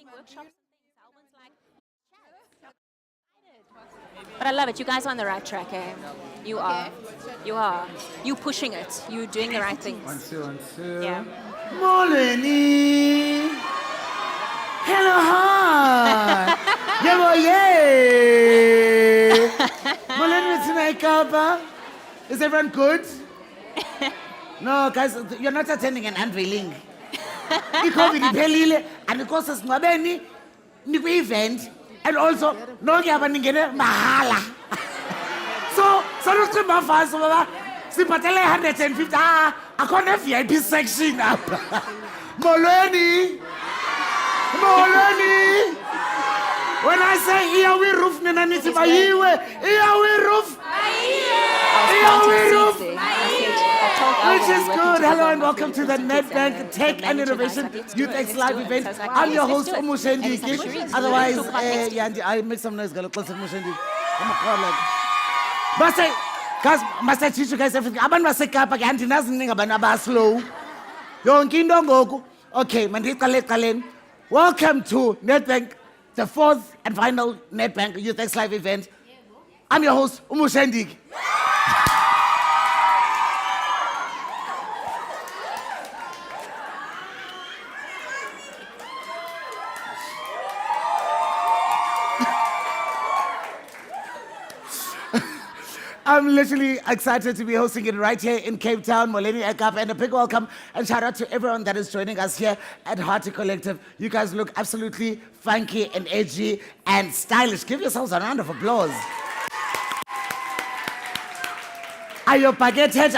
creating workshops and things. Alwyn's like, but I love it. You guys are on the right track, eh? You are. You are. You pushing it. You doing the right things. One, two. Yeah. Molweni. Hello, hi. Yeah. Molweni Kapa. Is everyone good? No, guys, you're not attending an unveiling. I-COVID iphelile and ikose singcwabeni nikwi-event and also nonke abaningene mahala. So lucimba fast baba sibhatele 150 akhona VIP section apha. Molweni. When I say iyawi roof nina nithi bayiwe iyawi roof. Which is good. Hello and welcome to the Nedbank Tech and Innovation YouthX live event. I'm your host, Umushendi. Otherwise, I make some noise. But say, guys, must I teach you guys everything? Aban must say kapa kanti nazininga banaba slow. Yonke into ngoku. Okay, mandiqale qalen. Welcome to Nedbank, the fourth and final Nedbank YouthX live event. I'm your host, Umushendi. I'm literally excited to be hosting it right here in Cape Town, Molweni Ekapa, and a big welcome and shout out to everyone that is joining us here at Hearty Collective. You guys look absolutely funky and edgy and stylish. Give yourselves a round of applause. Are you pageted?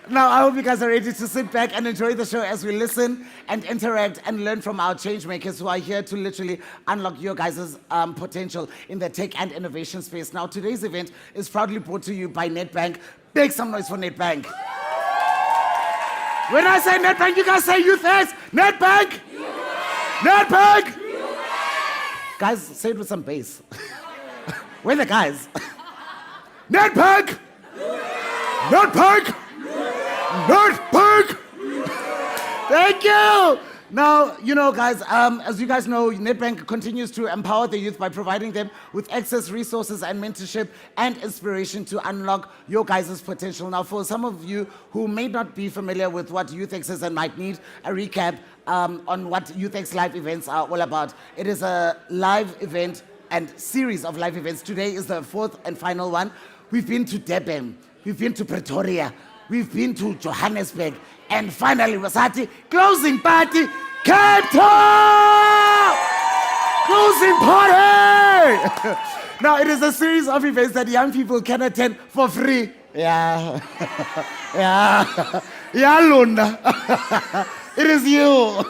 Now, I hope you guys are ready to sit back and enjoy the show as we listen and interact and learn from our changemakers who are here to literally unlock your guys' potential in the tech and innovation space. Now, today's event is proudly brought to you by Nedbank. Make some noise for Nedbank. When I say Nedbank, you guys say YouthX. Nedbank! Nedbank! Guys, say it with some bass. Where are the guys? Nedbank! Nedbank! Nedbank! Thank you! Now, you know, guys, as you guys know, Nedbank continues to empower the youth by providing them with access, resources, and mentorship and inspiration to unlock your guys' potential. Now, for some of you who may not be familiar with what YouthX is and might need a recap on what YouthX live events are all about, it is a live event and series of live events. Today is the fourth and final one. We've been to Durban, we've been to Pretoria, we've been to Johannesburg, and finally, Wasati, closing party, Cape Town! Closing party! Now, it is a series of events that young people can attend for free. Yeah. Yeah, Lunda. It is you.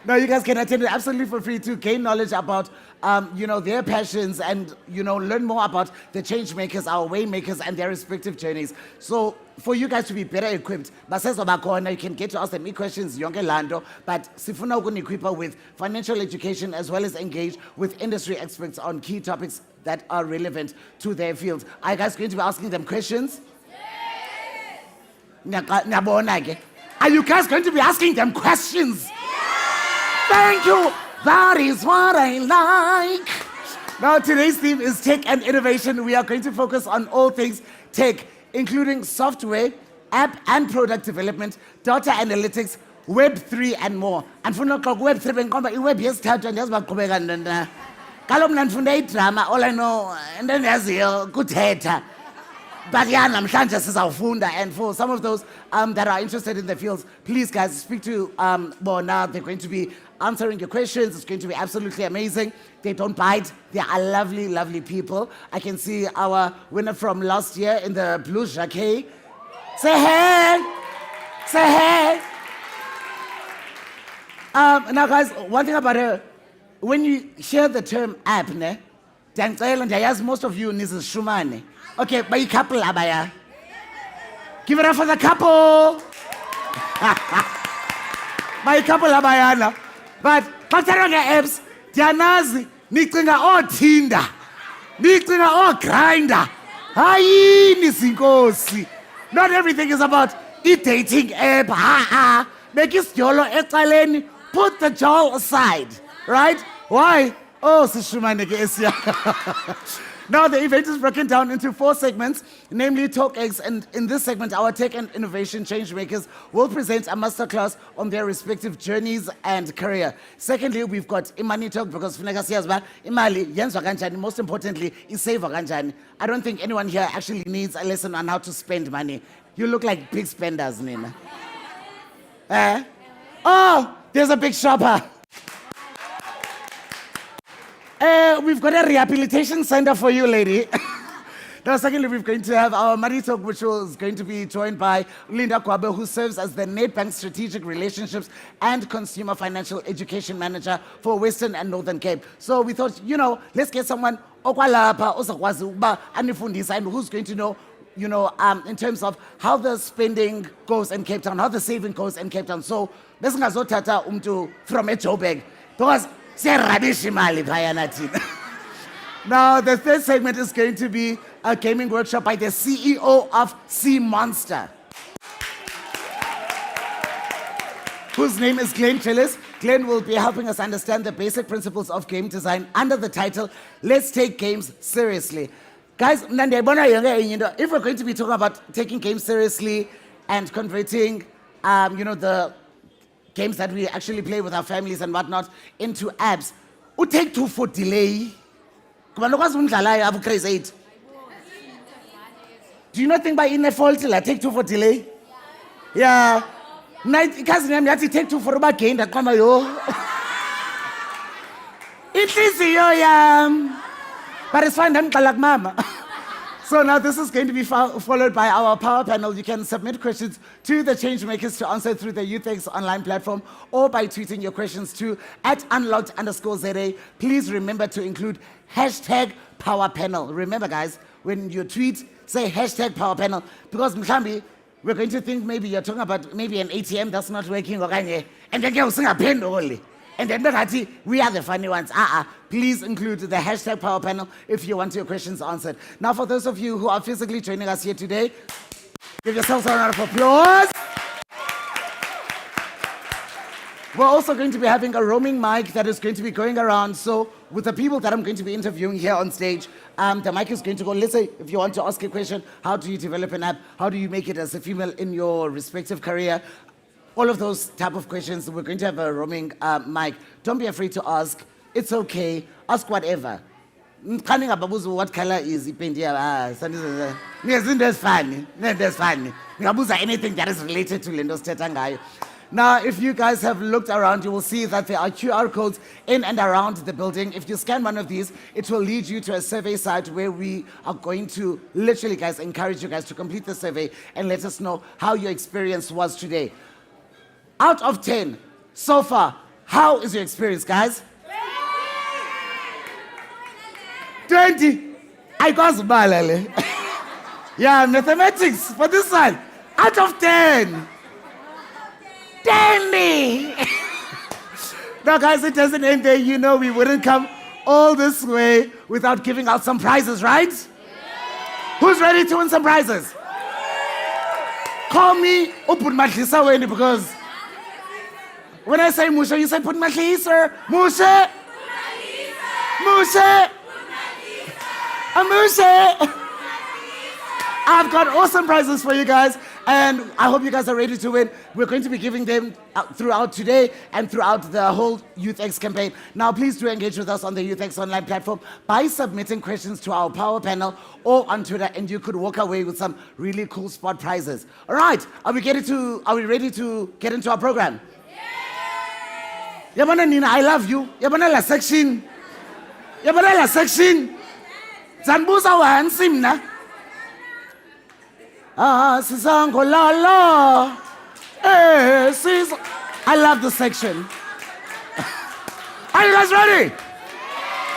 Now, you guys can attend it absolutely for free to gain knowledge about their passions and, learn more about the change makers, our way makers, and their respective journeys. So for you guys to be better equipped, you can get to ask them questions, yonke lando, but sifuna ukuni-equipa with financial education as well as engage with industry experts on key topics that are relevant to their fields. Are you guys going to be asking them questions? Yes! Are you guys going to be asking them questions? Yes! Thank you. That is what I like. Now, today's theme is tech and innovation. We are going to focus on all things tech, including software, app and product development, data analytics, Web3 and more. And for now, Web3 benkomba web yesithathu ndiyazibaqhubeka ndana. Kaloku mna ndifunde idrama, all I know, and then yaziyo kuthetha. But yeah, namhlanje sizawufunda, and for some of those that are interested in the fields, please guys, speak to Bona. They're going to be answering your questions. It's going to be absolutely amazing. They don't bite. They are lovely, lovely people. I can see our winner from last year in the blue jacket. Say hey! Say hey! Now guys, one thing about her, when you hear the term app, most of you need shumane. Okay, by couple abaya. Give it up for the couple. By couple abayana. But Pataranga apps, Dianazi, Nikinga or Tinder, Nikinga or Grinder. Hi, Nisingosi. Not everything is about e-dating app. Make isidyolo ecaleni. Put the jaw aside. Right? Why? Oh, sishumane ke esiya. Now, the event is broken down into 4 segments, namely TalkX, and in this segment, our tech and innovation changemakers will present a masterclass on their respective journeys and career. Secondly, we've got Imani Talk, because funeka siyazi uba imali yenzwa kanjani, most importantly, isavwa kanjani. I don't think anyone here actually needs a lesson on how to spend money. You look like big spenders, Nina. Oh, there's a big shopper. We've got a rehabilitation center for you, lady. Now, secondly, we're going to have our Money Talk, which is going to be joined by Linda Kwabe, who serves as the Nedbank Strategic Relationships and Consumer Financial Education Manager for Western and Northern Cape. So we thought, let's get someone okwalapha ozakwazi ukuba anifundisa, and who's going to know, in terms of how the spending goes in Cape Town, how the saving goes in Cape Town. So besingazothatha umntu from eJoburg, because siyarabisha imali phayana thina. Now, the third segment is going to be a gaming workshop by the CEO of Sea Monster, whose name is Glenn Charisse. Glenn will be helping us understand the basic principles of game design under the title, Let's Take Games Seriously. Guys, if we're going to be talking about taking games seriously and converting, the games that we actually play with our families and whatnot into apps, take 2 for delay. Do you not think by in a fault like take 2 for delay? Yeah. Cousin name that take 2 for about gain that come yo. It is yo. But it's fine, then like mama. So now this is going to be followed by our power panel. You can submit questions to the Changemakers to answer through the YouthX online platform or by tweeting your questions to @unlocked_ZA. Please remember to include #PowerPanel. Remember, guys, when you tweet, say #PowerPanel, because mhlambi, we're going to think maybe you're talking about maybe an ATM that's not working, and then you're saying a pen only. And then we are the funny ones. Please include the #PowerPanel if you want your questions answered. Now, for those of you who are physically joining us here today, give yourselves a round of applause. We're also going to be having a roaming mic that is going to be going around. So with the people that I'm going to be interviewing here on stage, the mic is going to go. Let's say if you want to ask a question, how do you develop an app? How do you make it as a female in your respective career? All of those type of questions. We're going to have a roaming mic. Don't be afraid to ask. It's okay. Ask whatever. What color is it? That's funny. That's funny. Anything that is related to Lindo's Tetangai. Now, if you guys have looked around, you will see that there are QR codes in and around the building. If you scan one of these, it will lead you to a survey site where we are going to literally, guys, encourage you guys to complete the survey and let us know how your experience was today. Out of 10, so far, how is your experience, guys? 20. I got Balale. Yeah, mathematics for this one. Out of 10. 10. Now, guys, it doesn't end there. You know we wouldn't come all this way without giving out some prizes, right? Who's ready to win some prizes? Call me Upun Matlisa Weni, because when I say Musha, you say put Matlisa. Musha. Musha. Musha. I've got awesome prizes for you guys, and I hope you guys are ready to win. We're going to be giving them throughout today and throughout the whole YouthX campaign. Now, please do engage with us on the YouthX online platform by submitting questions to our power panel or on Twitter, and you could walk away with some really cool spot prizes. All right, are we ready to get into our program? Yabana Nina, I love you. Yabana la section. Yabana la section. Zanbuza wa hansim na. Sisango la la. I love this section. Are you guys ready?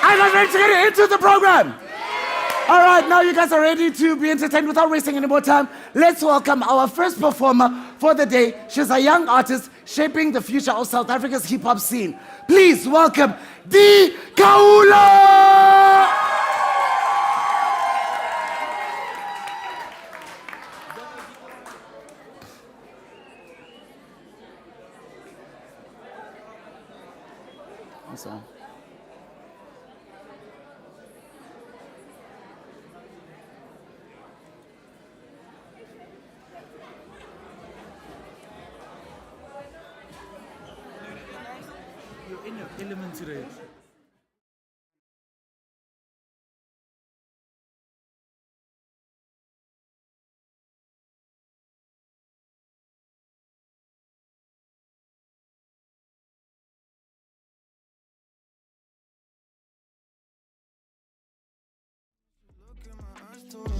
Are you guys ready to get into the program? All right, now you guys are ready to be entertained. Without wasting any more time, let's welcome our first performer for the day. She's a young artist shaping the future of South Africa's hip-hop scene. Please welcome Di Kaula! So. You're in your element today.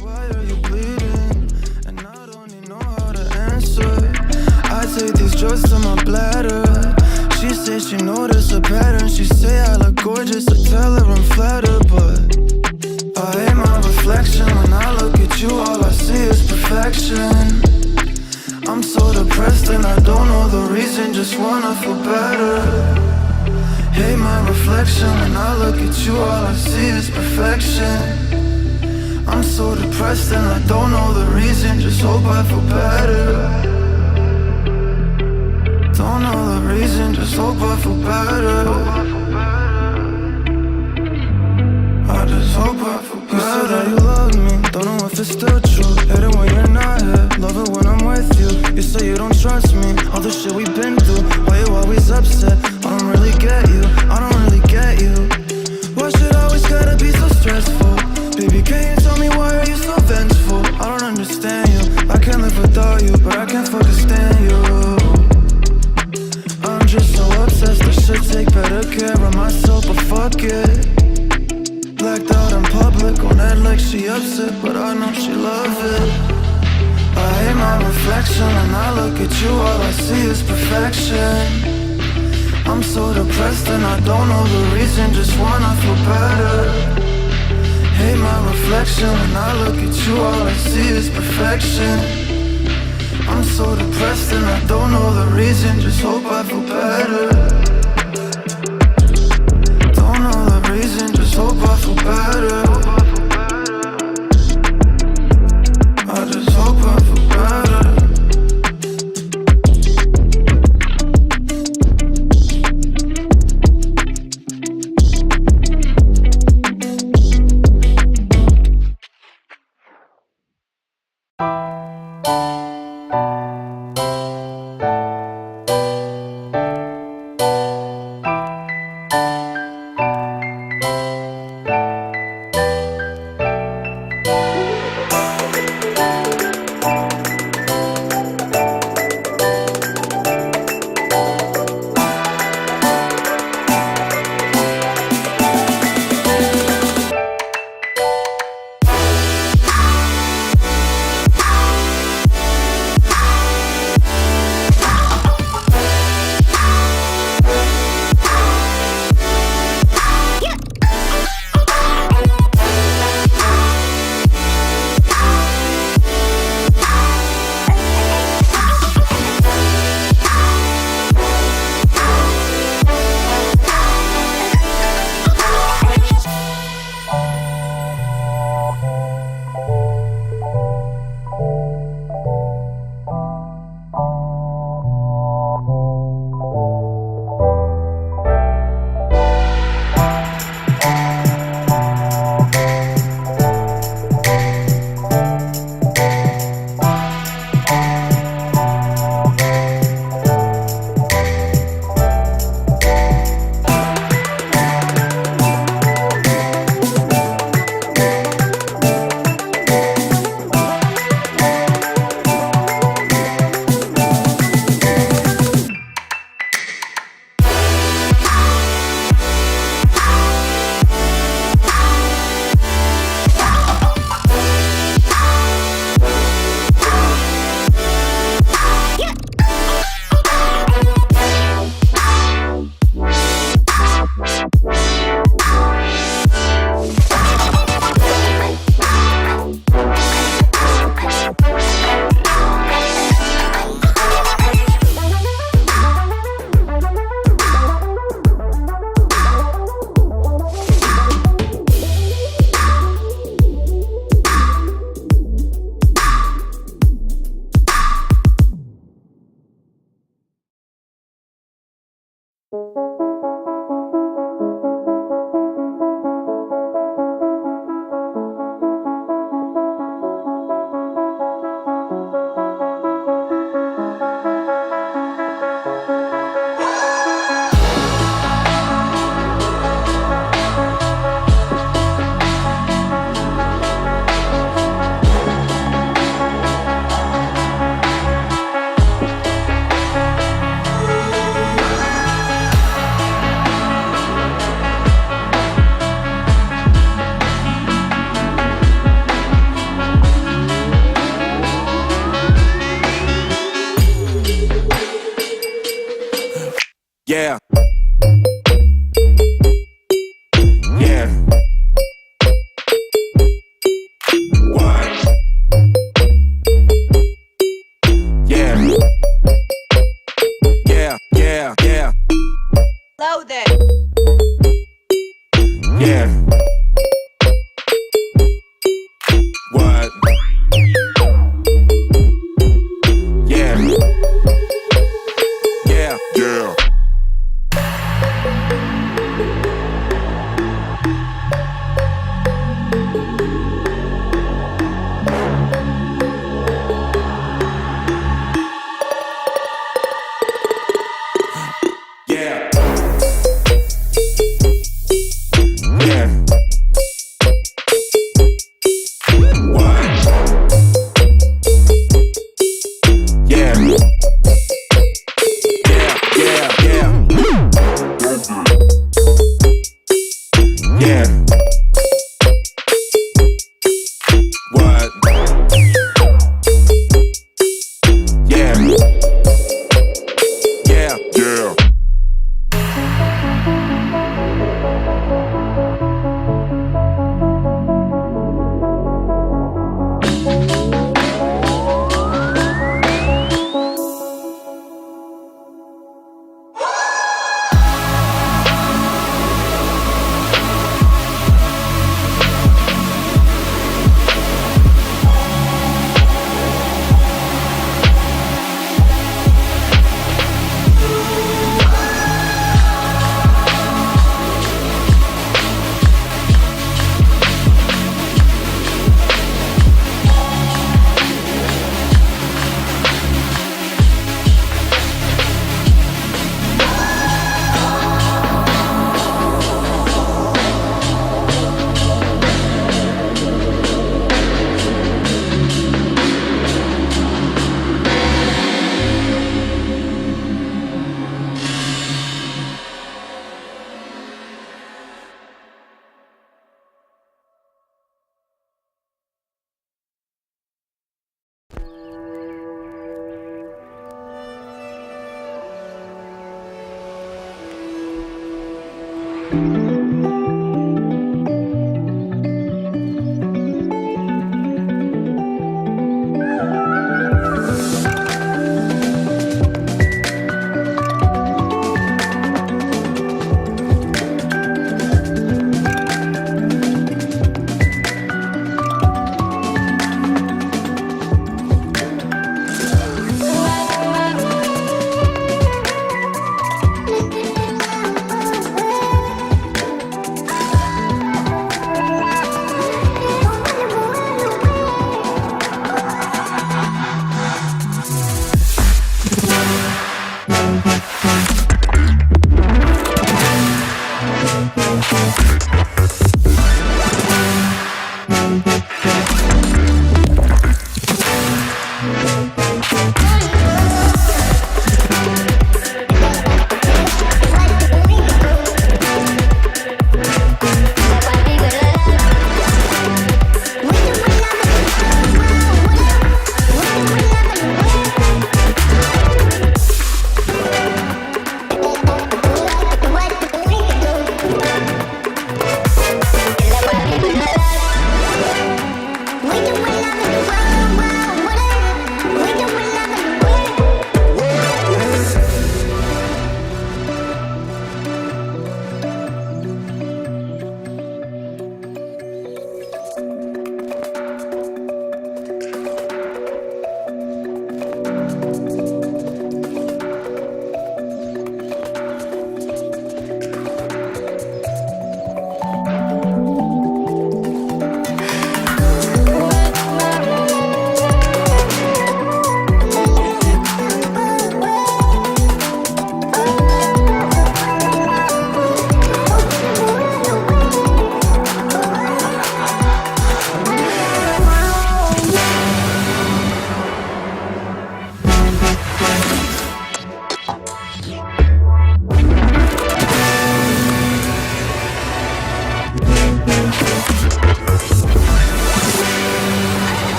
Why are you bleeding? And I don't even know how to answer. I take these drugs to my bladder. She says she noticed a pattern. She say I look gorgeous. I tell her I'm flattered, but I hate my reflection. When I look at you, all I see is perfection. I'm so depressed and I don't know the reason. Just wanna feel better. Hate my reflection. When I look at you, all I see is perfection. I'm so depressed and I don't know the reason. Just hope I feel better. Don't know the reason, just hope I feel better. I just hope I feel better. You said that you love me, don't know if it's still true. Hate it when you're not here, love it when I'm with you. You say you don't trust me, all the shit we've been through. Why you always upset? I don't really get you, I don't really get you. Why should I always gotta be so stressful? Baby, can you tell me why are you so vengeful? I don't understand you, I can't live without you, but I can't fucking stand you. I'm just so obsessed, I should take better care of myself, but fuck it. Blacked out in public, on that like she upset, but I know she love it. I hate my reflection, when I look at you, all I see is perfection. I'm so depressed and I don't know the reason, just wanna feel better. Hate my reflection, when I look at you, all I see is perfection. I'm so depressed and I don't know the reason, just hope I feel better. Don't know the reason, just hope I feel better. I just hope I feel better. Yeah. Yeah. What? Yeah. Yeah, yeah, yeah. Loaded. Yeah. What? Yeah. Yeah. Yeah. Yeah. Yeah. What? Yeah. Yeah, yeah,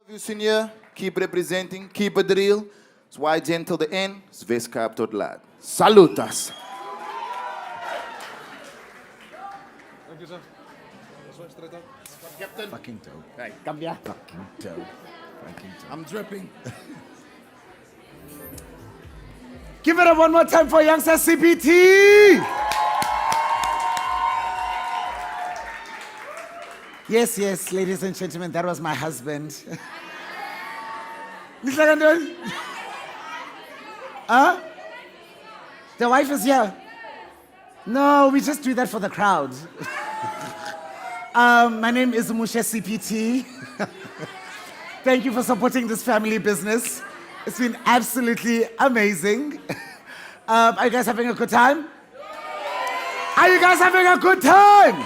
You senior, keep representing, keep it real. It's YGN till the end. It's Weskap tot laat. Salutas. Thank you, sir. That's right, straight up. Captain. Fucking dope. Right, come here. Fucking dope. Fucking dope. I'm dripping. Give it up one more time for youngster CPT. Yes, yes, ladies and gentlemen, that was my husband. Huh? The wife is here. No, we just do that for the crowd. My name is Mushe CPT. Thank you for supporting this family business. It's been absolutely amazing. Are you guys having a good time? Are you guys having a good time?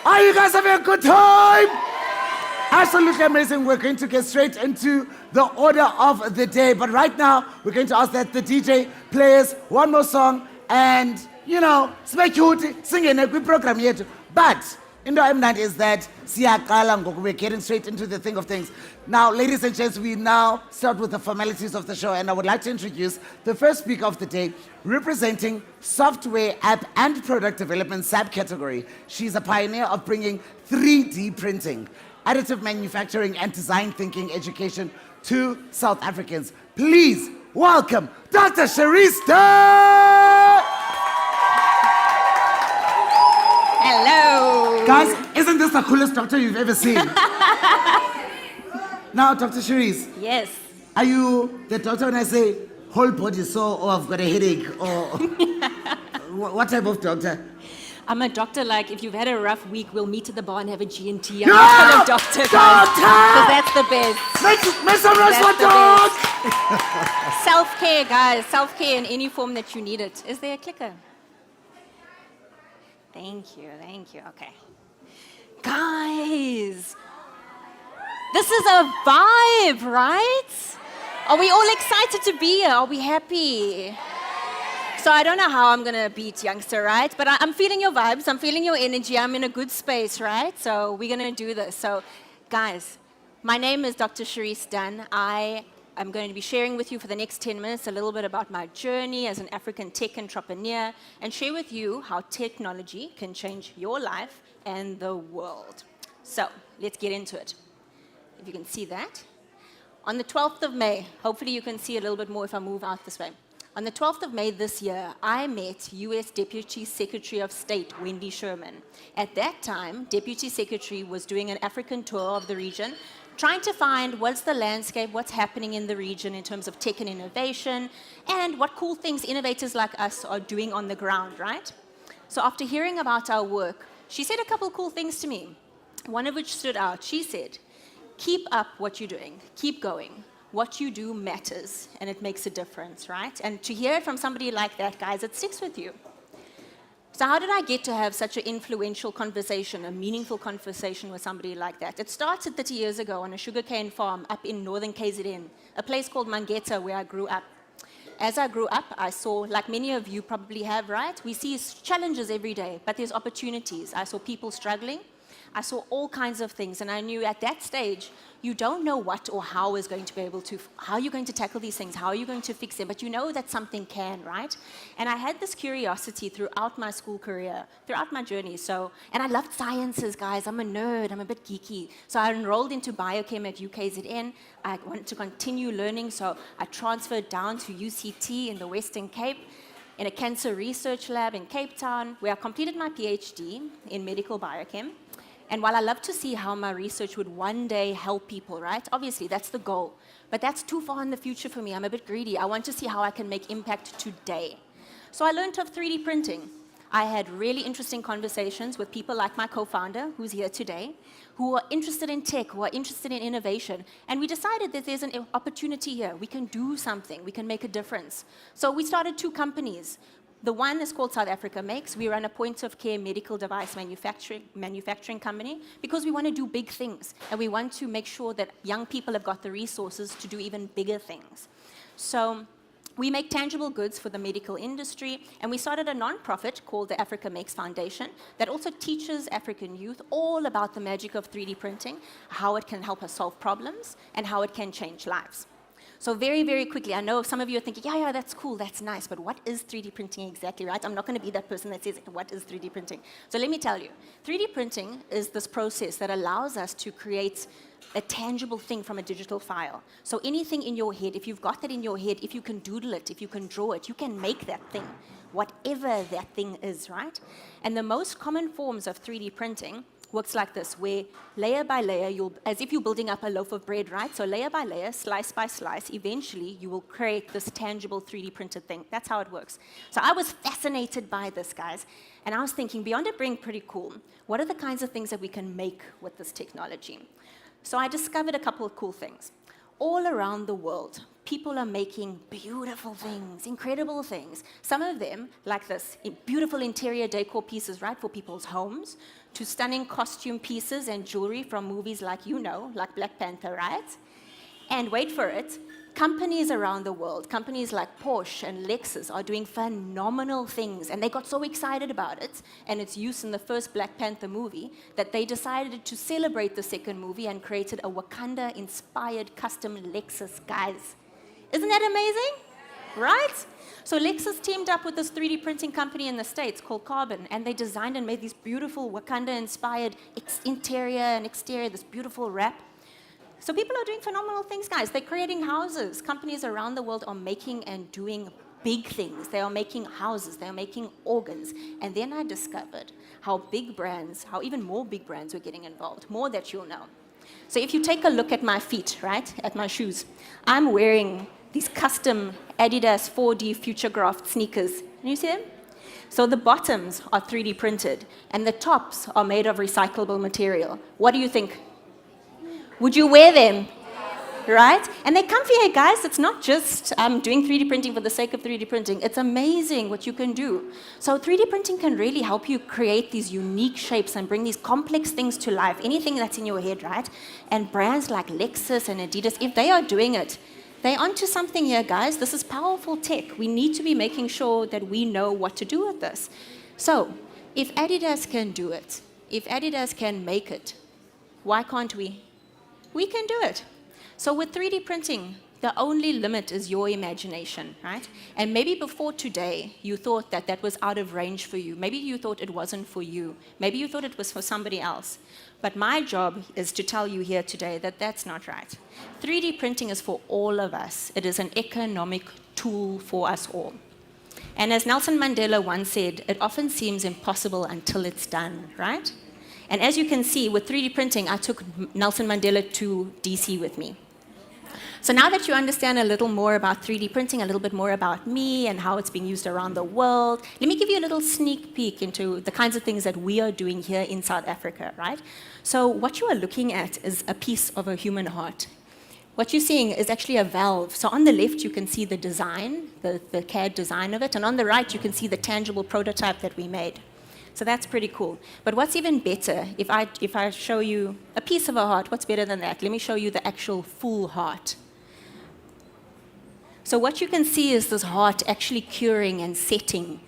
Are you guys having a good time? Absolutely amazing. We're going to get straight into the order of the day. But right now, we're going to ask that the DJ plays one more song and, you know, sing in a good program yet. But in the M9 is that we're getting straight into the thing of things. Now, ladies and gents, we now start with the formalities of the show, and I would like to introduce the first speaker of the day, representing software, app, and product development subcategory. She's a pioneer of bringing 3D printing, additive manufacturing, and design thinking education to South Africans. Please welcome Dr. Cherise Dunn! Hello. Guys, isn't this the coolest doctor you've ever seen? Now, Dr. Cherise, Yes. are you the doctor when I say whole body sore or I've got a headache or what type of doctor? I'm a doctor, like, if you've had a rough week, we'll meet at the bar and have a G&T. I'm Yeah! that kind of doctor, guys. Because that's the best. Make some noise for That's the dog! Self-care, guys. Self-care in any form that you need it. Is there a clicker? Thank you, okay. Guys, this is a vibe, right? Are we all excited to be here? Are we happy? So I don't know how I'm going to beat youngster, right? But I'm feeling your vibes, I'm feeling your energy, I'm in a good space, right? So we're going to do this. So guys, my name is Dr. Cherise Dunn. I'm going to be sharing with you for the next 10 minutes a little bit about my journey as an African tech entrepreneur and share with you how technology can change your life and the world. So let's get into it. If you can see that. On the 12th of May, hopefully you can see a little bit more if I move out this way. On the 12th of May this year, I met U.S. Deputy Secretary of State, Wendy Sherman. At that time, Deputy Secretary was doing an African tour of the region, trying to find what's the landscape, what's happening in the region in terms of tech and innovation, and what cool things innovators like us are doing on the ground, right? So after hearing about our work, she said a couple cool things to me, one of which stood out. She said, keep up what you're doing, keep going. What you do matters, and it makes a difference, right? And to hear it from somebody like that, guys, it sticks with you. So how did I get to have such an influential conversation, a meaningful conversation with somebody like that? It started 30 years ago on a sugarcane farm up in northern KZN, a place called Mangeta where I grew up. As I grew up, I saw, like many of you probably have, right? We see challenges every day, but there's opportunities. I saw people struggling. I saw all kinds of things, and I knew at that stage, you don't know what or how is going to be able to, how you're going to tackle these things, how are you going to fix them, but you know that something can, right? And I had this curiosity throughout my school career, throughout my journey. So, and I loved sciences, guys. I'm a nerd. I'm a bit geeky. So I enrolled into biochem at UKZN. I wanted to continue learning, so I transferred down to UCT in the Western Cape, in a cancer research lab in Cape Town, where I completed my PhD in medical biochem. And while I love to see how my research would one day help people, right? Obviously, that's the goal. But that's too far in the future for me. I'm a bit greedy. I want to see how I can make impact today. So I learned of 3D printing. I had really interesting conversations with people like my co-founder, who's here today, who are interested in tech, who are interested in innovation. And we decided that there's an opportunity here. We can do something. We can make a difference. So we started 2 companies. The one is called South Africa Makes. We run a point-of-care medical device manufacturing company because we want to do big things, and we want to make sure that young people have got the resources to do even bigger things. So We make tangible goods for the medical industry, and we started a non-profit called the Africa Makes Foundation that also teaches African youth all about the magic of 3D printing, how it can help us solve problems, and how it can change lives. So very, very quickly, I know some of you are thinking, yeah, that's cool, that's nice, but what is 3D printing exactly, right? I'm not going to be that person that says, what is 3D printing? So let me tell you, 3D printing is this process that allows us to create a tangible thing from a digital file. So anything in your head, if you've got that in your head, if you can doodle it, if you can draw it, you can make that thing, whatever that thing is, right? And the most common forms of 3D printing works like this, where layer by layer, as if you're building up a loaf of bread, right? So layer by layer, slice by slice, eventually you will create this tangible 3D printed thing. That's how it works. So I was fascinated by this, guys. And I was thinking, beyond it being pretty cool, what are the kinds of things that we can make with this technology? So I discovered a couple of cool things. All around the world, people are making beautiful things, incredible things. Some of them, like this, beautiful interior decor pieces, right, for people's homes, to stunning costume pieces and jewelry from movies like like Black Panther, right? And wait for it, companies around the world, companies like Porsche and Lexus are doing phenomenal things, and they got so excited about it and its use in the first Black Panther movie that they decided to celebrate the second movie and created a Wakanda-inspired custom Lexus, guys. Isn't that amazing? Right? So Lexus teamed up with this 3D printing company in the States called Carbon, and they designed and made these beautiful Wakanda-inspired interior and exterior, this beautiful wrap. So people are doing phenomenal things, guys. They're creating houses. Companies around the world are making and doing big things. They are making houses. They are making organs. And then I discovered how big brands, how even more big brands were getting involved, more that you'll know. So if you take a look at my feet, right, at my shoes, I'm wearing these custom Adidas 4D Futuregraft sneakers. Can you see them? So the bottoms are 3D printed, and the tops are made of recyclable material. What do you think? Would you wear them? Right? And they're comfy, hey guys. It's not just doing 3D printing for the sake of 3D printing. It's amazing what you can do. So 3D printing can really help you create these unique shapes and bring these complex things to life, anything that's in your head, right? And brands like Lexus and Adidas, if they are doing it, they're onto something here, guys. This is powerful tech. We need to be making sure that we know what to do with this. So if Adidas can do it, if Adidas can make it, why can't we? We can do it. So with 3D printing, the only limit is your imagination, right? And maybe before today, you thought that that was out of range for you. Maybe you thought it wasn't for you. Maybe you thought it was for somebody else. But my job is to tell you here today that that's not right. 3D printing is for all of us. It is an economic tool for us all. And as Nelson Mandela once said, it often seems impossible until it's done, right? And as you can see, with 3D printing, I took Nelson Mandela to DC with me. So now that you understand a little more about 3D printing, a little bit more about me and how it's being used around the world, let me give you a little sneak peek into the kinds of things that we are doing here in South Africa, right? So what you are looking at is a piece of a human heart. What you're seeing is actually a valve. So on the left, you can see the design, the CAD design of it, and on the right, you can see the tangible prototype that we made. So that's pretty cool. But what's even better, if I show you a piece of a heart, what's better than that? Let me show you the actual full heart. So what you can see is this heart actually curing and setting.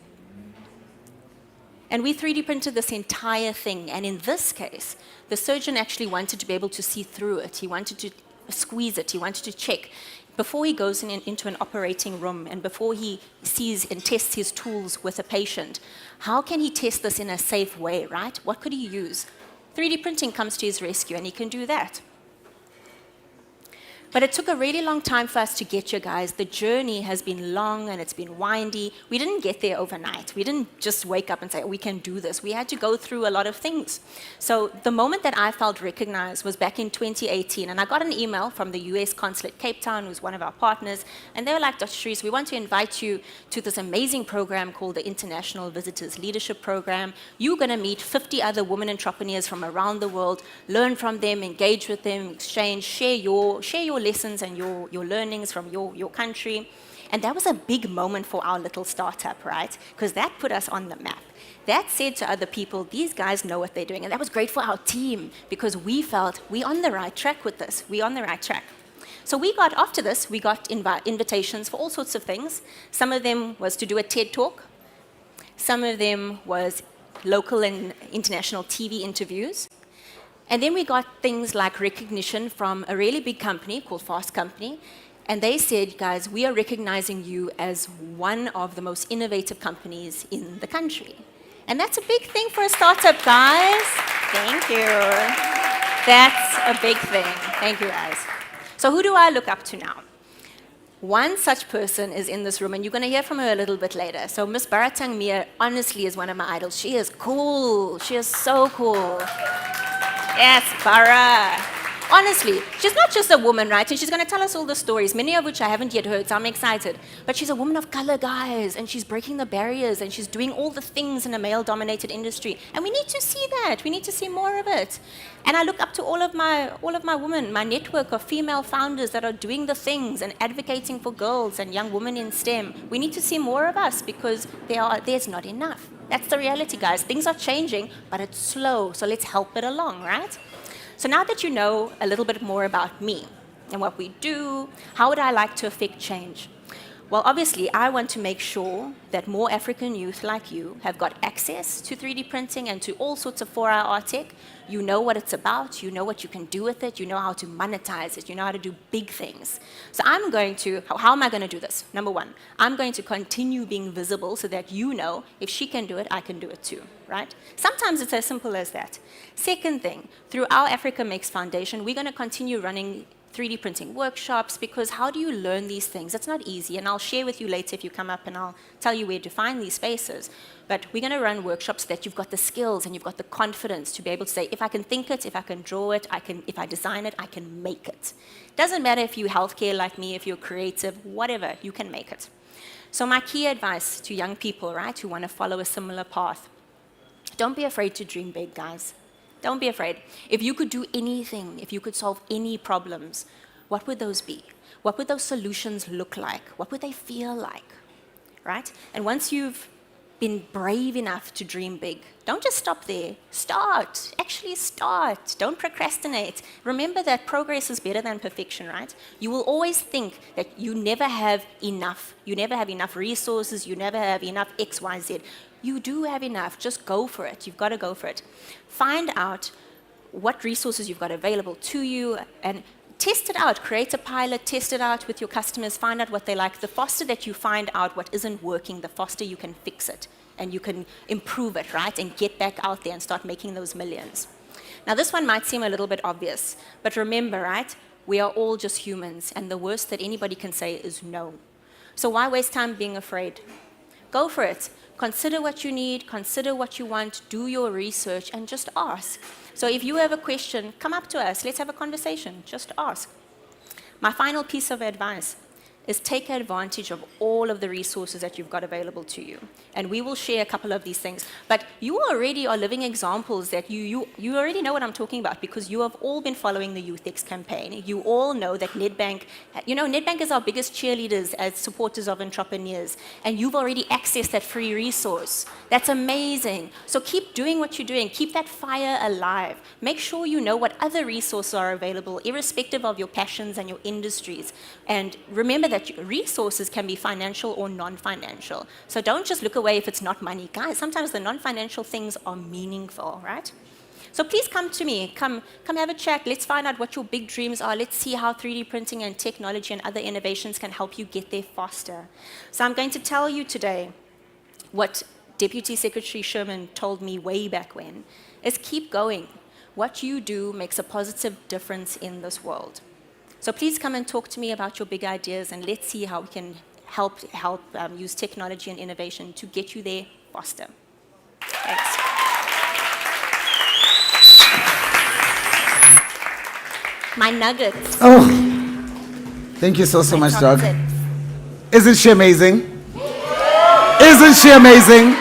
And we 3D printed this entire thing. And in this case, the surgeon actually wanted to be able to see through it. He wanted to squeeze it. He wanted to check. Before he goes into an operating room and before he sees and tests his tools with a patient, how can he test this in a safe way, right? What could he use? 3D printing comes to his rescue, and he can do that. But it took a really long time for us to get here, guys. The journey has been long and it's been windy. We didn't get there overnight. We didn't just wake up and say, we can do this. We had to go through a lot of things. So the moment that I felt recognized was back in 2018. And I got an email from the US Consulate Cape Town, who's one of our partners. And they were like, Dr. Cherise, we want to invite you to this amazing program called the International Visitors Leadership Program. You're going to meet 50 other women entrepreneurs from around the world, learn from them, engage with them, exchange, share your lessons and your learnings from your country. And that was a big moment for our little startup, right? Because that put us on the map. That said to other people, these guys know what they're doing. And that was great for our team because we felt we're on the right track with this. We're on the right track. So after this, we got invitations for all sorts of things. Some of them was to do a TED Talk. Some of them was local and international TV interviews. And then we got things like recognition from a really big company called Fast Company. And they said, guys, we are recognizing you as one of the most innovative companies in the country. And that's a big thing for a startup, guys. Thank you. That's a big thing. Thank you, guys. So who do I look up to now? One such person is in this room, and you're going to hear from her a little bit later. So Miss Barathang Miya honestly is one of my idols. She is cool. She is so cool. Yes, Bara. Honestly, she's not just a woman, right? And she's going to tell us all the stories, many of which I haven't yet heard, so I'm excited. But she's a woman of color, guys, and she's breaking the barriers, and she's doing all the things in a male-dominated industry. And we need to see that. We need to see more of it. And I look up to all of my women, my network of female founders that are doing the things and advocating for girls and young women in STEM. We need to see more of us because there's not enough. That's the reality, guys. Things are changing, but it's slow, so let's help it along, right? So now that you know a little bit more about me and what we do, how would I like to affect change? Well, obviously, I want to make sure that more African youth like you have got access to 3D printing and to all sorts of 4-hour art tech. You know what it's about, you know what you can do with it, you know how to monetize it, you know how to do big things. So how am I going to do this? Number one, I'm going to continue being visible so that you know if she can do it, I can do it too, right? Sometimes it's as simple as that. Second thing, through our Africa Makes Foundation, we're going to continue running 3D printing workshops, because how do you learn these things? It's not easy, and I'll share with you later if you come up and I'll tell you where to find these spaces. But we're going to run workshops that you've got the skills and you've got the confidence to be able to say, if I can think it, if I can draw it, if I design it, I can make it. Doesn't matter if you're healthcare like me, if you're creative, whatever, you can make it. So my key advice to young people, right, who want to follow a similar path, don't be afraid to dream big, guys. Don't be afraid. If you could do anything, if you could solve any problems, what would those be? What would those solutions look like? What would they feel like, right? And once you've been brave enough to dream big, don't just stop there. Start. Actually start. Don't procrastinate. Remember that progress is better than perfection, right? You will always think that you never have enough. You never have enough resources. You never have enough X, Y, Z. You do have enough. Just go for it. You've got to go for it. Find out what resources you've got available to you and test it out. Create a pilot, test it out with your customers, find out what they like. The faster that you find out what isn't working, the faster you can fix it and you can improve it, right? And get back out there and start making those millions. Now, this one might seem a little bit obvious, but remember, right? We are all just humans, and the worst that anybody can say is no. So why waste time being afraid? Go for it. Consider what you need, consider what you want, do your research, and just ask. So if you have a question, come up to us. Let's have a conversation. Just ask. My final piece of advice is take advantage of all of the resources that you've got available to you. And we will share a couple of these things. But you already are living examples that you already know what I'm talking about, because you have all been following the YouthX campaign. You all know that Nedbank, Nedbank is our biggest cheerleaders as supporters of entrepreneurs. And you've already accessed that free resource. That's amazing. So keep doing what you're doing. Keep that fire alive. Make sure you know what other resources are available, irrespective of your passions and your industries. And remember that resources can be financial or non-financial. So don't just look away if it's not money. Guys, sometimes the non-financial things are meaningful, right? So please come to me. Come have a chat. Let's find out what your big dreams are. Let's see how 3D printing and technology and other innovations can help you get there faster. So I'm going to tell you today what Deputy Secretary Sherman told me way back when, is keep going. What you do makes a positive difference in this world. So please come and talk to me about your big ideas, and let's see how we can help use technology and innovation to get you there faster. Thanks. My nuggets. Oh, thank you so much, Doc. Isn't she amazing? Isn't she amazing?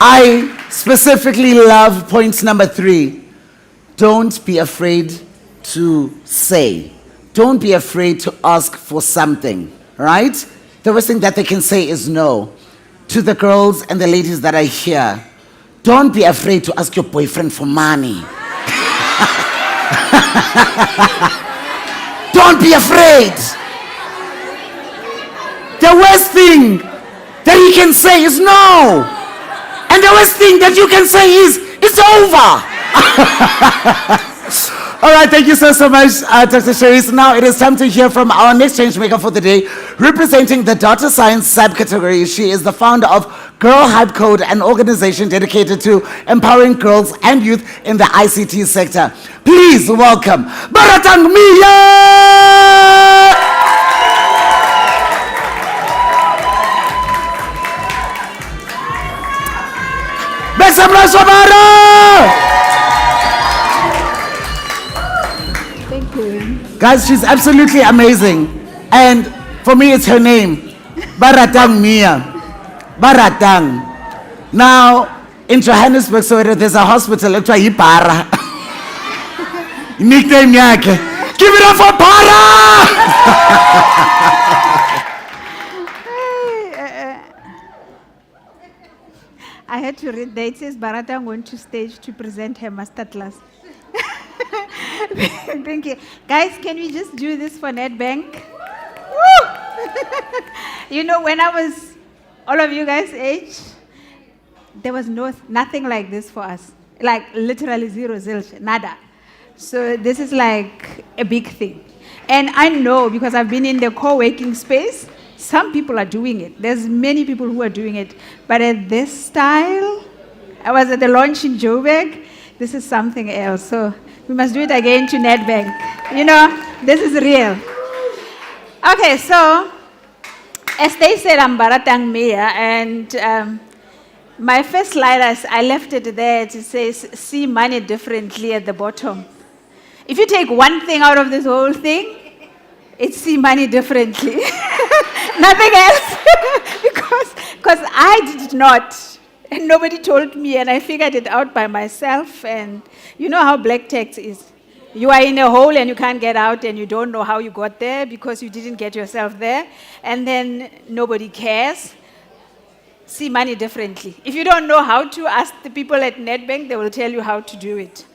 I specifically love point number 3. Don't be afraid to say. Don't be afraid to ask for something, right? The worst thing that they can say is no. To the girls and the ladies that are here, don't be afraid to ask your boyfriend for money. Don't be afraid. The worst thing that he can say is no. And the worst thing that you can say is, it's over. All right, thank you so much, Dr. Charisse. Now it is time to hear from our next changemaker for the day. Representing the Data Science subcategory, she is the founder of Girl Hype Code, an organization dedicated to empowering girls and youth in the ICT sector. Please welcome Barathang Miya! Make some noise for Bara! Thank you. Guys, she's absolutely amazing. And for me, it's her name, Barathang Miya. Baratang. Now, in Johannesburg, so there's a hospital, it's called Bara. Nickname yake. Give it up for Bara! I had to read that. It says Baratang went to stage to present her masterclass. Thank you. Guys, can we just do this for Nedbank? Woo! You know, when I was all of you guys' age, there was nothing like this for us. Like literally zero, zilch, nada. So this is like a big thing. And I know because I've been in the co-working space, some people are doing it. There's many people who are doing it. But at this style, I was at the launch in Joburg, this is something else. So we must do it again to Nedbank. You know, this is real. Okay, so as they said, I'm Barathang Miya, and my first slide, I left it there. It says, see money differently at the bottom. If you take one thing out of this whole thing, it's see money differently. Nothing else. Because I did not. And nobody told me, and I figured it out by myself. And you know how black tax is. You are in a hole and you can't get out, and you don't know how you got there because you didn't get yourself there. And then nobody cares. See money differently. If you don't know how to, ask the people at Nedbank, they will tell you how to do it.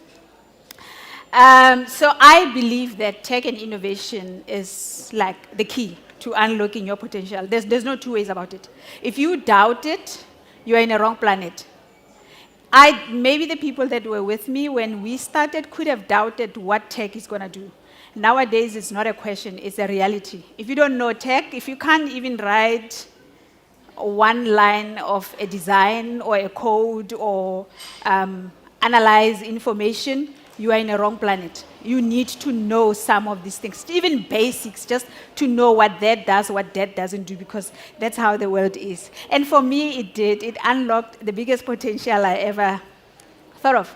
So I believe that tech and innovation is like the key to unlocking your potential. There's no two ways about it. If you doubt it, you are in a wrong planet. Maybe the people that were with me when we started could have doubted what tech is going to do. Nowadays, it's not a question, it's a reality. If you don't know tech, if you can't even write one line of a design or a code or analyze information, you are in a wrong planet. You need to know some of these things, even basics, just to know what that does, what that doesn't do, because that's how the world is. And for me, it did. It unlocked the biggest potential I ever thought of.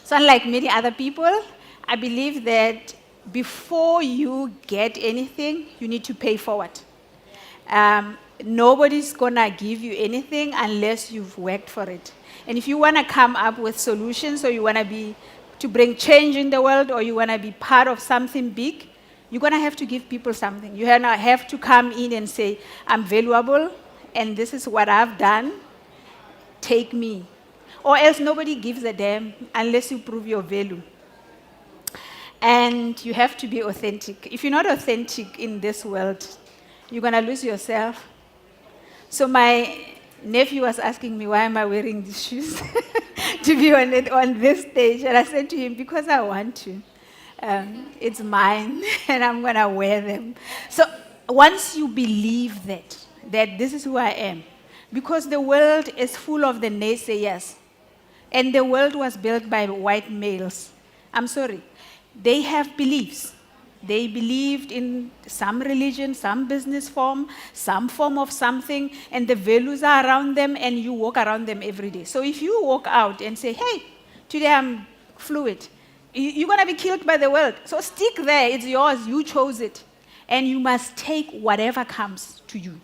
So unlike many other people, I believe that before you get anything, you need to pay forward. Nobody's going to give you anything unless you've worked for it. And if you want to come up with solutions, or you want to bring change in the world, or you want to be part of something big, you're going to have to give people something. You have to come in and say, I'm valuable, and this is what I've done. Take me. Or else nobody gives a damn unless you prove your value. And you have to be authentic. If you're not authentic in this world, you're going to lose yourself. So my nephew was asking me, why am I wearing these shoes to be on this stage? And I said to him, because I want to. It's mine, and I'm going to wear them. So once you believe that this is who I am, because the world is full of the naysayers, and the world was built by white males. I'm sorry. They have beliefs. They believed in some religion, some business form, some form of something, and the values are around them, and you walk around them every day. So if you walk out and say, hey, today I'm fluid, you're going to be killed by the world. So stick there. It's yours. You chose it. And you must take whatever comes to you,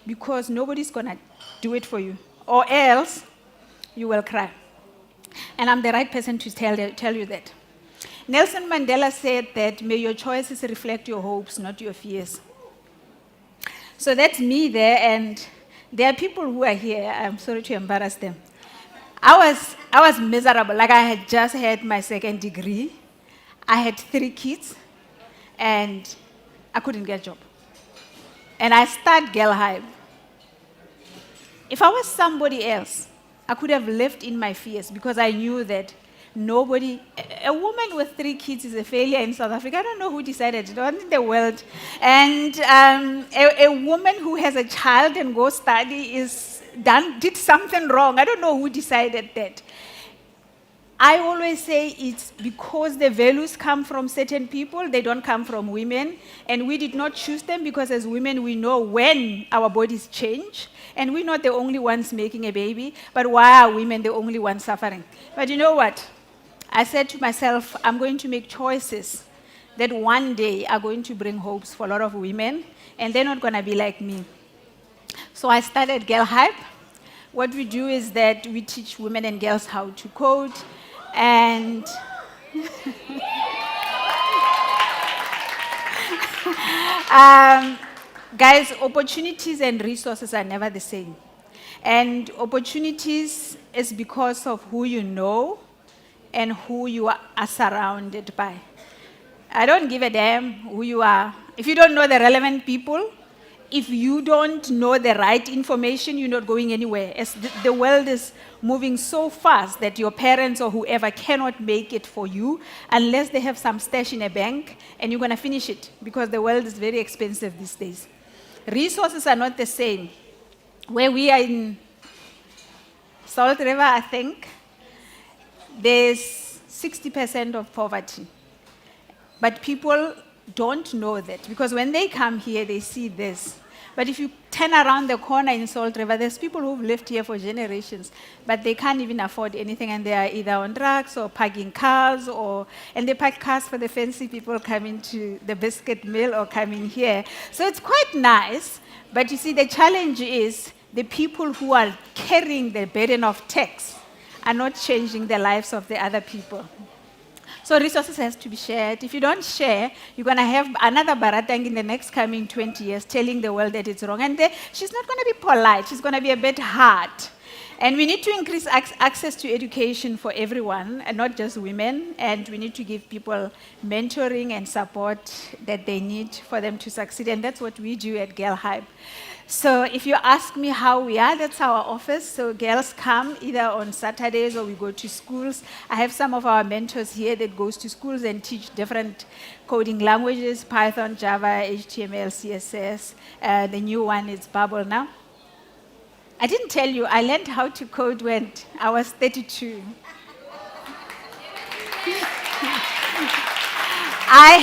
because nobody's going to do it for you, or else you will cry. And I'm the right person to tell you that. Nelson Mandela said that may your choices reflect your hopes, not your fears. So that's me there, and there are people who are here. I'm sorry to embarrass them. I was miserable. Like, I had just had my second degree. I had 3 kids. and I couldn't get a job. And I start Girl Hive. If I was somebody else, I could have lived in my fears because I knew that a woman with 3 kids is a failure in South Africa. I don't know who decided it, not in the world. And a woman who has a child and goes study did something wrong. I don't know who decided that. I always say it's because the values come from certain people, they don't come from women. And we did not choose them because as women, we know when our bodies change. And we're not the only ones making a baby, but why are women the only ones suffering? But you know what? I said to myself, I'm going to make choices that one day are going to bring hopes for a lot of women, and they're not going to be like me. So I started Girl Hype. What we do is that we teach women and girls how to code, and guys, opportunities and resources are never the same. And opportunities is because of who you know and who you are surrounded by. I don't give a damn who you are. If you don't know the relevant people, if you don't know the right information, you're not going anywhere. As the world is moving so fast that your parents or whoever cannot make it for you unless they have some stash in a bank, and you're going to finish it because the world is very expensive these days. Resources are not the same. Where we are in Salt River, I think, there's 60% of poverty. But people don't know that because when they come here, they see this. But if you turn around the corner in Salt River, there's people who've lived here for generations, but they can't even afford anything, and they are either on drugs or parking cars, and they park cars for the fancy people coming to the biscuit mill or coming here. So it's quite nice, but you see, the challenge is the people who are carrying the burden of tax are not changing the lives of the other people. So resources has to be shared. If you don't share, you're going to have another Baratang in the next coming 20 years telling the world that it's wrong. And she's not going to be polite. She's going to be a bit hard. And we need to increase access to education for everyone, and not just women. And we need to give people mentoring and support that they need for them to succeed. And that's what we do at Girl Hype. So if you ask me how we are, that's our office. So girls come either on Saturdays or we go to schools. I have some of our mentors here that goes to schools and teach different coding languages, Python, Java, HTML, CSS. The new one is Bubble now. I didn't tell you, I learned how to code when I was 32. I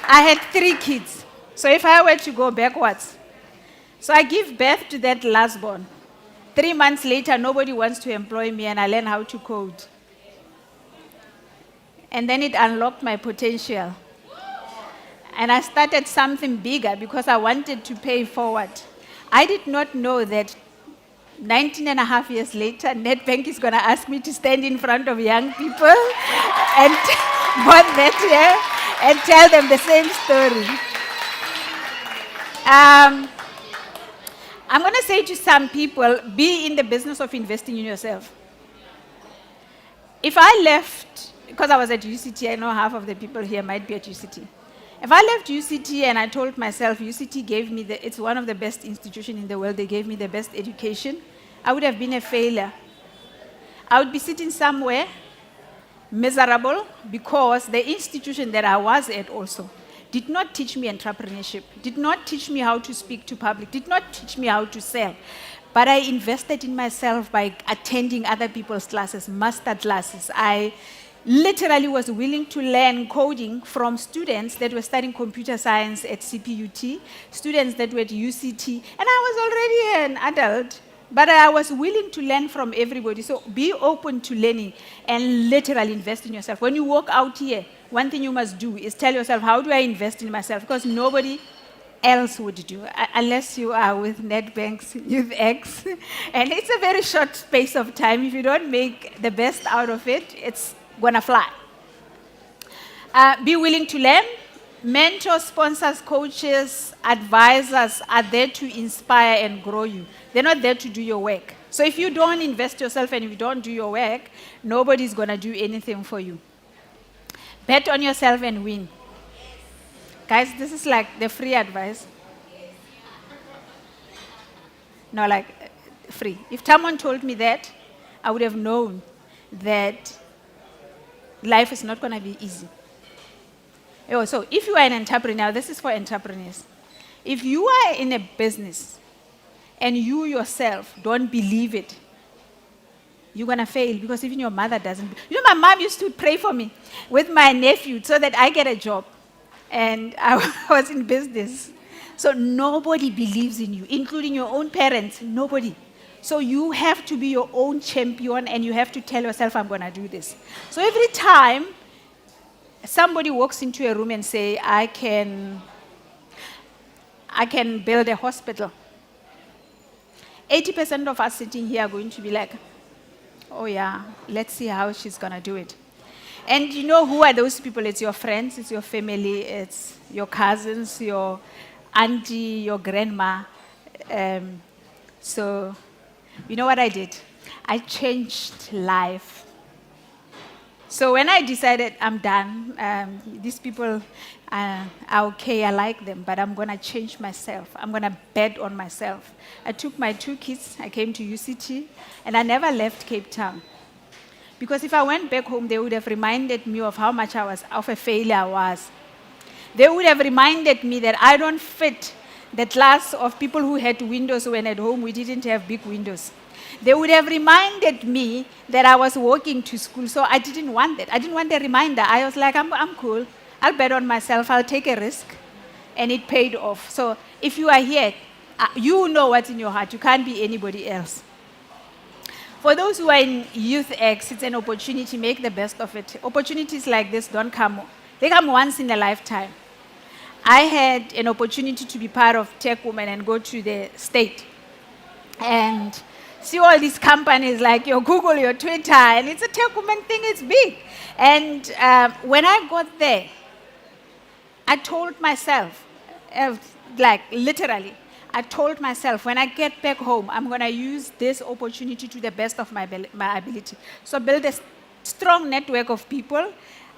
had 3 kids. So if I were to go backwards, so I give birth to that last born. 3 months later, nobody wants to employ me, and I learn how to code. And then it unlocked my potential. And I started something bigger because I wanted to pay forward. I did not know that 19 and a half years later, Nedbank is going to ask me to stand in front of young people and born that year and tell them the same story. I'm going to say to some people, be in the business of investing in yourself. If I left, because I was at UCT, I know half of the people here might be at UCT. If I left UCT and I told myself UCT gave me it's one of the best institutions in the world, they gave me the best education, I would have been a failure. I would be sitting somewhere miserable because the institution that I was at also did not teach me entrepreneurship, did not teach me how to speak to public, did not teach me how to sell. But I invested in myself by attending other people's classes, master classes. I literally was willing to learn coding from students that were studying computer science at CPUT, students that were at UCT, and I was already an adult, but I was willing to learn from everybody. So be open to learning and literally invest in yourself. When you walk out here, one thing you must do is tell yourself, how do I invest in myself? Because nobody else would do, unless you are with Nedbank's YouthX. And it's a very short space of time. If you don't make the best out of it, it's going to fly. Be willing to learn. Mentors, sponsors, coaches, advisors are there to inspire and grow you. They're not there to do your work. So if you don't invest yourself and if you don't do your work, nobody's going to do anything for you. Bet on yourself and win. Guys, this is like the free advice. No, like free. If someone told me that, I would have known that life is not going to be easy. Oh, so if you are an entrepreneur, this is for entrepreneurs. If you are in a business and you yourself don't believe it, you're going to fail, because even your mother doesn't. You know, my mom used to pray for me with my nephew so that I get a job. And I was in business. So nobody believes in you, including your own parents. Nobody. So you have to be your own champion, and you have to tell yourself, I'm going to do this. So every time somebody walks into a room and say, I can build a hospital, 80% of us sitting here are going to be like, oh yeah, let's see how she's going to do it. And you know who are those people? It's your friends, it's your family, it's your cousins, your auntie, your grandma. So, you know what I did? I changed life. So when I decided I'm done, these people are okay, I like them, but I'm going to change myself. I'm going to bet on myself. I took my 2 kids, I came to UCT, and I never left Cape Town. Because if I went back home, they would have reminded me of how much of a failure I was. They would have reminded me that I don't fit the class of people who had windows when at home we didn't have big windows. They would have reminded me that I was walking to school, so I didn't want that. I didn't want a reminder. I was like, I'm cool. I'll bet on myself. I'll take a risk. And it paid off. So if you are here, you know what's in your heart. You can't be anybody else. For those who are in YouthX, it's an opportunity. Make the best of it. Opportunities like this don't come. They come once in a lifetime. I had an opportunity to be part of Tech Women and go to the state and see all these companies like your Google, your Twitter, and it's a Tech Women thing, it's big. And when I got there, I told myself, like literally, I told myself, when I get back home, I'm going to use this opportunity to the best of my ability. So build a strong network of people.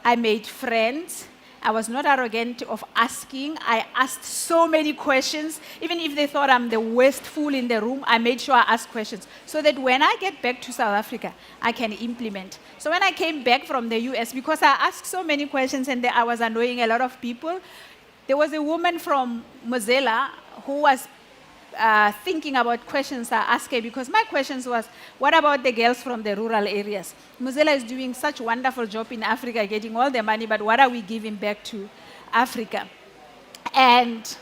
I made friends. I was not arrogant of asking. I asked so many questions. Even if they thought I'm the worst fool in the room, I made sure I asked questions so that when I get back to South Africa, I can implement. So when I came back from the US, because I asked so many questions and I was annoying a lot of people, there was a woman from Mozilla who was thinking about questions I asked her, because my questions was, what about the girls from the rural areas? Mozilla is doing such a wonderful job in Africa, getting all the money, but what are we giving back to Africa? And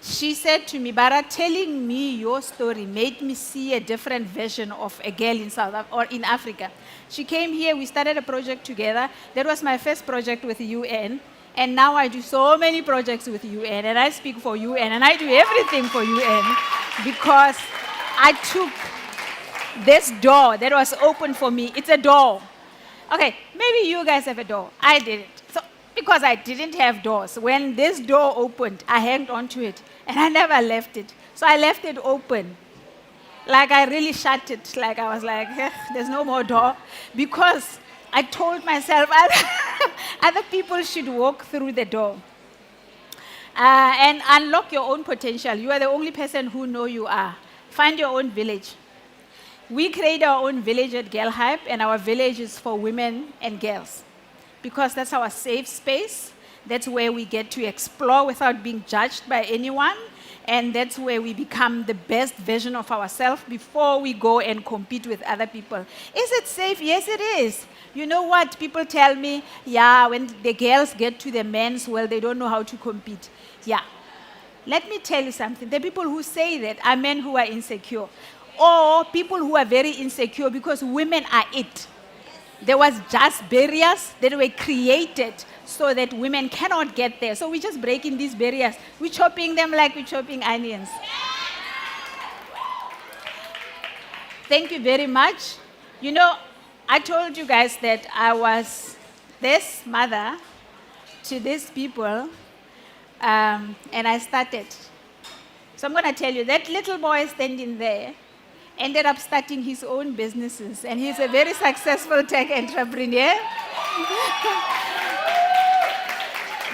she said to me, Bara, telling me your story made me see a different version of a girl in or in Africa. She came here, we started a project together. That was my first project with the UN. And now I do so many projects with UN, and I speak for UN, and I do everything for UN because I took this door that was open for me. It's a door. Okay, maybe you guys have a door. I didn't. So because I didn't have doors, when this door opened, I hanged onto it, and I never left it. So I left it open. Like I really shut it. Like I was like, there's no more door. Because I told myself other people should walk through the door and unlock your own potential. You are the only person who know you are. Find your own village. We create our own village at Girl Hype, and our village is for women and girls because that's our safe space. That's where we get to explore without being judged by anyone, and that's where we become the best version of ourselves before we go and compete with other people. Is it safe? Yes, it is. You know what? People tell me, yeah, when the girls get to the men's world, they don't know how to compete. Yeah. Let me tell you something. The people who say that are men who are insecure, or people who are very insecure because women are it. There was just barriers that were created so that women cannot get there. So we're just breaking these barriers. We're chopping them like we're chopping onions. Thank you very much. You know, I told you guys that I was this mother to these people, and I started. So I'm going to tell you, that little boy standing there ended up starting his own businesses, and he's a very successful tech entrepreneur.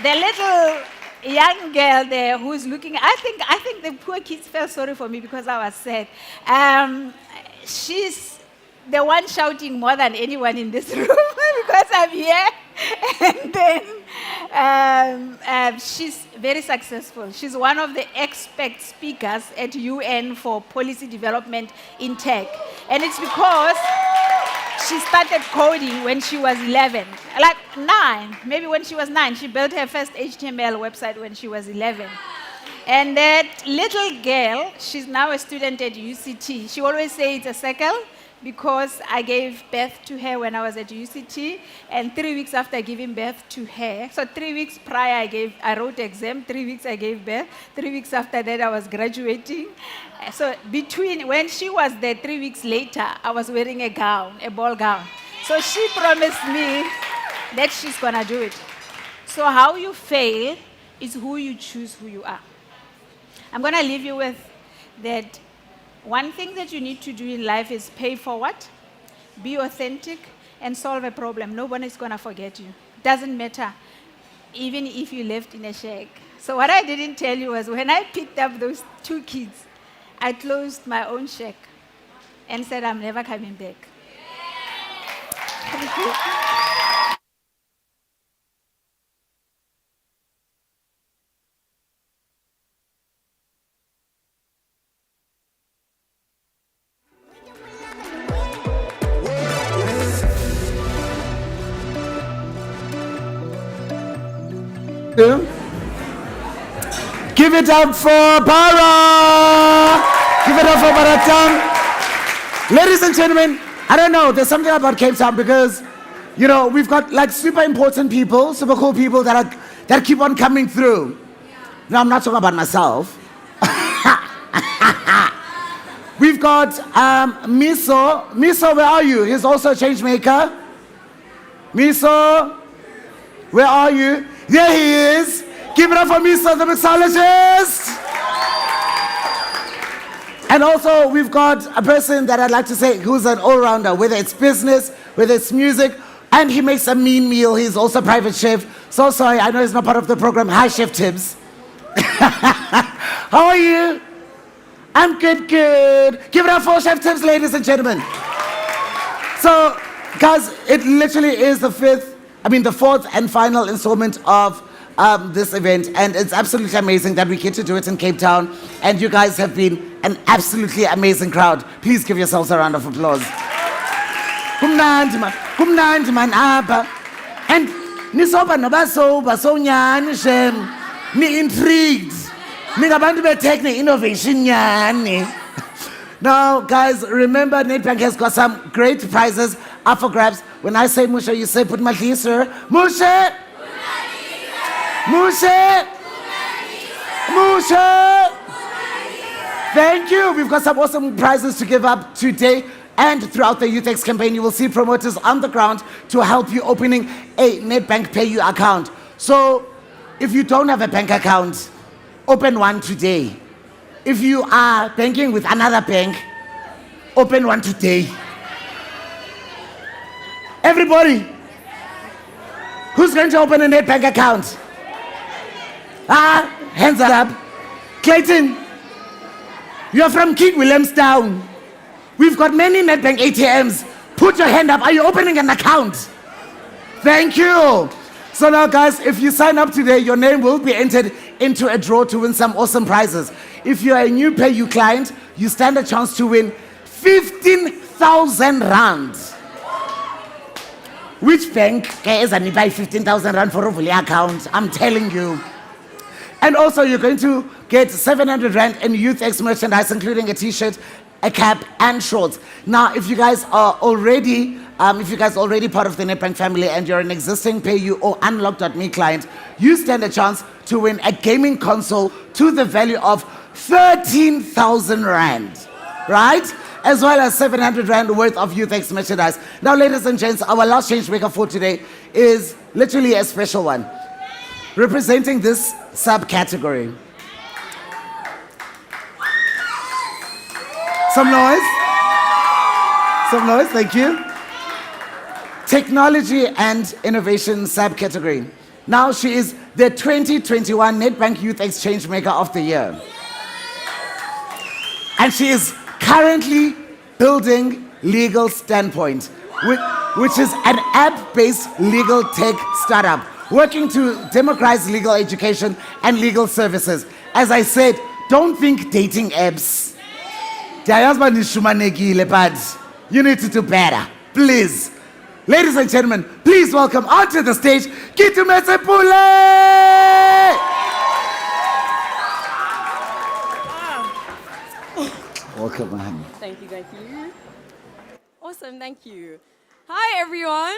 the little young girl there who's looking, I think the poor kids felt sorry for me because I was sad. She's the one shouting more than anyone in this room because I'm here. And then she's very successful. She's one of the expert speakers at UN for policy development in tech. And it's because she started coding when she was 11, like 9, maybe when she was 9. She built her first HTML website when she was 11. And that little girl, she's now a student at UCT. She always says it's a circle because I gave birth to her when I was at UCT, and 3 weeks after giving birth to her, so 3 weeks prior I wrote exam, 3 weeks I gave birth, 3 weeks after that I was graduating. So between when she was there, 3 weeks later, I was wearing a gown, a ball gown. So she promised me that she's gonna do it. So how you fail is who you choose who you are. I'm gonna leave you with that. One thing that you need to do in life is pay forward, be authentic, and solve a problem. Nobody's gonna forget you. Doesn't matter, even if you left in a shack. So what I didn't tell you was when I picked up those 2 kids, I closed my own shack and said, I'm never coming back. Thank you. Give it up for Bara! Give it up for Baratang! Ladies and gentlemen, I don't know, there's something about Cape Town because, you know, we've got like super important people, super cool people that keep on coming through. No, I'm not talking about myself. We've got Miso. Miso, where are you? He's also a change maker. Miso, where are you? There he is. Give it up for Miso, the mixologist. And also, we've got a person that I'd like to say who's an all-rounder, whether it's business, whether it's music, and he makes a mean meal. He's also a private chef. So sorry, I know he's not part of the program. Hi, Chef Tibbs. How are you? I'm good. Give it up for Chef Tibbs, ladies and gentlemen. So, guys, it literally is the 4th and final installment of this event, and it's absolutely amazing that we get to do it in Cape Town, and you guys have been an absolutely amazing crowd. Please give yourselves a round of applause. Kumnandi man apha. And nisoba nobasoba sonyani shem. Ni intrigued. Ningabantu betech innovation nyani. Now, guys, remember Nedbank has got some great prizes up for grabs. When I say Musha, you say put my sir. Musha! Musha! Musha! Thank you. We've got some awesome prizes to give up today and throughout the YouthX campaign. You will see promoters on the ground to help you opening a Nedbank Pay You account. So, if you don't have a bank account, open one today. If you are banking with another bank, open one today. Everybody, who's going to open a Nedbank account? Hands up. Clayton, you're from King Williamstown. We've got many Nedbank ATMs. Put your hand up. Are you opening an account? Thank you. So now, guys, if you sign up today, your name will be entered into a draw to win some awesome prizes. If you're a new Pay You client, you stand a chance to win 15,000 rand. Which bank is only buy 15,000 rand for a fully account? I'm telling you. And also, you're going to get 700 rand in YouthX merchandise, including a t-shirt, a cap, and shorts. Now, if you guys are already part of the Nedbank family and you're an existing Pay You or Unlock.me client, you stand a chance to win a gaming console to the value of 13,000 rand, right? As well as 700 rand worth of YouthX merchandise. Now, ladies and gents, our last change maker for today is literally a special one, representing this subcategory. Some noise. Thank you. Technology and innovation subcategory. Now she is the 2021 Nedbank YouthX Changemaker of the Year. And she is currently building Legal Standpoint, which is an app-based legal tech startup working to democratize legal education and legal services. As I said, don't think dating apps. But you need to do better, please. Ladies and gentlemen, please welcome onto the stage Keitumetse Pule! Welcome, man. Thank you. Awesome, thank you. Hi, everyone.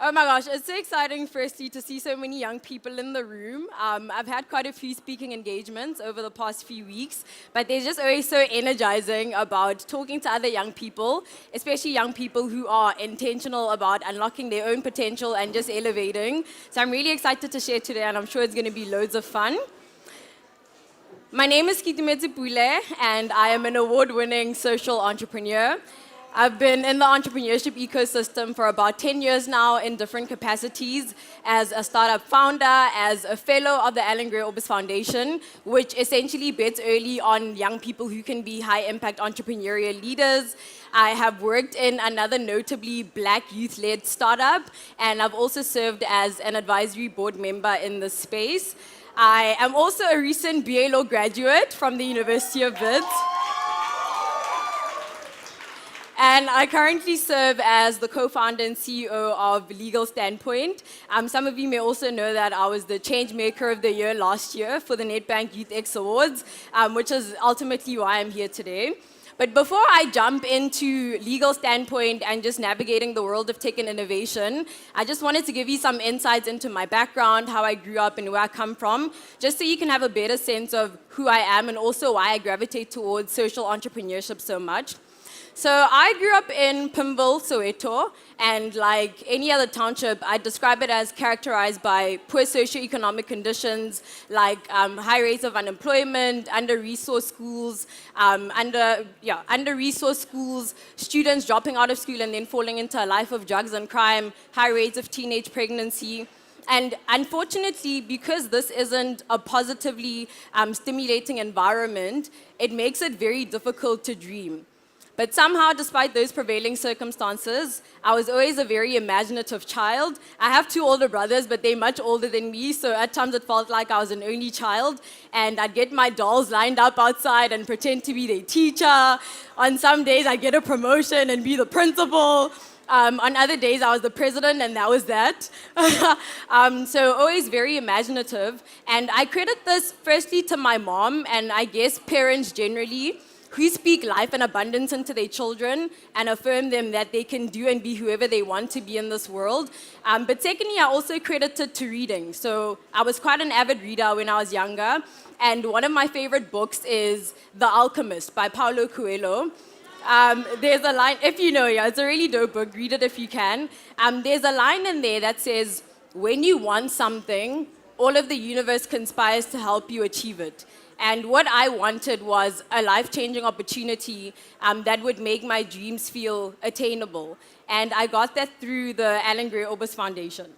Oh my gosh, it's so exciting, firstly, to see so many young people in the room. I've had quite a few speaking engagements over the past few weeks, but they're just always so energizing about talking to other young people, especially young people who are intentional about unlocking their own potential and just elevating. So I'm really excited to share today, and I'm sure it's going to be loads of fun. My name is Keitumetse Pule, and I am an award-winning social entrepreneur. I've been in the entrepreneurship ecosystem for about 10 years now in different capacities as a startup founder, as a fellow of the Alan Gray Orbis Foundation, which essentially bets early on young people who can be high-impact entrepreneurial leaders. I have worked in another notably black youth-led startup, and I've also served as an advisory board member in this space. I am also a recent BA Law graduate from the University of Wits. And I currently serve as the co-founder and CEO of Legal Standpoint. Some of you may also know that I was the Changemaker of the Year last year for the Nedbank YouthX Awards, which is ultimately why I'm here today. But before I jump into Legal Standpoint and just navigating the world of tech and innovation, I just wanted to give you some insights into my background, how I grew up and where I come from, just so you can have a better sense of who I am and also why I gravitate towards social entrepreneurship so much. So I grew up in Pule, Soweto, and like any other township, I describe it as characterized by poor socioeconomic conditions, like high rates of unemployment, under-resourced schools, under-resourced schools, students dropping out of school and then falling into a life of drugs and crime, high rates of teenage pregnancy. And unfortunately, because this isn't a positively stimulating environment, it makes it very difficult to dream. But somehow, despite those prevailing circumstances, I was always a very imaginative child. I have two older brothers, but they're much older than me, so at times it felt like I was an only child. And I'd get my dolls lined up outside and pretend to be their teacher. On some days, I'd get a promotion and be the principal. On other days, I was the president, and that was that. So always very imaginative. And I credit this firstly to my mom, and I guess parents generally, who speak life and abundance into their children and affirm them that they can do and be whoever they want to be in this world. But secondly, I also credit it to reading. So I was quite an avid reader when I was younger, and one of my favorite books is The Alchemist by Paulo Coelho. There's a line, if you know, it's a really dope book, read it if you can. There's a line in there that says, when you want something, all of the universe conspires to help you achieve it. And what I wanted was a life-changing opportunity that would make my dreams feel attainable. And I got that through the Alan Gray Orbis Foundation.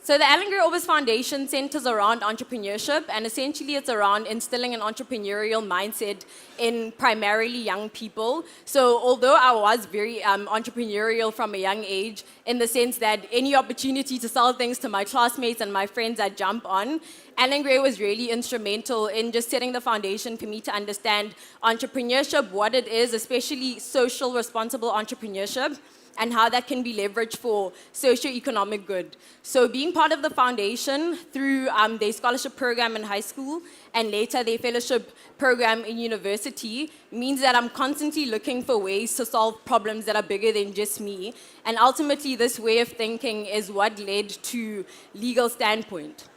So the Alan Gray Orbis Foundation centers around entrepreneurship, and essentially it's around instilling an entrepreneurial mindset in primarily young people. So although I was very entrepreneurial from a young age, in the sense that any opportunity to sell things to my classmates and my friends I'd jump on, Alan Gray was really instrumental in just setting the foundation for me to understand entrepreneurship, what it is, especially social responsible entrepreneurship, and how that can be leveraged for socio-economic good. So being part of the foundation through their scholarship program in high school and later their fellowship program in university means that I'm constantly looking for ways to solve problems that are bigger than just me. And ultimately, this way of thinking is what led to Legal Standpoint.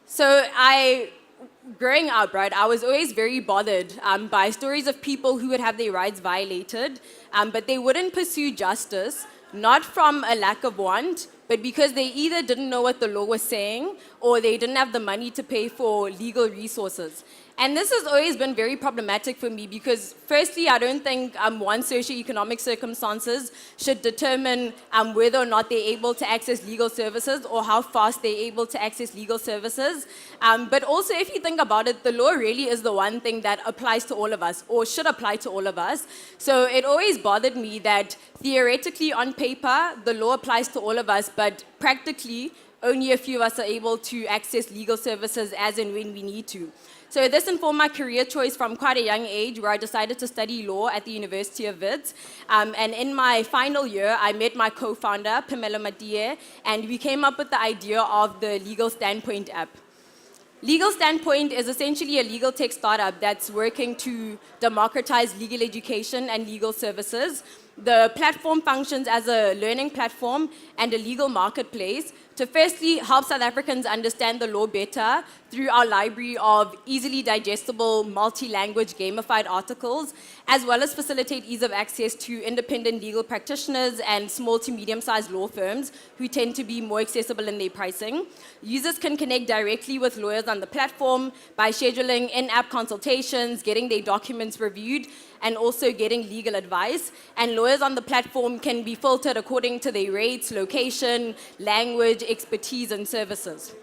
So growing up, right, I was always very bothered by stories of people who would have their rights violated, but they wouldn't pursue justice, not from a lack of want, but because they either didn't know what the law was saying or they didn't have the money to pay for legal resources. And this has always been very problematic for me because, firstly, I don't think one's socioeconomic circumstances should determine whether or not they're able to access legal services or how fast they're able to access legal services. But also, if you think about it, the law really is the one thing that applies to all of us or should apply to all of us. So it always bothered me that theoretically, on paper, the law applies to all of us, but practically, only a few of us are able to access legal services as and when we need to. So this informed my career choice from quite a young age, where I decided to study law at the University of Wits. And in my final year, I met my co-founder, Pamela Matie, and we came up with the idea of the Legal Standpoint app. Legal Standpoint is essentially a legal tech startup that's working to democratize legal education and legal services. The platform functions as a learning platform and a legal marketplace to firstly help South Africans understand the law better through our library of easily digestible, multi-language gamified articles, as well as facilitate ease of access to independent legal practitioners and small to medium-sized law firms who tend to be more accessible in their pricing. Users can connect directly with lawyers on the platform by scheduling in-app consultations, getting their documents reviewed, and also getting legal advice. And lawyers on the platform can be filtered according to their rates, location, language, expertise, and services.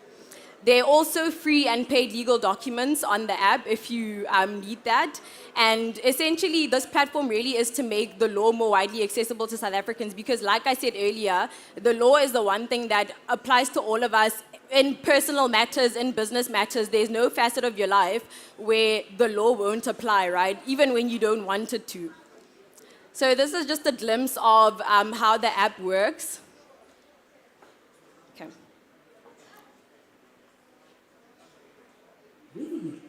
There are also free and paid legal documents on the app if you need that. And essentially, this platform really is to make the law more widely accessible to South Africans because, like I said earlier, the law is the one thing that applies to all of us in personal matters, in business matters. There's no facet of your life where the law won't apply, right? Even when you don't want it to. So this is just a glimpse of how the app works. Okay. Whether you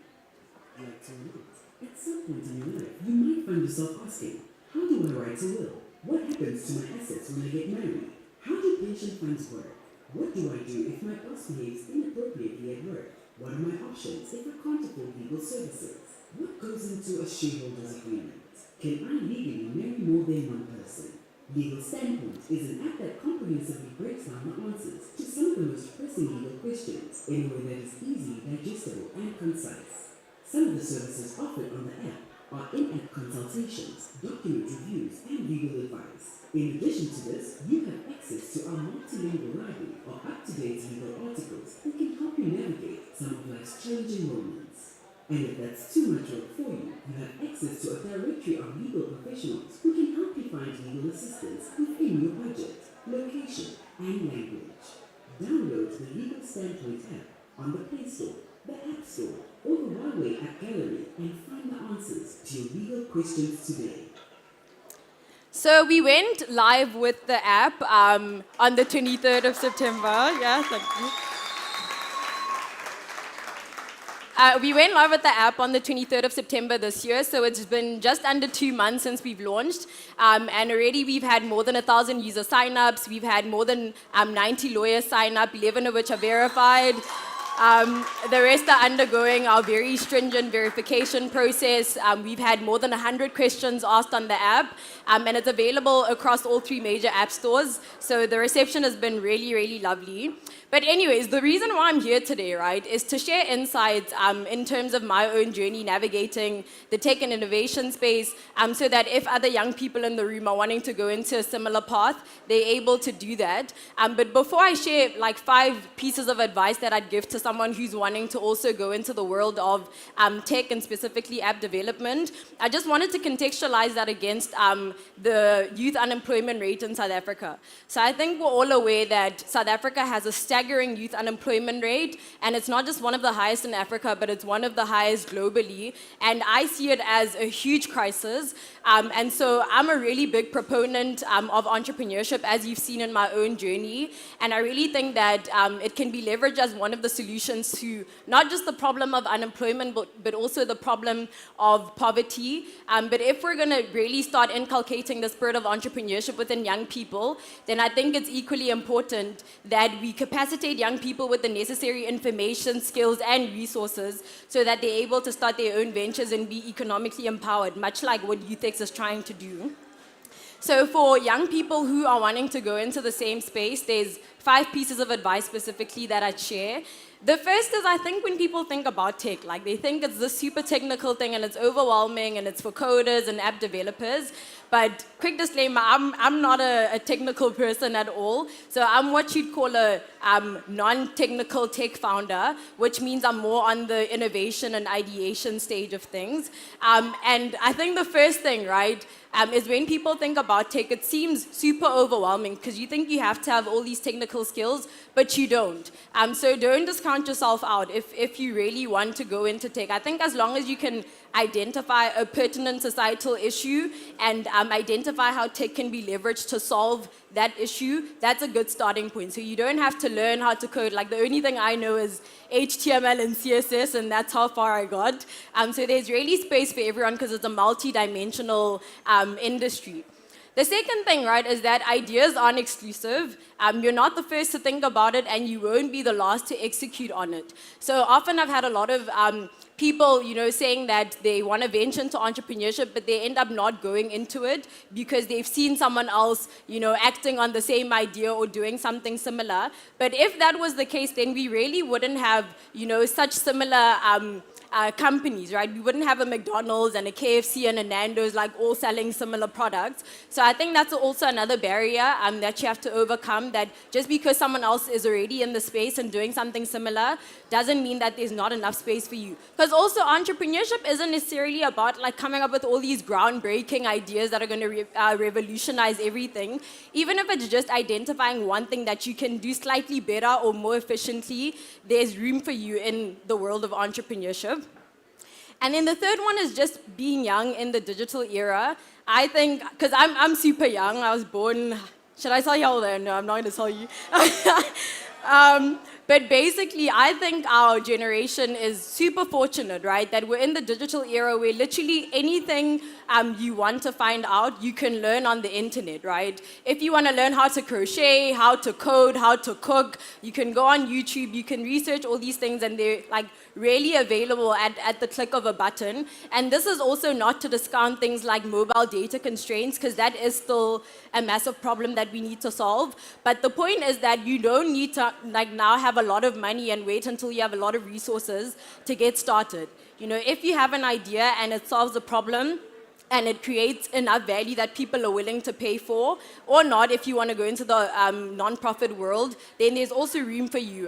like to or not, at some point in your life, you might find yourself asking, how do I write a will? What happens to my assets when I get married? How do pension funds work? What do I do if my boss behaves inappropriately at work? What are my options if I can't afford legal services? What goes into a shareholders agreement? Can I legally marry more than one person? Legal Standpoint is an app that comprehensively breaks down the answers to some of the most pressing legal questions in a way that is easy, digestible, and concise. Some of the services offered on the app are in-app consultations, document reviews, and legal advice. In addition to this, you have access to our multilingual library of up-to-date legal articles that can help you navigate some of life's challenging moments. And if that's too much work for you, you have access to a directory of legal professionals who can help you find legal assistance within your budget, location, and language. Download the Legal Standpoint app on the Play Store, the App Store, or the Huawei App Gallery and find the answers to your legal questions today. So we went live with the app on the 23rd of September. Yeah, thank you. We went live with the app on the 23rd of September this year, so it's been just under 2 months since we've launched. And already we've had more than 1,000 user signups. We've had more than 90 lawyers sign up, 11 of which are verified. The rest are undergoing our very stringent verification process. We've had more than 100 questions asked on the app, and it's available across all 3 major app stores. So the reception has been really, really lovely. But anyways, the reason why I'm here today, right, is to share insights in terms of my own journey navigating the tech and innovation space, so that if other young people in the room are wanting to go into a similar path, they're able to do that. But before I share like 5 pieces of advice that I'd give to someone who's wanting to also go into the world of tech and specifically app development, I just wanted to contextualize that against the youth unemployment rate in South Africa. So I think we're all aware that South Africa has a staggering youth unemployment rate, and it's not just one of the highest in Africa, but it's one of the highest globally, and I see it as a huge crisis. And so I'm a really big proponent of entrepreneurship, as you've seen in my own journey, and I really think that it can be leveraged as one of the solutions to not just the problem of unemployment, but also the problem of poverty. But if we're going to really start inculcating the spirit of entrepreneurship within young people, then I think it's equally important that we capacitate young people with the necessary information, skills, and resources so that they're able to start their own ventures and be economically empowered, much like what YouthX is trying to do. So for young people who are wanting to go into the same space, there's 5 pieces of advice specifically that I'd share. The first is, I think, when people think about tech, like they think it's this super technical thing and it's overwhelming and it's for coders and app developers. But quick disclaimer, I'm not a technical person at all. So I'm what you'd call a non-technical tech founder, which means I'm more on the innovation and ideation stage of things. And I think the first thing, right, is when people think about tech, it seems super overwhelming because you think you have to have all these technical skills, but you don't. So don't discount yourself out if you really want to go into tech. I think as long as you can identify a pertinent societal issue and identify how tech can be leveraged to solve that issue, that's a good starting point. So you don't have to learn how to code. Like the only thing I know is HTML and CSS, and that's how far I got. So there's really space for everyone because it's a multi-dimensional industry. The second thing, right, is that ideas aren't exclusive. You're not the first to think about it, and you won't be the last to execute on it. So often I've had a lot of people, saying that they want to venture into entrepreneurship, but they end up not going into it because they've seen someone else, acting on the same idea or doing something similar. But if that was the case, then we really wouldn't have, such similar companies, right? We wouldn't have a McDonald's and a KFC and a Nando's like all selling similar products. So I think that's also another barrier that you have to overcome, that just because someone else is already in the space and doing something similar doesn't mean that there's not enough space for you. Because also entrepreneurship isn't necessarily about like coming up with all these groundbreaking ideas that are going to revolutionize everything. Even if it's just identifying one thing that you can do slightly better or more efficiently, there's room for you in the world of entrepreneurship. And then the third one is just being young in the digital era. I think, because I'm super young, I was born, should I tell you how old I am? No, I'm not going to tell you. But basically, I think our generation is super fortunate, right? That we're in the digital era where literally anything you want to find out, you can learn on the internet, right? If you want to learn how to crochet, how to code, how to cook, you can go on YouTube, you can research all these things, and they're like really available at the click of a button. And this is also not to discount things like mobile data constraints, because that is still a massive problem that we need to solve. But the point is that you don't need to like now have a lot of money and wait until you have a lot of resources to get started. If you have an idea and it solves a problem and it creates enough value that people are willing to pay for, or not, if you want to go into the non-profit world, then there's also room for you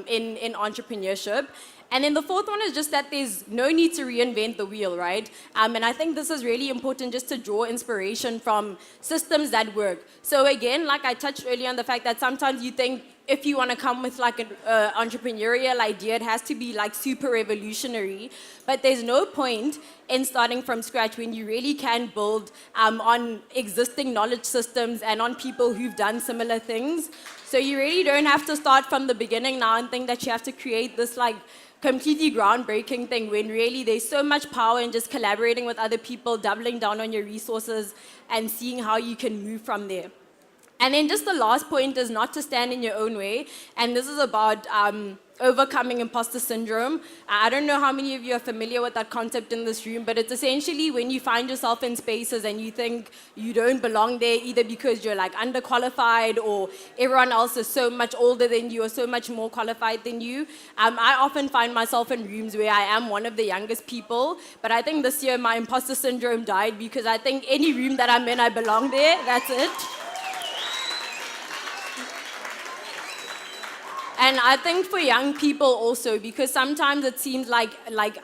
in entrepreneurship. And then the fourth one is just that there's no need to reinvent the wheel, right? And I think this is really important just to draw inspiration from systems that work. So again, like I touched earlier on the fact that sometimes you think if you want to come with like an entrepreneurial idea, it has to be like super revolutionary. But there's no point in starting from scratch when you really can build on existing knowledge systems and on people who've done similar things. So you really don't have to start from the beginning now and think that you have to create this like completely groundbreaking thing, when really there's so much power in just collaborating with other people, doubling down on your resources and seeing how you can move from there. And then just the last point is not to stand in your own way. And this is about overcoming imposter syndrome. I don't know how many of you are familiar with that concept in this room, but it's essentially when you find yourself in spaces and you think you don't belong there, either because you're like underqualified or everyone else is so much older than you or so much more qualified than you. I often find myself in rooms where I am one of the youngest people, but I think this year my imposter syndrome died because I think any room that I'm in, I belong there. That's it. And I think for young people also, because sometimes it seems like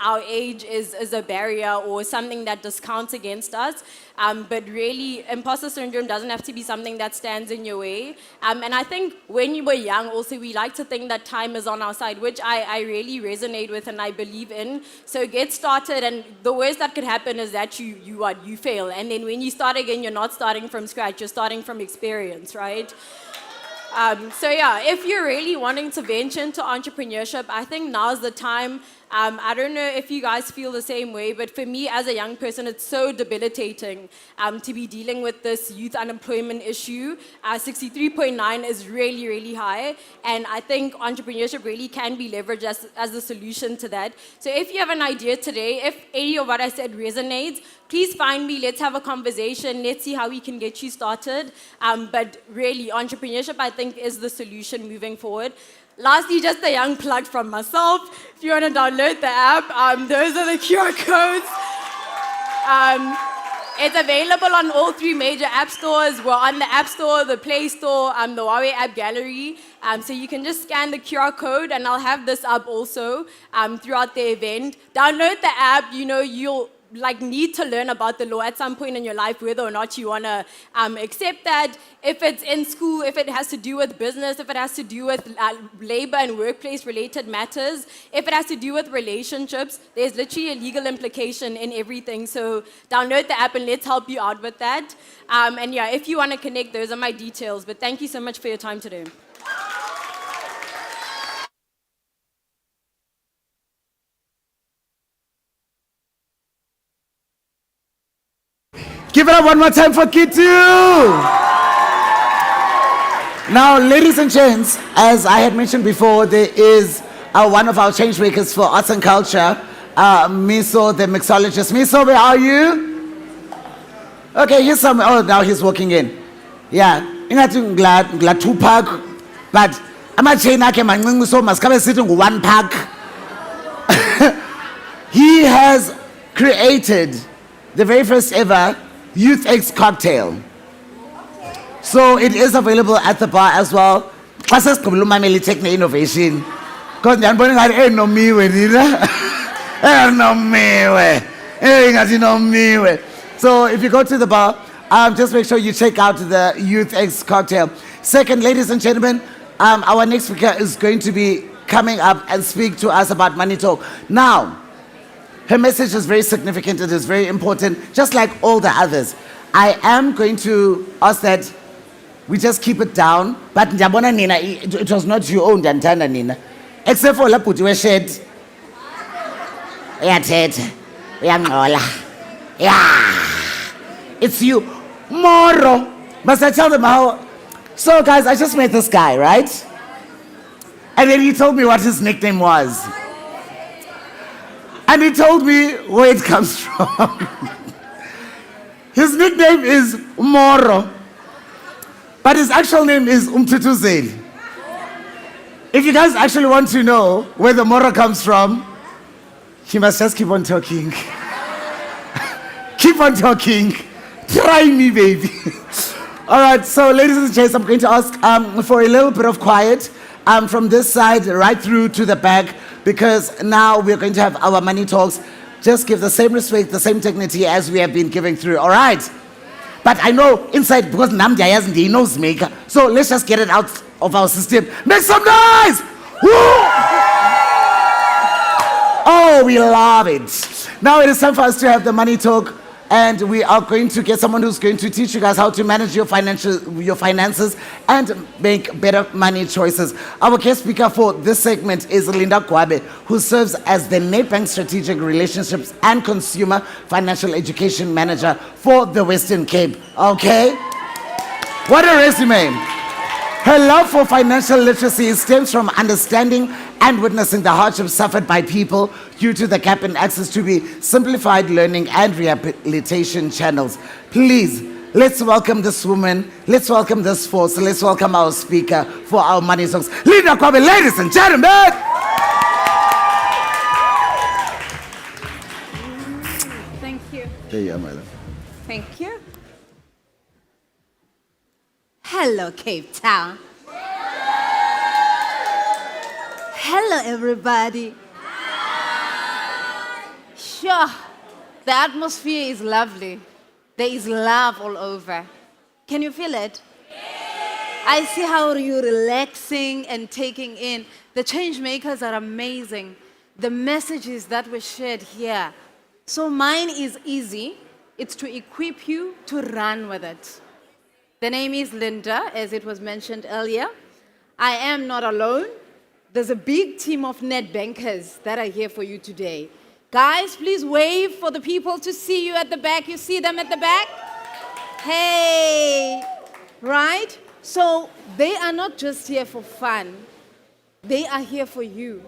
our age is a barrier or something that discounts against us, but really imposter syndrome doesn't have to be something that stands in your way. And I think when you were young also, we like to think that time is on our side, which I really resonate with and I believe in. So get started, and the worst that could happen is that you fail. And then when you start again, you're not starting from scratch, you're starting from experience, right? So yeah, if you're really wanting to venture into entrepreneurship, I think now's the time. I don't know if you guys feel the same way, but for me as a young person, it's so debilitating to be dealing with this youth unemployment issue. 63.9 is really, really high, and I think entrepreneurship really can be leveraged as the solution to that. So if you have an idea today, if any of what I said resonates, please find me, let's have a conversation, let's see how we can get you started. But really, entrepreneurship, I think, is the solution moving forward. Lastly, just a young plug from myself. If you want to download the app, those are the QR codes. It's available on all 3 major app stores. We're on the App Store, the Play Store, the Huawei App Gallery. So you can just scan the QR code, and I'll have this up also throughout the event. Download the app. You'll need to learn about the law at some point in your life, whether or not you want to accept that. If it's in school, if it has to do with business, if it has to do with labor and workplace related matters, if it has to do with relationships, there's literally a legal implication in everything. So download the app and let's help you out with that. And yeah, if you want to connect, those are my details. But thank you so much for your time today. Give it up one more time for Keitu! Now, ladies and gents, as I had mentioned before, there is one of our changemakers for arts and culture, Miso, the mixologist. Miso, where are you? Okay, here's some. Oh, now he's walking in. Yeah, I'm glad 2 pack, but I'm not saying I can so must come sitting 1 pack. He has created the very first ever YouthX cocktail. So it is available at the bar as well. Innovation. Because I'm going to no me no. So if you go to the bar, just make sure you check out the YouthX cocktail. Second, ladies and gentlemen, our next speaker is going to be coming up and speak to us about money talk. Now, her message is very significant. It is very important, just like all the others. I am going to ask that we just keep it down. But Njabona Nina, it was not your own Dantana Nina. Except for La Putu shed. Yeah, Ted. Yeah. It's you. Moro. Must I tell them how? So, guys, I just met this guy, right? And then he told me what his nickname was. And he told me where it comes from. His nickname is Moro, but his actual name is Umtutuzeli. If you guys actually want to know where the Moro comes from, you must just keep on talking. Keep on talking. Try me, baby. All right, so ladies and gents, I'm going to ask for a little bit of quiet from this side right through to the back, because now we're going to have our money talks. Just give the same respect, the same dignity as we have been giving through, all right? But I know inside, because Namdia hasn't, he knows maker. So let's just get it out of our system. Make some noise! Woo! Oh, we love it. Now it is time for us to have the money talk. And we are going to get someone who's going to teach you guys how to manage your finances and make better money choices. Our guest speaker for this segment is Linda Kwabe, who serves as the Nedbank Strategic Relationships and Consumer Financial Education Manager for the Western Cape. Okay? What a resume. Her love for financial literacy stems from understanding and witnessing the hardships suffered by people due to the gap in access to be simplified learning and rehabilitation channels. Please, let's welcome this woman, let's welcome this force, let's welcome our speaker for our money songs, Linda Kwabe, ladies and gentlemen. Thank you. There you are, my love. Thank you. Hello, Cape Town. Hello, everybody. Sure, the atmosphere is lovely. There is love all over. Can you feel it? I see how you're relaxing and taking in. The change makers are amazing. The messages that were shared here. So mine is easy. It's to equip you to run with it. The name is Linda, as it was mentioned earlier. I am not alone. there's a big team of Nedbankers that are here for you today. Guys, please wave for the people to see you at the back. You see them at the back? Hey, right? So they are not just here for fun. They are here for you.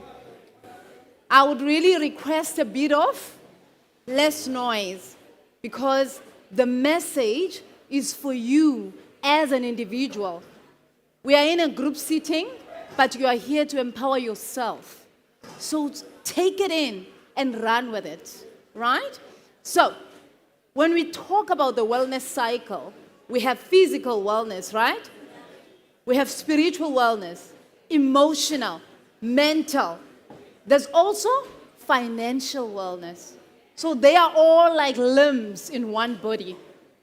I would really request a bit of less noise because the message is for you as an individual. We are in a group sitting, but you are here to empower yourself. So take it in and run with it, right? So when we talk about the wellness cycle, we have physical wellness, right? We have spiritual wellness, emotional, mental. There's also financial wellness. So they are all like limbs in one body.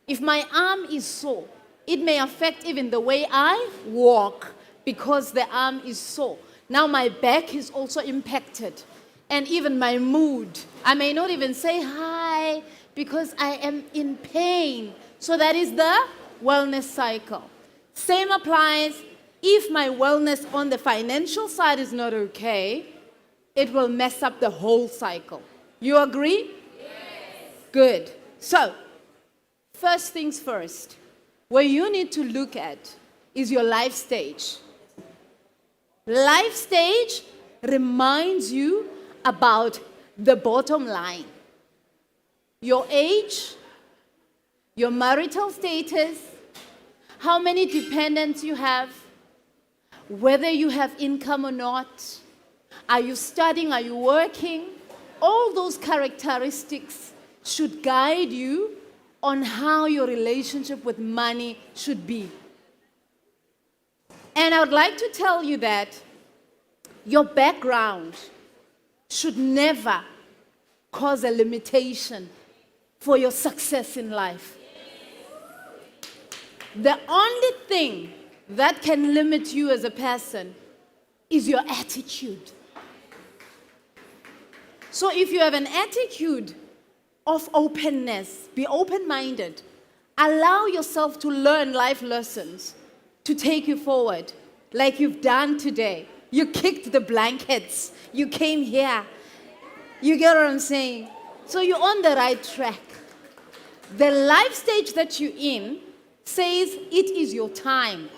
If my arm is sore, it may affect even the way I walk because the arm is sore. Now my back is also impacted and even my mood. I may not even say hi because I am in pain. So that is the wellness cycle. Same applies if my wellness on the financial side is not okay, it will mess up the whole cycle. You agree? Yes. Good. So, first things first, what you need to look at is your life stage. Life stage reminds you about the bottom line. Your age, your marital status, how many dependents you have, whether you have income or not, are you studying, are you working? All those characteristics should guide you on how your relationship with money should be. And I would like to tell you that your background should never cause a limitation for your success in life. The only thing that can limit you as a person is your attitude. So if you have an attitude of openness, be open-minded, allow yourself to learn life lessons to take you forward, like you've done today. You kicked the blankets, you came here. You get what I'm saying? So you're on the right track. The life stage that you're in says it is your time.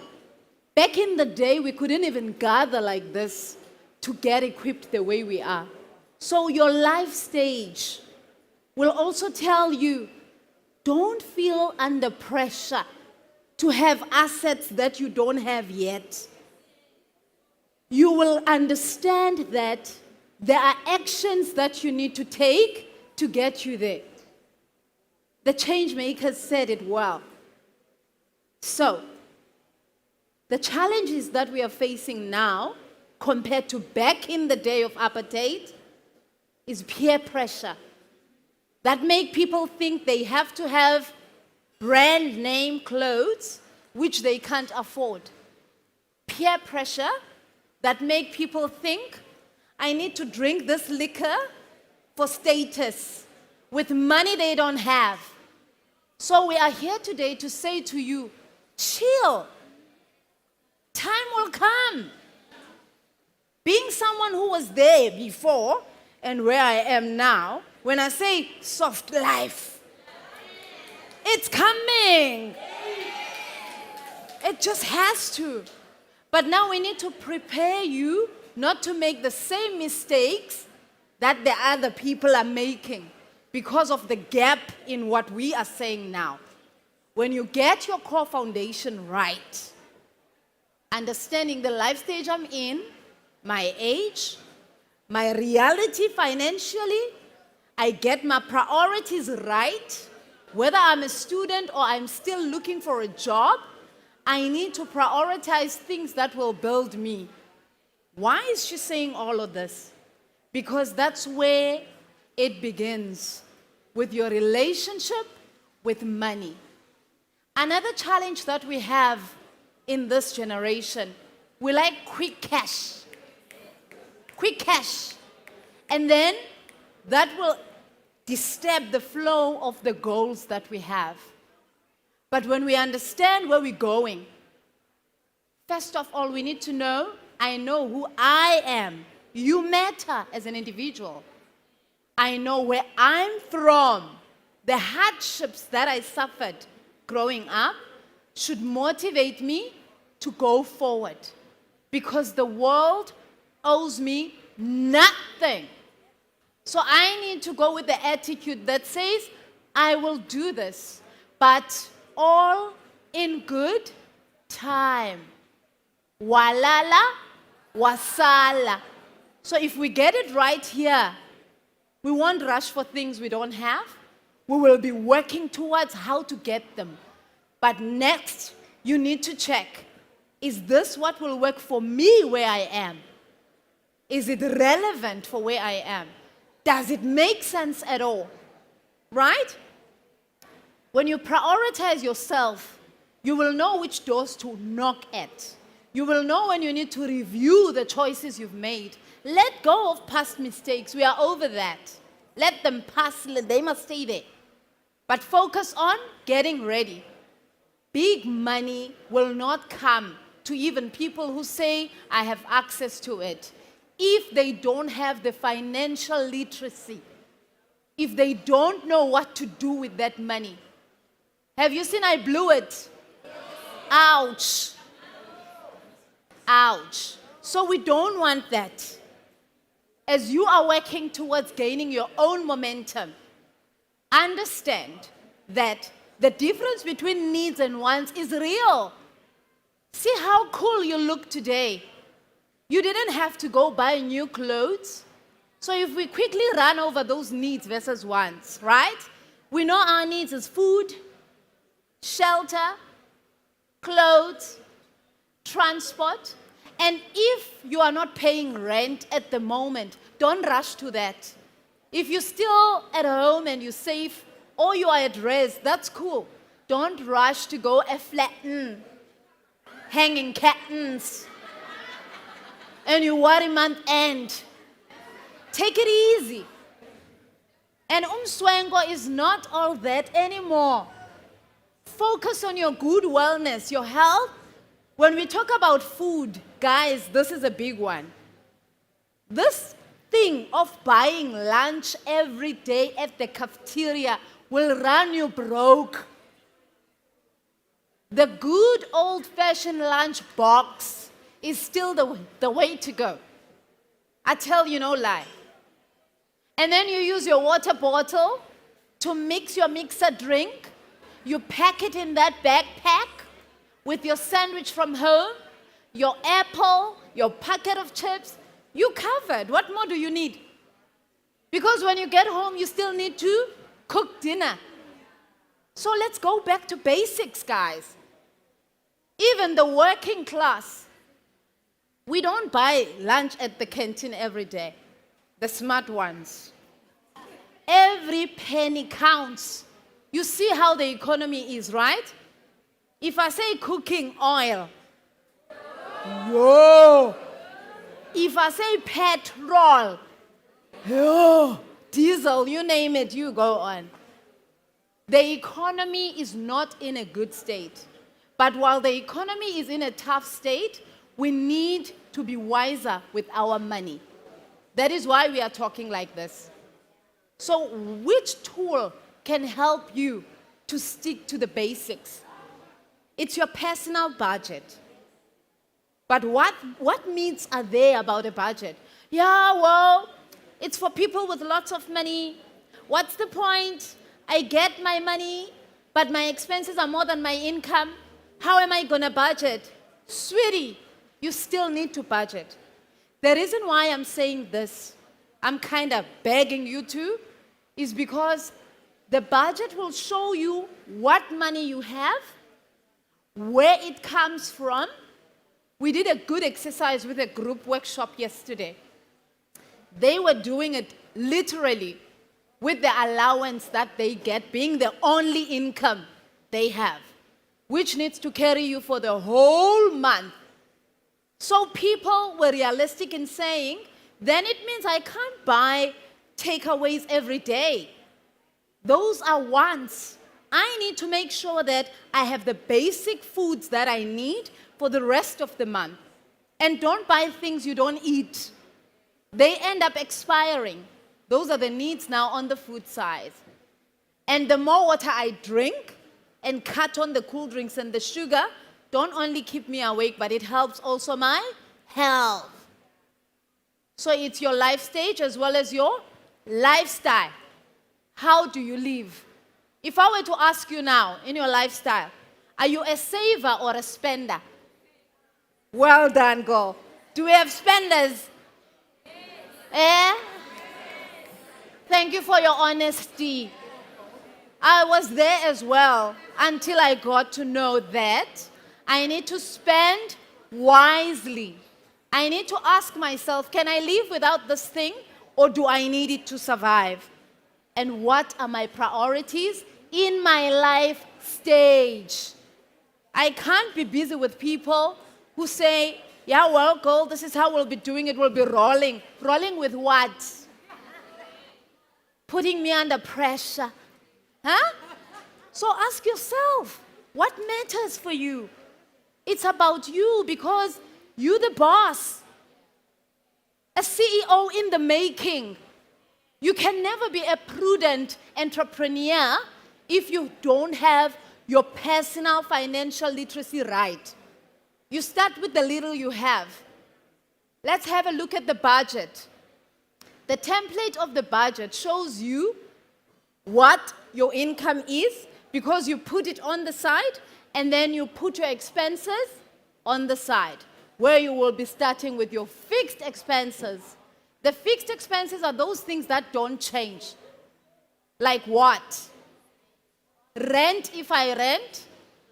Back in the day, we couldn't even gather like this to get equipped the way we are. So your life stage will also tell you, don't feel under pressure to have assets that you don't have yet. You will understand that there are actions that you need to take to get you there. The Changemakers said it well. So, the challenges that we are facing now, compared to back in the day of apartheid, is peer pressure that make people think they have to have brand name clothes which they can't afford. Peer pressure that make people think I need to drink this liquor for status with money they don't have. So we are here today to say to you, chill. Time will come. Being someone who was there before and where I am now, when I say soft life, it's coming. It just has to. But now we need to prepare you not to make the same mistakes that the other people are making because of the gap in what we are saying now. When you get your core foundation right, understanding the life stage I'm in, my age, my reality financially, I get my priorities right, whether I'm a student or I'm still looking for a job, I need to prioritize things that will build me. Why is she saying all of this? Because that's where it begins, with your relationship with money. Another challenge that we have in this generation, we like quick cash. Quick cash. And then that will disturb the flow of the goals that we have. But when we understand where we're going, first of all, we need to know I know who I am. You matter as an individual. I know where I'm from. The hardships that I suffered growing up should motivate me to go forward, because the world owes me nothing. So I need to go with the attitude that says, I will do this, but all in good time. Walala, wasala. So if we get it right here, we won't rush for things we don't have. We will be working towards how to get them. But next, you need to check, is this what will work for me where I am? Is it relevant for where I am? Does it make sense at all? Right? When you prioritize yourself, you will know which doors to knock at. You will know when you need to review the choices you've made. Let go of past mistakes. We are over that. Let them pass. They must stay there. But focus on getting ready. Big money will not come to even people who say, I have access to it, if they don't have the financial literacy, if they don't know what to do with that money. Have you seen I blew it? Ouch. Ouch. So we don't want that. As you are working towards gaining your own momentum, understand that the difference between needs and wants is real. See how cool you look today. You didn't have to go buy new clothes. So if we quickly run over those needs versus wants, right? We know our needs is food, shelter, clothes, transport. And if you are not paying rent at the moment, don't rush to that. If you're still at home and you save, or you are at rest, that's cool. Don't rush to go a flatten, hanging curtains, and you worry month end. Take it easy. And umswengo is not all that anymore. Focus on your good wellness, your health. When we talk about food, guys, this is a big one. This thing of buying lunch every day at the cafeteria will run you broke. The good old-fashioned lunch box is still the way to go. I tell you no lie. And then you use your water bottle to mix your mixer drink. You pack it in that backpack with your sandwich from home, your apple, your packet of chips. You covered. What more do you need? Because when you get home, you still need to cook dinner. So let's go back to basics, guys. Even the working class, we don't buy lunch at the canteen every day. The smart ones. Every penny counts. You see how the economy is, right? If I say cooking oil, whoa. If I say petrol, oh, diesel, you name it, you go on. The economy is not in a good state. But while the economy is in a tough state, we need to be wiser with our money. That is why we are talking like this. So which tool can help you to stick to the basics? It's your personal budget. But what myths are there about a budget? Yeah, well, it's for people with lots of money. What's the point? I get my money, but my expenses are more than my income. How am I going to budget? Sweetie, you still need to budget. The reason why I'm saying this, I'm kind of begging you to, is because the budget will show you what money you have, where it comes from. We did a good exercise with a group workshop yesterday. They were doing it literally with the allowance that they get, being the only income they have, which needs to carry you for the whole month. So people were realistic in saying, then it means I can't buy takeaways every day. Those are wants. I need to make sure that I have the basic foods that I need for the rest of the month. And don't buy things you don't eat. They end up expiring. Those are the needs now on the food side. And the more water I drink and cut on the cool drinks and the sugar, don't only keep me awake, but it helps also my health. So it's your life stage as well as your lifestyle. How do you live? If I were to ask you now, in your lifestyle, are you a saver or a spender? Well done, girl. Do we have spenders? Eh? Thank you for your honesty. I was there as well until I got to know that I need to spend wisely. I need to ask myself, can I live without this thing or do I need it to survive? And what are my priorities in my life stage? I can't be busy with people who say, yeah, well, girl, this is how we'll be doing it. We'll be rolling. Rolling with what? Putting me under pressure. Huh? So ask yourself, what matters for you? It's about you because you're the boss. A CEO in the making. You can never be a prudent entrepreneur if you don't have your personal financial literacy right. You start with the little you have. Let's have a look at the budget. The template of the budget shows you what your income is because you put it on the side and then you put your expenses on the side where you will be starting with your fixed expenses. The fixed expenses are those things that don't change. Like what? Rent if I rent,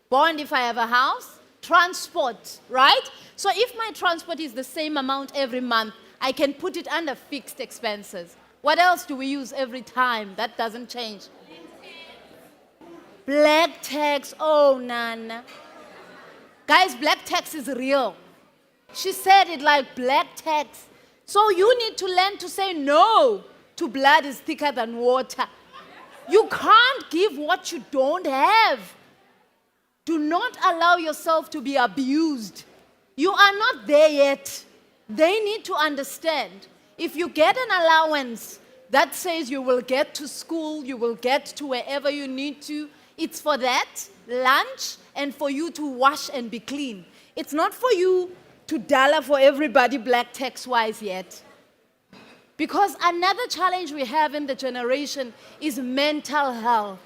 bond if I have a house, transport, right? So if my transport is the same amount every month, I can put it under fixed expenses. What else do we use every time? That doesn't change. Black tax, oh, Nana. Guys, black tax is real. She said it like black tax. So you need to learn to say no to blood is thicker than water. You can't give what you don't have. Do not allow yourself to be abused. You are not there yet. They need to understand. If you get an allowance that says you will get to school, you will get to wherever you need to, it's for that, lunch, and for you to wash and be clean. It's not for you to dollar for everybody black tax-wise yet. Because another challenge we have in the generation is mental health.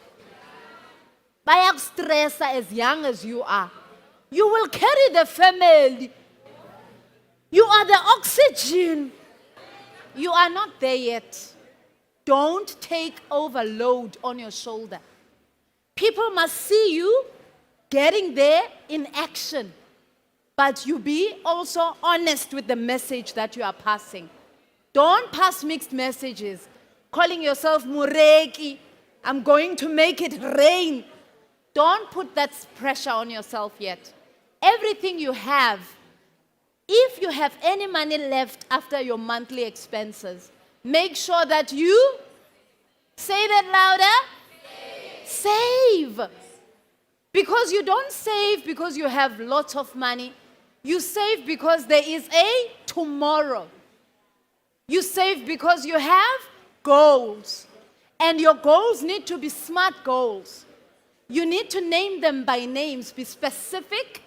By stress as young as you are, you will carry the family. You are the oxygen. You are not there yet. Don't take overload on your shoulder. People must see you getting there in action. But you be also honest with the message that you are passing. Don't pass mixed messages, calling yourself Mureki, I'm going to make it rain. Don't put that pressure on yourself yet. Everything you have, if you have any money left after your monthly expenses, make sure that you, say that louder, save. Because you don't save because you have lots of money. You save because there is a tomorrow. You save because you have goals. And your goals need to be smart goals. You need to name them by names, be specific,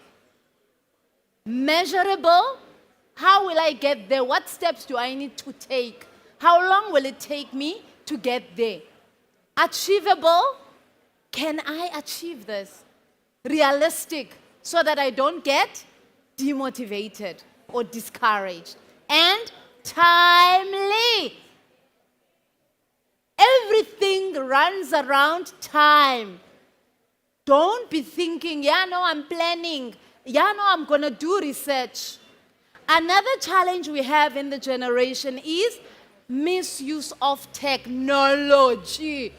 measurable. How will I get there? What steps do I need to take? How long will it take me to get there? Achievable. Can I achieve this? Realistic, so that I don't get demotivated or discouraged. And timely. Everything runs around time. Don't be thinking, yeah, no, I'm planning. Yeah, no, I'm going to do research. Another challenge we have in the generation is misuse of technology.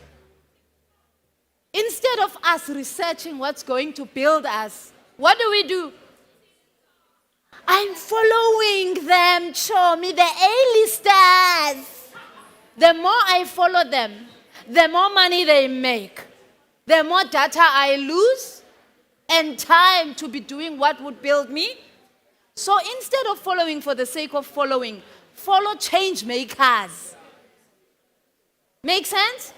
Instead of us researching what's going to build us, what do? I'm following them, Chomi, the A-listers. The more I follow them, the more money they make, the more data I lose, and time to be doing what would build me. So instead of following for the sake of following, follow change makers. Make sense?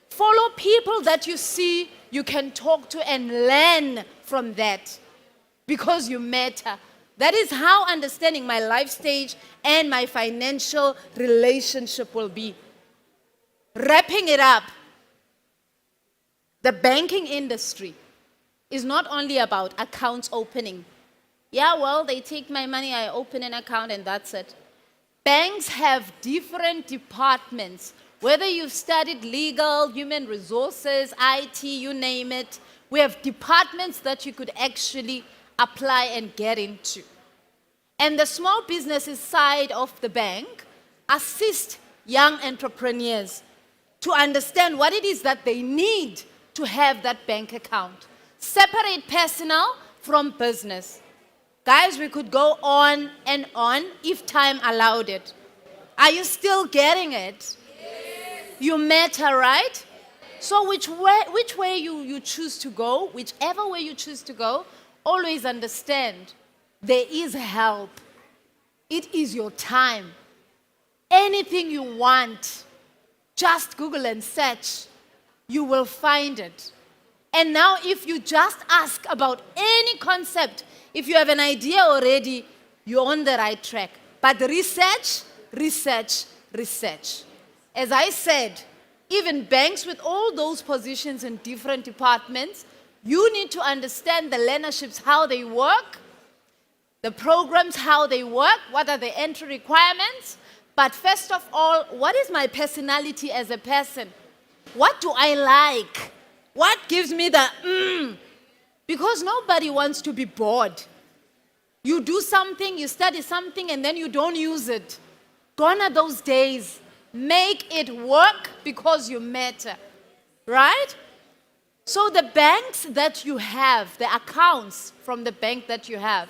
Follow people that you see you can talk to and learn from that because you matter. That is how understanding my life stage and my financial relationship will be. Wrapping it up, the banking industry is not only about accounts opening. Yeah, well, they take my money, I open an account, and that's it. Banks have different departments. Whether you've studied legal, human resources, IT, you name it, we have departments that you could actually apply and get into. And the small businesses side of the bank assist young entrepreneurs to understand what it is that they need to have that bank account. Separate personal from business. Guys, we could go on and on if time allowed it. Are you still getting it? You matter, right? So which way you choose to go, whichever way you choose to go, always understand there is help. It is your time. Anything you want, just Google and search. You will find it. And now if you just ask about any concept, if you have an idea already, you're on the right track. But research, research, research. As I said, even banks with all those positions in different departments, you need to understand the learnerships, how they work, the programs, how they work, what are the entry requirements. But first of all, what is my personality as a person? What do I like? What gives me the Because nobody wants to be bored. You do something, you study something, and then you don't use it. Gone are those days. Make it work because you matter. Right? So the banks that you have, the accounts from the bank that you have,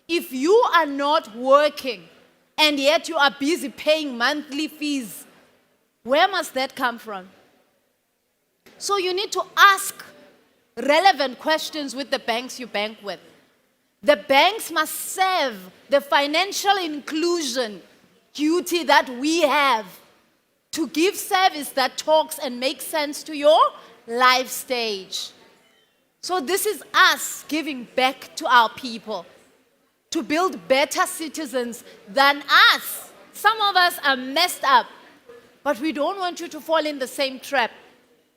if you are not working and yet you are busy paying monthly fees, where must that come from? So you need to ask relevant questions with the banks you bank with. The banks must serve the financial inclusion duty that we have to give service that talks and makes sense to your life stage. So this is us giving back to our people to build better citizens than us. Some of us are messed up, but we don't want you to fall in the same trap.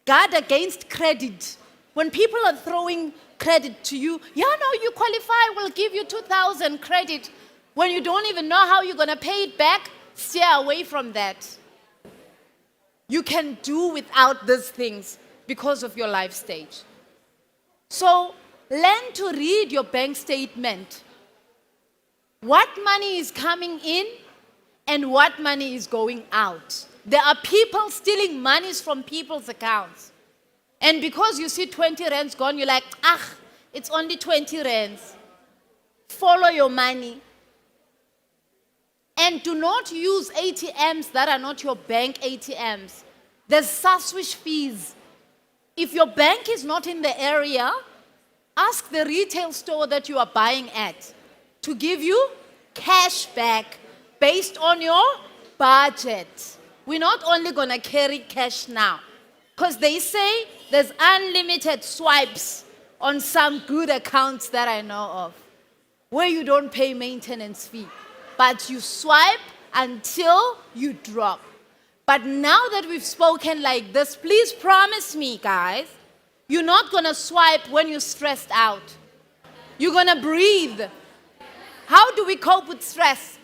Guard against credit. When people are throwing credit to you, yeah, no, you qualify, we'll give you 2,000 credit. When you don't even know how you're going to pay it back, steer away from that. You can do without these things because of your life stage. So learn to read your bank statement. What money is coming in and what money is going out. There are people stealing monies from people's accounts. And because you see 20 rands gone, you're like, it's only 20 rands. Follow your money. And do not use ATMs that are not your bank ATMs. There's SASWISH fees. If your bank is not in the area, ask the retail store that you are buying at to give you cash back based on your budget. We're not only going to carry cash now, because they say there's unlimited swipes on some good accounts that I know of, where you don't pay maintenance fee, but you swipe until you drop. But now that we've spoken like this, please promise me, guys, you're not going to swipe when you're stressed out. You're going to breathe. How do we cope with stress?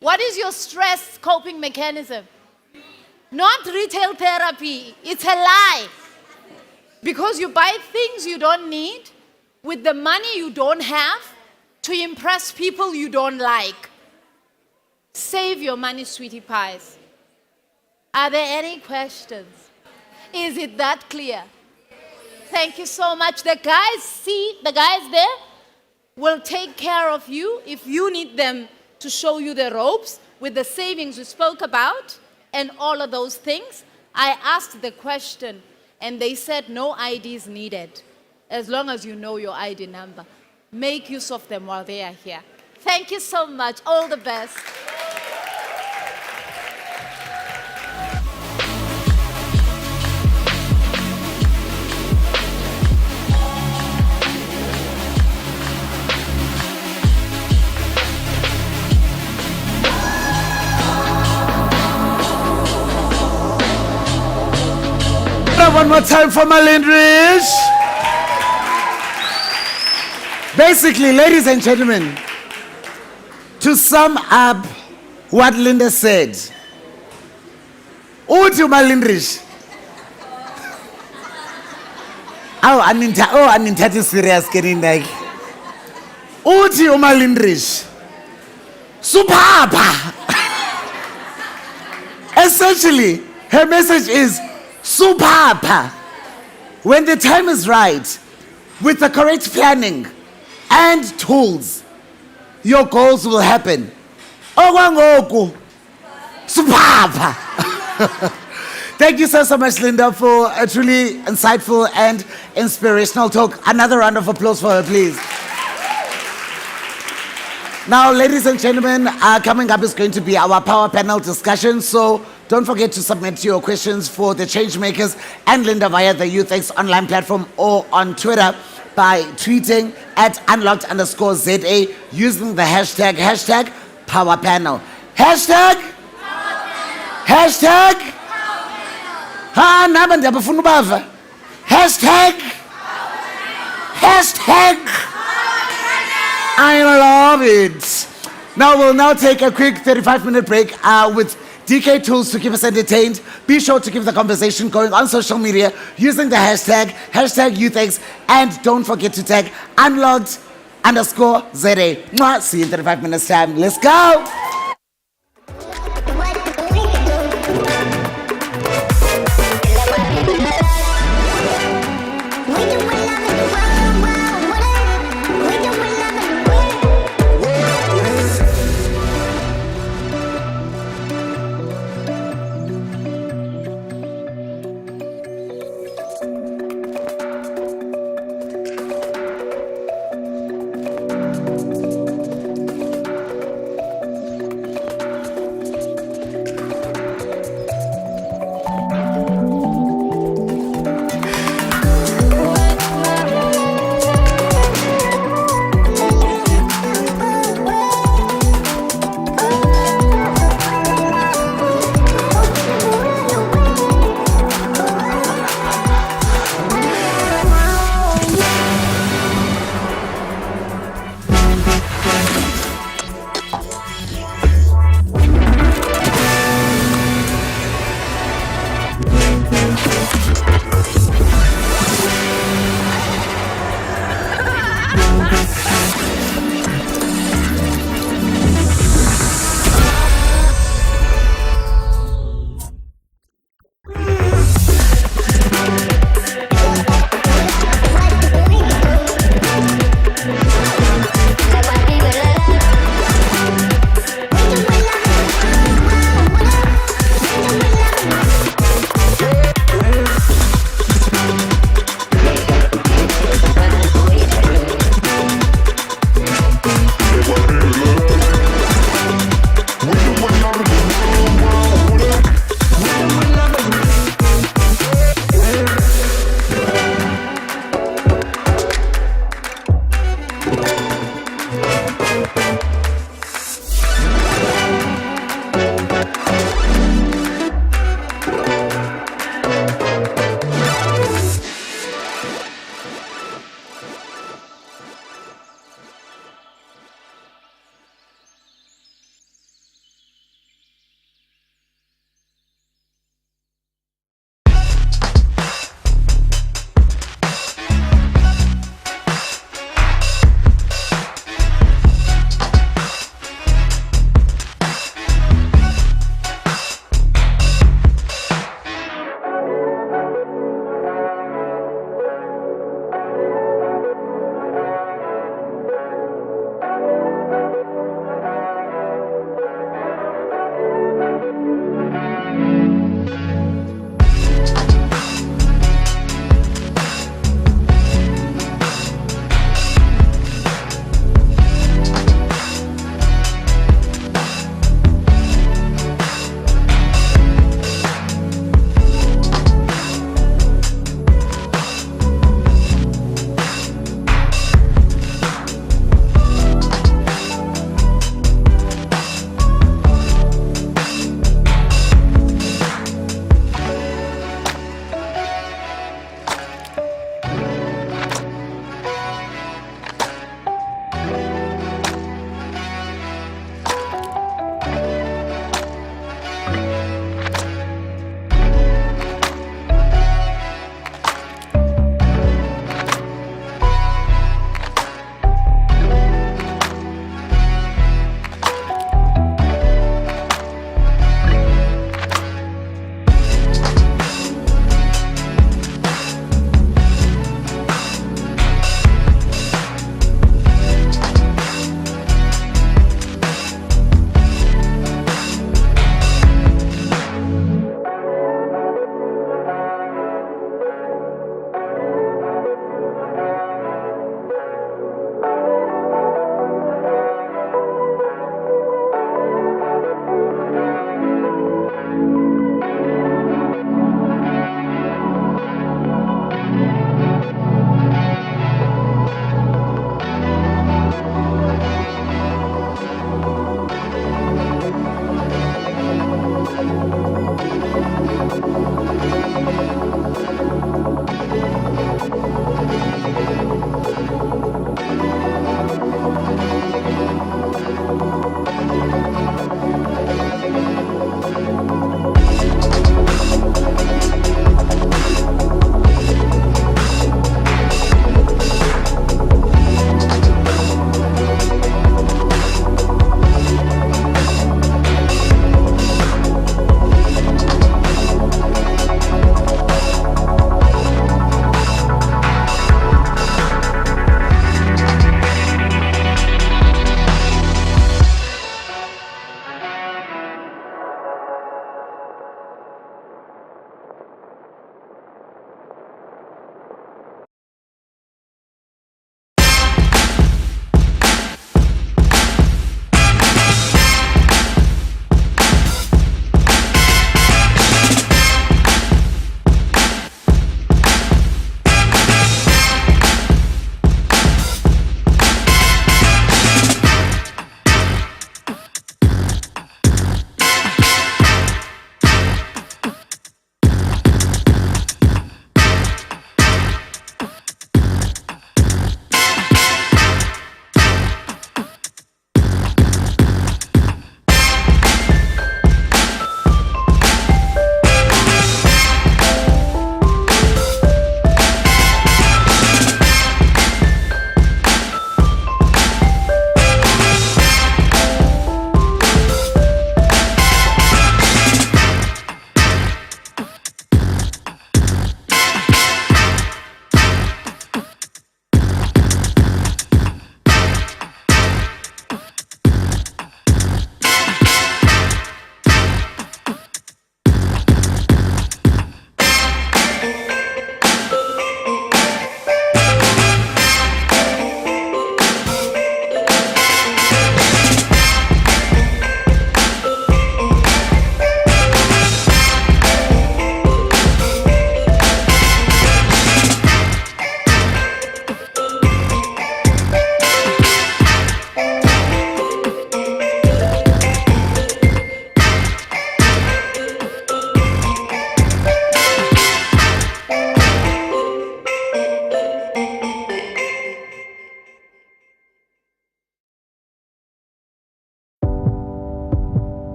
What is your stress coping mechanism? Not retail therapy. It's a lie. Because you buy things you don't need with the money you don't have to impress people you don't like. Save your money, sweetie pies. Are there any questions? Is it that clear? Thank you so much. The guys there will take care of you if you need them to show you the ropes with the savings we spoke about and all of those things. I asked the question and they said no ID is needed as long as you know your ID number. Make use of them while they are here. Thank you so much. All the best. One more time for Malindrish. Basically, ladies and gentlemen, to sum up what Linda said, Uti Malindrish. Anintati serious getting like. Uti Malindrish. Supapa. Essentially, her message is Supapa. When the time is right, with the correct planning and tools, your goals will happen. Okwangoku. Supapa. Thank you so much, Linda, for a truly insightful and inspirational talk. Another round of applause for her, please. Now, ladies and gentlemen, coming up is going to be our power panel discussion. So don't forget to submit your questions for the Changemakers and Linda via the YouthX online platform or on Twitter by tweeting at unlocked_ZA using the hashtag #PowerPanel. Hashtag? Hashtag? Ha, naba ndiyabafuna ubava. Hashtag? Hashtag? I love it. Now we'll take a quick 35-minute break with DK tools to keep us entertained. Be sure to keep the conversation going on social media using the hashtag YouthX, and don't forget to tag unlocked_ZA. Mwah. See you in 35 minutes time. Let's go.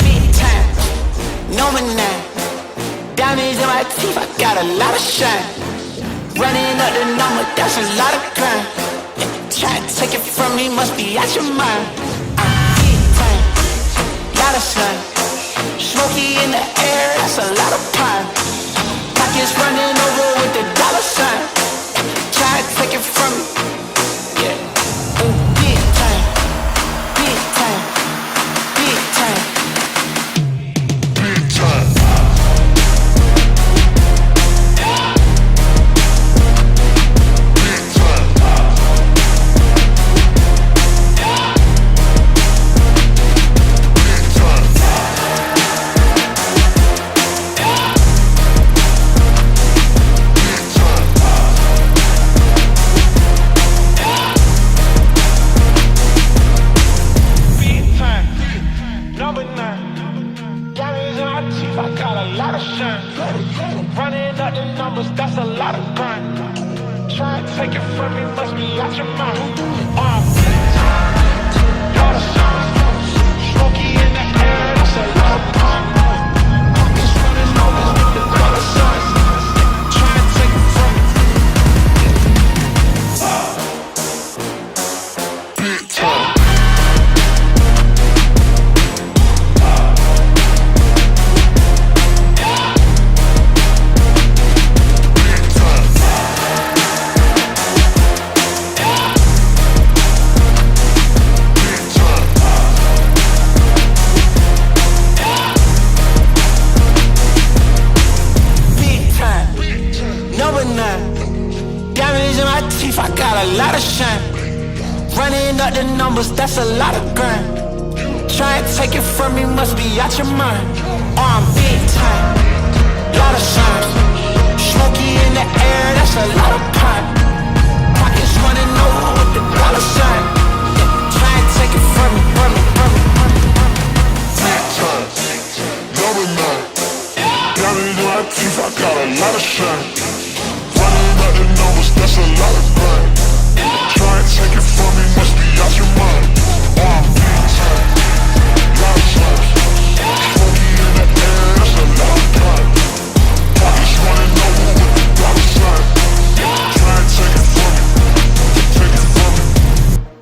Big time, number 9. Diamonds in my teeth, I got a lot of shine. Running up the number, that's a lot of crime. Try to take it from me, must be out your mind. Big time, lot of sun. Smoky in the air, that's a lot of pine. Pockets running over with the dollar sign. Try to take it from me, yeah. Big time, big time, big time, big time. Running up the numbers, that's a lot of crime. Try to take it from me, must be out your mind. Lot of sun, smoky in the air, that's a lot of crime. Pockets running over with the dollar signs. Try to take it from me. Big time. I got a lot of shine. Running up the numbers, that's a lot of grind. Try to take it from me, must be out your mind. I'm big time, lot of shine. Smoky in the air, that's a lot of pine. Pockets running over with the dollar sign. Try to take it from me, from me, from me, from me. Big time, number 9. Diamonds in my teeth, I got a lot of shine. Running up the numbers, that's a lot of grind. Try and take it from me, must be out your mind. Big time, lot of shine. Smoky in the air, that's a lot of grind. Pockets running over with the dollar sign. Try and take it from me, take it from me.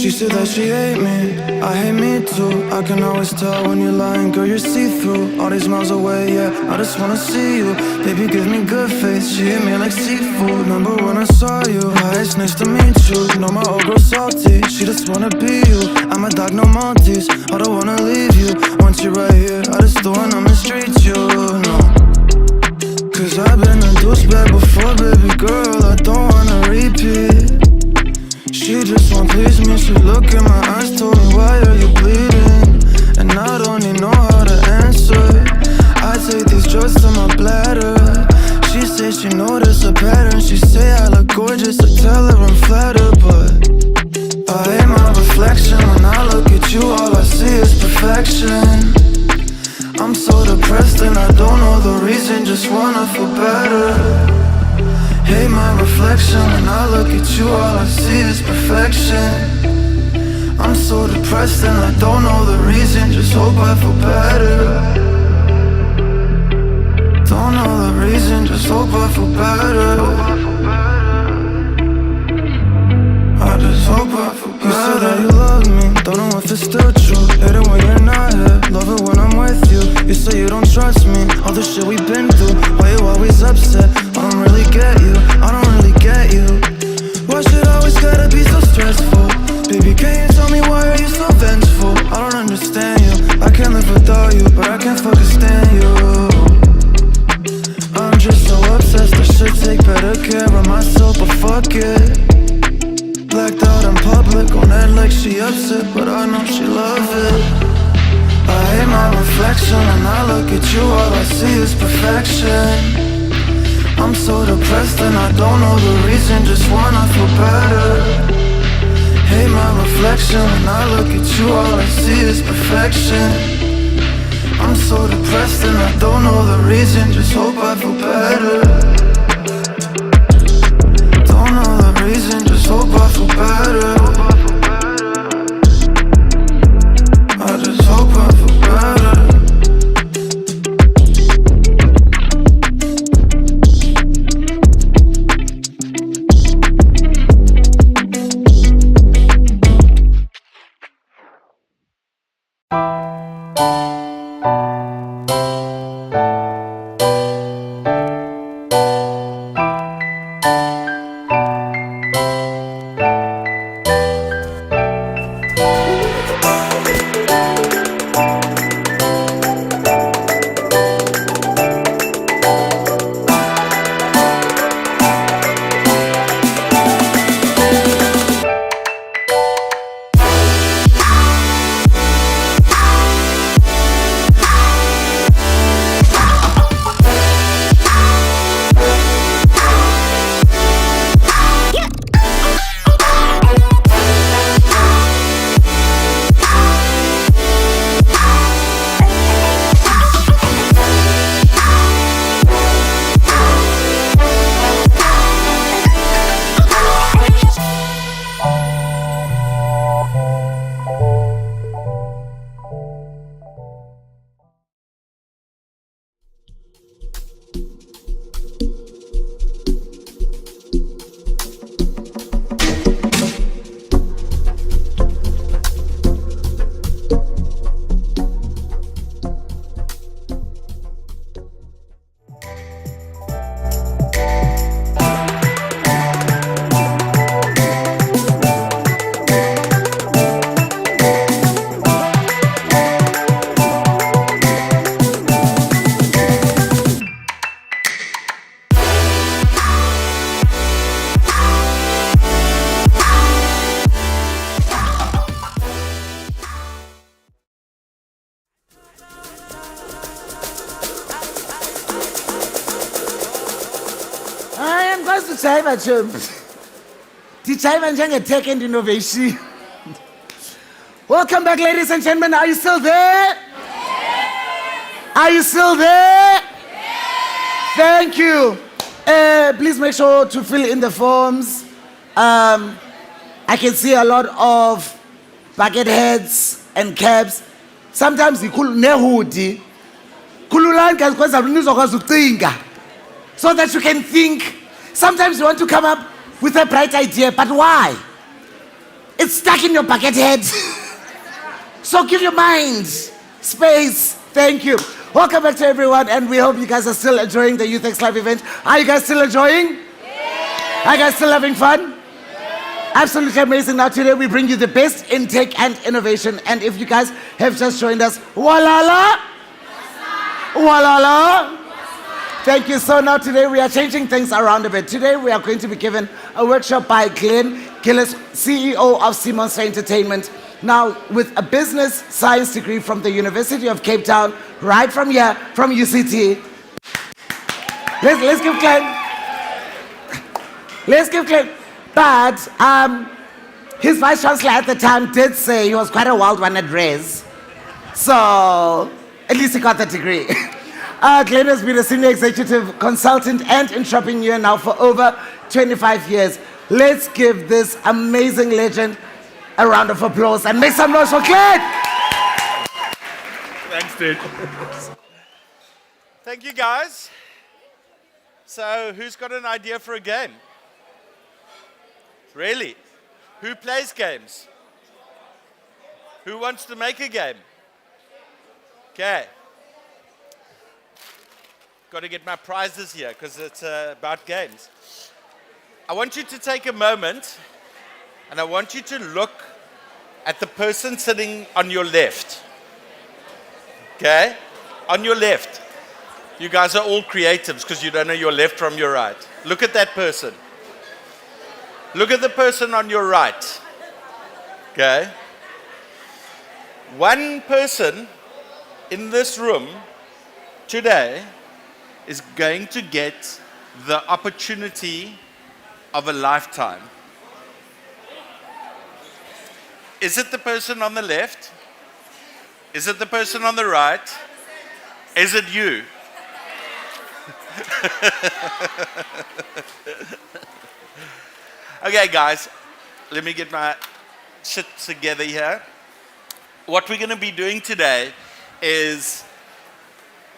She said that she hate me, I hate me too. I can always tell when you're lying, girl, you're see-through. All these miles away, yeah, I just wanna see you. Baby, give me good faith, she hit me like seafood. Remember when I saw you, hi, it's nice to meet you. Know my old girl salty, she just wanna be you. I'm a dog, no Maltese, I don't wanna leave you. Once you're right here, I just don't wanna mistreat you, no. Cause I've been a douchebag before, baby girl, I don't wanna repeat. She just won't please me, she look in my eyes, told me why are you bleeding? And I don't even know how to answer. I take these drugs to my bladder. She says she noticed a pattern, she say I look gorgeous, I tell her I'm flattered. But I hate my reflection, when I look at you all I see is perfection. I'm so depressed and I don't know the reason, just wanna feel better. Hate my reflection, when I look at you all I see is perfection. I'm so depressed and I don't know the reason, just hope I feel better. Don't know the reason, just hope I feel better. I just hope I feel better. You said that you love me, don't know if it's still true. Hate it when you're not here, love it when I'm with you. You say you don't trust me, all the shit we've been through. Why you always upset? I don't really get you, I don't really get you. Why should I always gotta be so stressful? Baby, can you tell me why are you so vengeful? I don't understand you, I can't live without you, but I can't fucking stand you. I'm just so obsessed, I should take better care of myself, but fuck it. Blacked out in public, on that like she upset, but I know she love it. I hate my reflection, when I look at you all I see is perfection. I'm so depressed and I don't know the reason, just wanna feel better. Hate my reflection, when I look at you all I see is perfection. I'm so depressed and I don't know the reason, just hope I feel better. Don't know the reason, just hope I feel better. I just hope I feel better. Sikwazi ujayiva nje. Ndijayiva njenge-tech and innovation. Welcome back, ladies and gentlemen. Are you still there? Are you still there? Thank you. Please make sure to fill in the forms. I can see a lot of bucket heads and caps. Sometimes you could hoodie. So that you can think. Sometimes you want to come up with a bright idea, but why? It's stuck in your bucket head. So give your mind space. Thank you. Welcome back to everyone, and we hope you guys are still enjoying the YouthX Live event. Are you guys still enjoying? Yeah. Are you guys still having fun? Yeah. Absolutely amazing. Now today we bring you the best in tech and innovation. And if you guys have just joined us, walala, walala. Thank you. So now today we are changing things around a bit. Today we are going to be given a workshop by Glenn Gillis, CEO of Simon's Entertainment. Now, with a business science degree from the University of Cape Town, right from here, from UCT. Let's give Glenn. Let's give Glenn. But his vice chancellor at the time did say he was quite a wild one at Res. So, at least he got the degree. Glenn has been a senior executive consultant and entrepreneur now for over 25 years. Let's give this amazing legend a round of applause and make some noise for Glenn. Thanks, dude. Thank you, guys. So, who's got an idea for a game? Really? Who plays games? Who wants to make a game? Okay. Got to get my prizes here because it's about games. I want you to take a moment and I want you to look at the person sitting on your left. Okay? On your left. You guys are all creatives because you don't know your left from your right. Look at that person. Look at the person on your right. Okay? One person in this room today is going to get the opportunity of a lifetime. Is it the person on the left? Is it the person on the right? Is it you? Okay, guys, let me get my shit together here. What we're going to be doing today is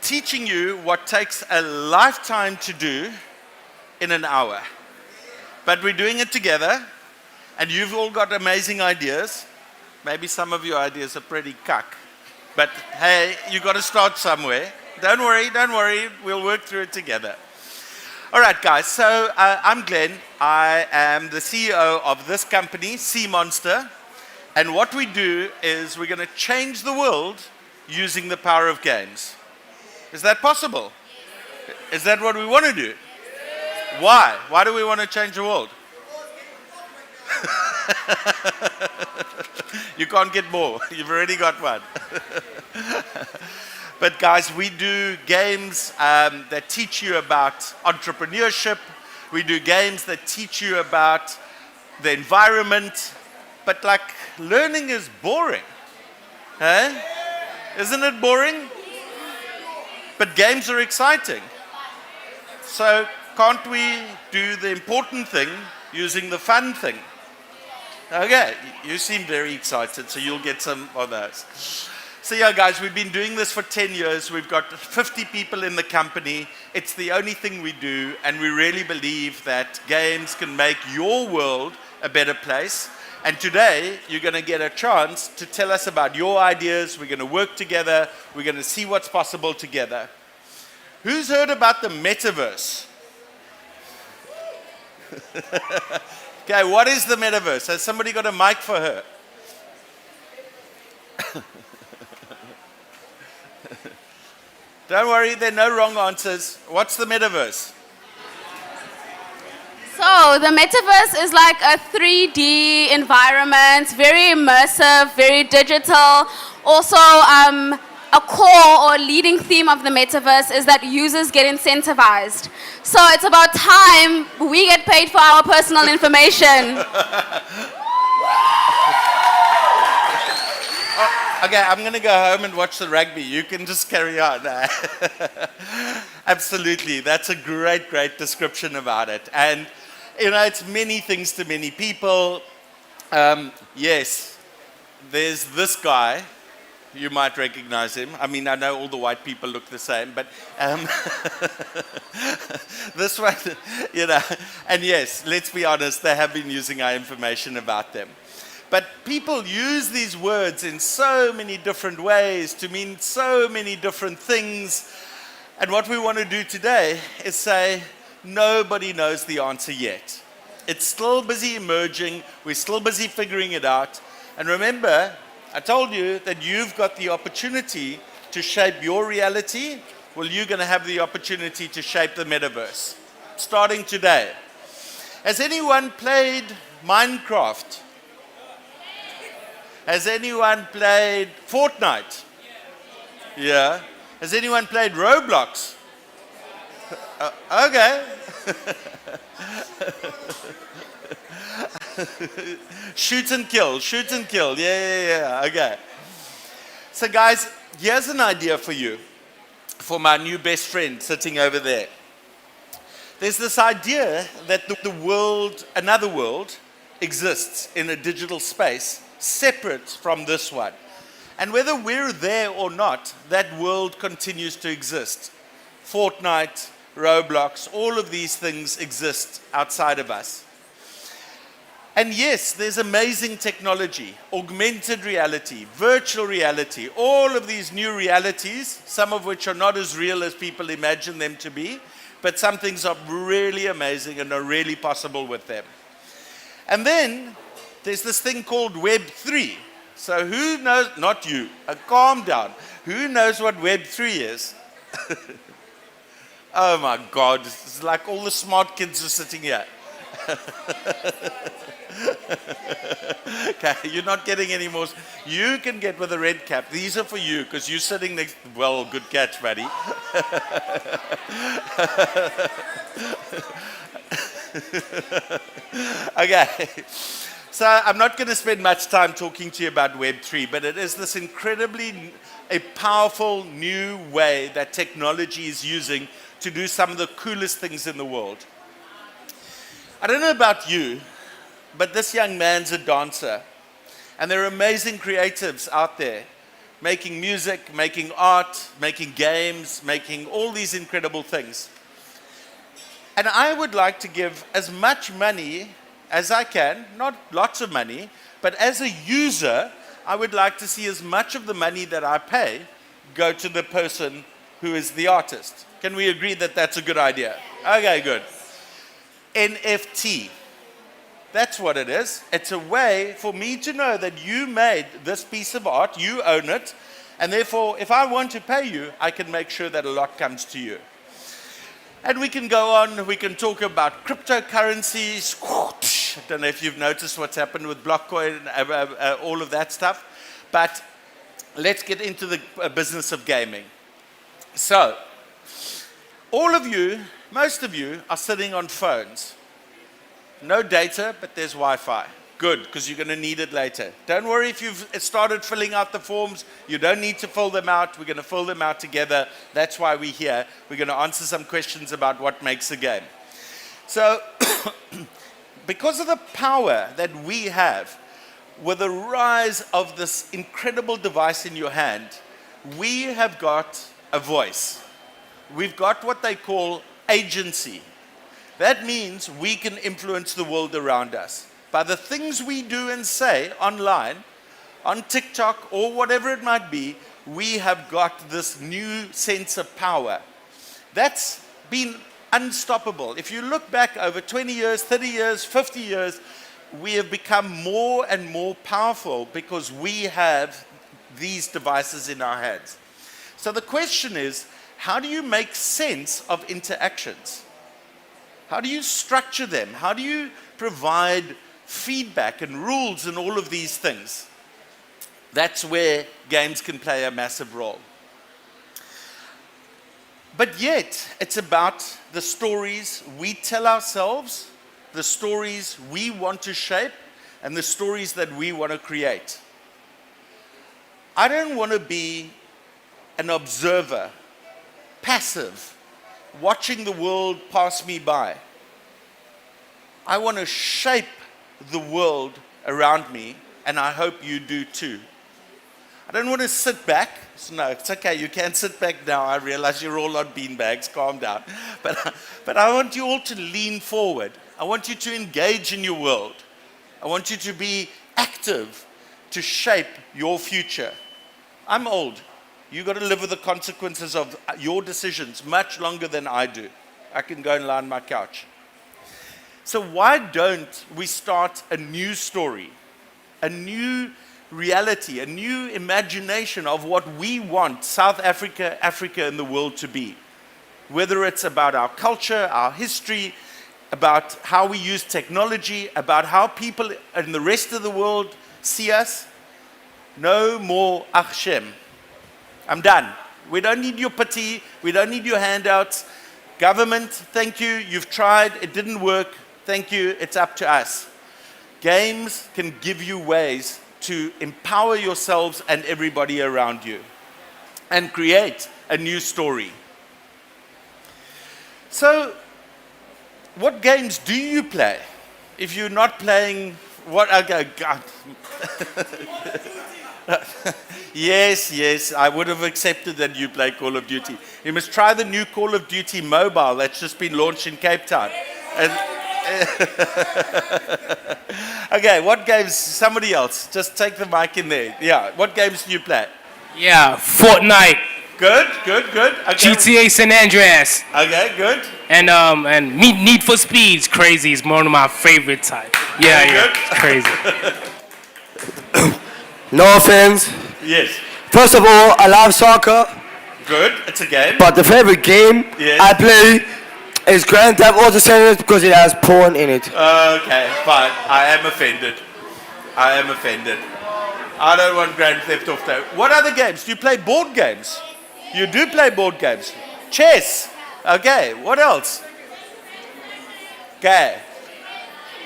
teaching you what takes a lifetime to do in an hour. But we're doing it together, and you've all got amazing ideas. Maybe some of your ideas are pretty cuck. But hey, you got to start somewhere. Don't worry, we'll work through it together. All right, guys, so I'm Glenn. I am the CEO of this company, Sea Monster. And what we do is we're going to change the world using the power of games. Is that possible? Is that what we want to do? Why? Why do we want to change the world? You can't get more. You've already got one. But guys, we do games that teach you about entrepreneurship. We do games that teach you about the environment. But like, learning is boring. Hey? Isn't it boring? But games are exciting. So can't we do the important thing using the fun thing? Okay, you seem very excited, so you'll get some of those. So yeah, guys, we've been doing this for 10 years. We've got 50 people in the company. It's the only thing we do, and we really believe that games can make your world a better place. And today, you're going to get a chance to tell us about your ideas. We're going to work together. We're going to see what's possible together. Who's heard about the metaverse? Okay, what is the metaverse? Has somebody got a mic for her? Don't worry, there are no wrong answers. What's the metaverse? So the metaverse is like a 3D environment, very immersive, very digital, also a a core or leading theme of the metaverse is that users get incentivized. So it's about time we get paid for our personal information. Okay, I'm going to go home and watch the rugby. You can just carry on. Absolutely. That's a great, great description about it. And, you know, it's many things to many people. Yes, there's this guy. You might recognize him. I mean, I know all the white people look the same, but this one, you know, and yes, let's be honest, they have been using our information about them. But people use these words in so many different ways to mean so many different things. And what we want to do today is say, nobody knows the answer yet. It's still busy emerging. We're still busy figuring it out. And remember, I told you that you've got the opportunity to shape your reality. Well, you're going to have the opportunity to shape the metaverse, starting today. Has anyone played Minecraft? Has anyone played Fortnite? Yeah. Has anyone played Roblox? Okay. Shoot and kill. Yeah. Okay. So guys, here's an idea for you, for my new best friend sitting over there. There's this idea that the world, another world, exists in a digital space separate from this one. And whether we're there or not, that world continues to exist. Fortnite, Roblox, all of these things exist outside of us. And yes, there's amazing technology, augmented reality, virtual reality, all of these new realities, some of which are not as real as people imagine them to be, but some things are really amazing and are really possible with them. And then there's this thing called Web 3. So who knows, not you, calm down. Who knows what Web 3 is? Oh my God, it's like all the smart kids are sitting here. Okay, you're not getting any more. You can get with a red cap. These are for you because you're sitting next. Well, good catch, buddy. Okay. So I'm not going to spend much time talking to you about Web 3, but it is this incredibly a powerful new way that technology is using to do some of the coolest things in the world. I don't know about you, but this young man's a dancer. And there are amazing creatives out there making music, making art, making games, making all these incredible things. And I would like to give as much money as I can, not lots of money, but as a user, I would like to see as much of the money that I pay go to the person who is the artist. Can we agree that that's a good idea? Okay, good. NFT. That's what it is. It's a way for me to know that you made this piece of art, you own it, and therefore, if I want to pay you, I can make sure that a lot comes to you. And we can go on, we can talk about cryptocurrencies. I don't know if you've noticed what's happened with Blockcoin, all of that stuff. But let's get into the business of gaming. So, all of you, most of you, are sitting on phones. No data, but there's Wi-Fi. Good, because you're going to need it later. Don't worry if you've started filling out the forms. You don't need to fill them out. We're going to fill them out together. That's why we're here. We're going to answer some questions about what makes a game. So, because of the power that we have with the rise of this incredible device in your hand, we have got a voice. We've got what they call agency. That means we can influence the world around us. By the things we do and say online, on TikTok or whatever it might be, we have got this new sense of power. That's been unstoppable. If you look back over 20 years, 30 years, 50 years, we have become more and more powerful because we have these devices in our hands. So the question is, how do you make sense of interactions? How do you structure them? How do you provide feedback and rules and all of these things? That's where games can play a massive role. But yet, it's about the stories we tell ourselves, the stories we want to shape, and the stories that we want to create. I don't want to be an observer, passive, watching the world pass me by. I want to shape the world around me, and I hope you do too. I don't want to sit back. No, it's okay, you can sit back now. I realize you're all on beanbags, calm down. But I want you all to lean forward. I want you to engage in your world. I want you to be active to shape your future. I'm old. You've got to live with the consequences of your decisions much longer than I do. I can go and lie on my couch. So why don't we start a new story, a new reality, a new imagination of what we want South Africa, Africa, and the world to be? Whether it's about our culture, our history, about how we use technology, about how people in the rest of the world see us. No more Achshem. I'm done. We don't need your pity. We don't need your handouts. Government, thank you. You've tried. It didn't work. Thank you. It's up to us. Games can give you ways to empower yourselves and everybody around you and create a new story. So, what games do you play? If you're not playing, what? Okay, God. Yes, I would have accepted that you play Call of Duty. You must try the new Call of Duty mobile that's just been launched in Cape Town. Okay, what games? Somebody else, just take the mic in there. Yeah, what games do you play? Yeah, Fortnite. Good. Okay. GTA San Andreas. Okay, good. And Need for Speed is crazy. It's one of my favorite types. Yeah, it's crazy. No offense. Yes. First of all, I love soccer. Good, it's a game. But the favorite game I play is Grand Theft Auto San Andreas because it has porn in it. Okay, fine. I am offended. I don't want Grand Theft Auto. What other games? Do you play board games? You do play board games. Chess. Okay, what else? Okay.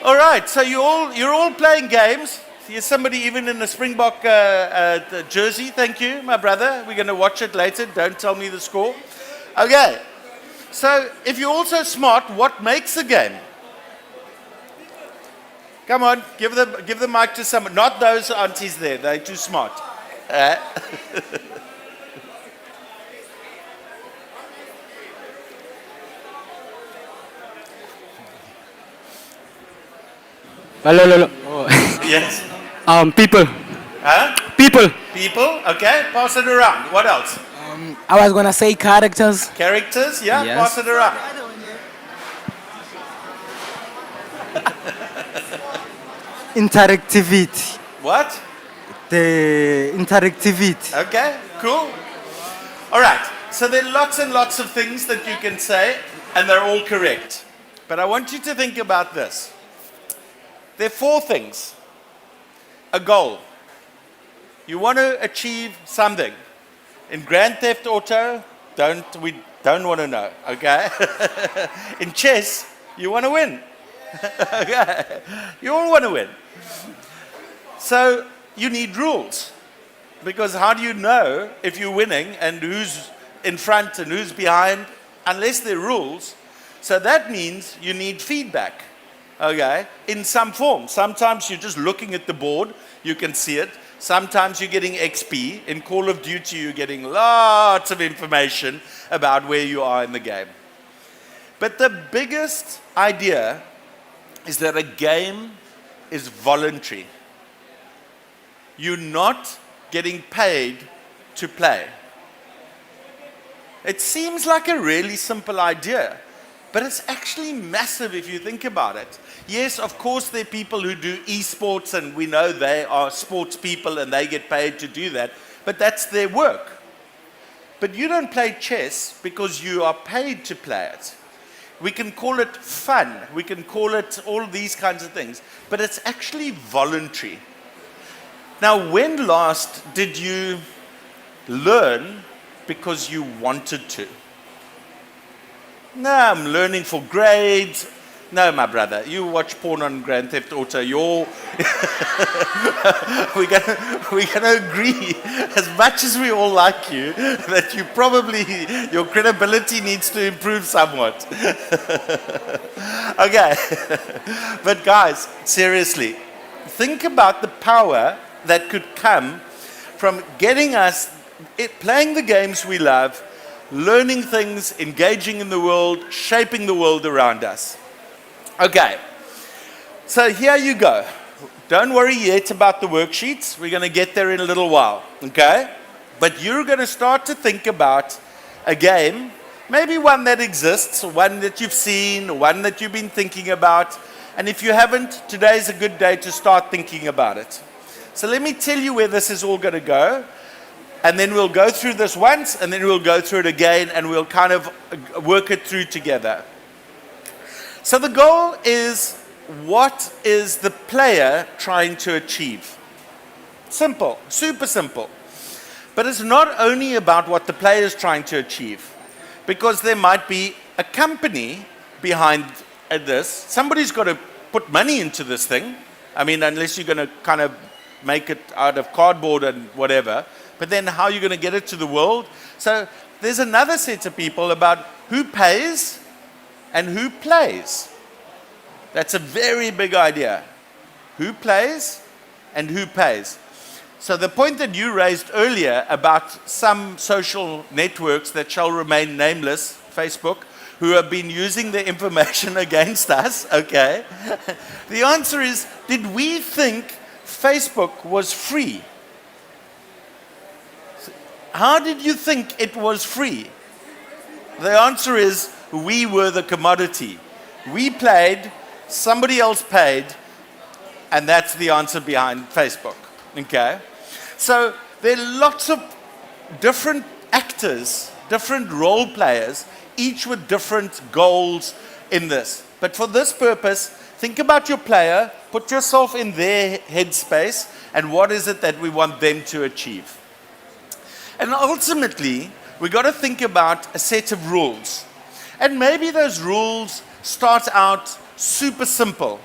All right, so you're all playing games. Here's somebody even in a Springbok jersey. Thank you, my brother. We're going to watch it later. Don't tell me the score. Okay. So, if you're also smart, what makes a game? Come on, give the mic to someone. Not those aunties there. They're too smart. Hello. Oh. Yes. People. Huh? People. People, okay. Pass it around. What else? I was gonna say characters. Characters, yeah. Yes. Pass it around. Interactivity. What? The interactivity. Okay, cool. All right. So there are lots and lots of things that you can say, and they're all correct. But I want you to think about this. There are 4 things. A goal. You want to achieve something. In Grand Theft Auto, we don't want to know, okay? In chess, you want to win. Okay? You all want to win. So you need rules. Because how do you know if you're winning and who's in front and who's behind? Unless there are rules. So that means you need feedback. Okay, in some form. Sometimes you're just looking at the board, you can see it. Sometimes you're getting XP. In Call of Duty, you're getting lots of information about where you are in the game. But the biggest idea is that a game is voluntary. You're not getting paid to play. It seems like a really simple idea, but it's actually massive if you think about it. Yes, of course, there are people who do esports, and we know they are sports people and they get paid to do that, but that's their work. But you don't play chess because you are paid to play it. We can call it fun, we can call it all these kinds of things, but it's actually voluntary. Now, when last did you learn because you wanted to? No, I'm learning for grades. No, my brother, you watch porn on Grand Theft Auto, we're gonna agree, as much as we all like you, that your credibility needs to improve somewhat. Okay, but guys, seriously, think about the power that could come from getting us playing the games we love, learning things, engaging in the world, shaping the world around us. Okay, so here you go. Don't worry yet about the worksheets. We're going to get there in a little while, okay? But you're going to start to think about a game, maybe one that exists, one that you've seen, one that you've been thinking about. And if you haven't, today's a good day to start thinking about it. So let me tell you where this is all going to go. And then we'll go through this once, and then we'll go through it again, and we'll kind of work it through together. So the goal is, what is the player trying to achieve? Simple, super simple. But it's not only about what the player is trying to achieve, because there might be a company behind this. Somebody's got to put money into this thing. I mean, unless you're going to kind of make it out of cardboard and whatever. But then how are you going to get it to the world? So there's another set of people about who pays and who plays. That's a very big idea. Who plays and who pays. So the point that you raised earlier about some social networks that shall remain nameless, Facebook, who have been using the information against us, okay? The answer is, did we think Facebook was free? How did you think it was free? The answer is, we were the commodity. We played, somebody else paid, and that's the answer behind Facebook, okay? So there are lots of different actors, different role players, each with different goals in this. But for this purpose, think about your player, put yourself in their headspace, and what is it that we want them to achieve? And ultimately, we've got to think about a set of rules. And maybe those rules start out super simple.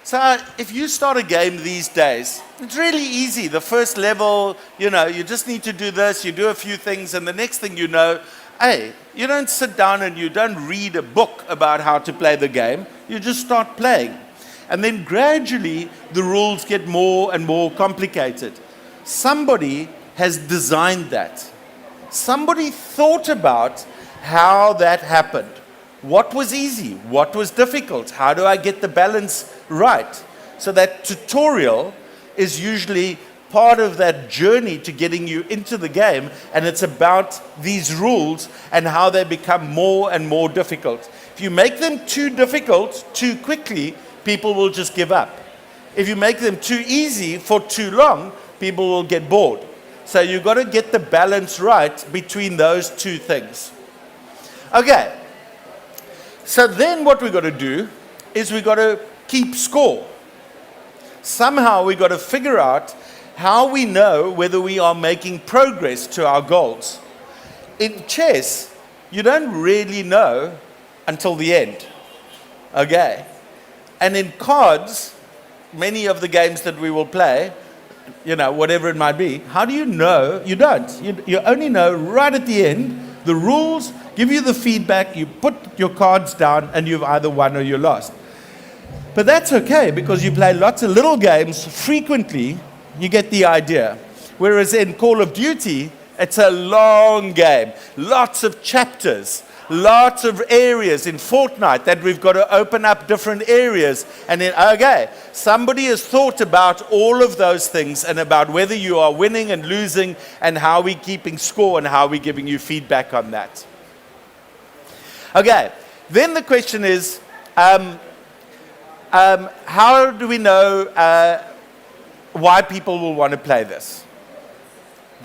So if you start a game these days, it's really easy. The first level, you just need to do this, you do a few things, and the next thing you know, hey, you don't sit down and you don't read a book about how to play the game. You just start playing. And then gradually, the rules get more and more complicated. Somebody has designed that. Somebody thought about how that happened. What was easy? What was difficult? How do I get the balance right? So that tutorial is usually part of that journey to getting you into the game, and it's about these rules and how they become more and more difficult. If you make them too difficult too quickly, people will just give up. If you make them too easy for too long, people will get bored. So you've got to get the balance right between those two things. Okay. So then what we've got to do is we've got to keep score. Somehow we've got to figure out how we know whether we are making progress to our goals. In chess, you don't really know until the end. Okay. And in cards, many of the games that we will play, whatever it might be, how do you know? You don't. You only know right at the end. The rules give you the feedback, you put your cards down, and you've either won or you lost. But that's okay, because you play lots of little games frequently, you get the idea. Whereas in Call of Duty, it's a long game, lots of chapters, lots of areas in Fortnite that we've got to open up different areas. And then, okay, somebody has thought about all of those things and about whether you are winning and losing and how we're keeping score and how we're giving you feedback on that. Okay, then the question is, how do we know why people will want to play this?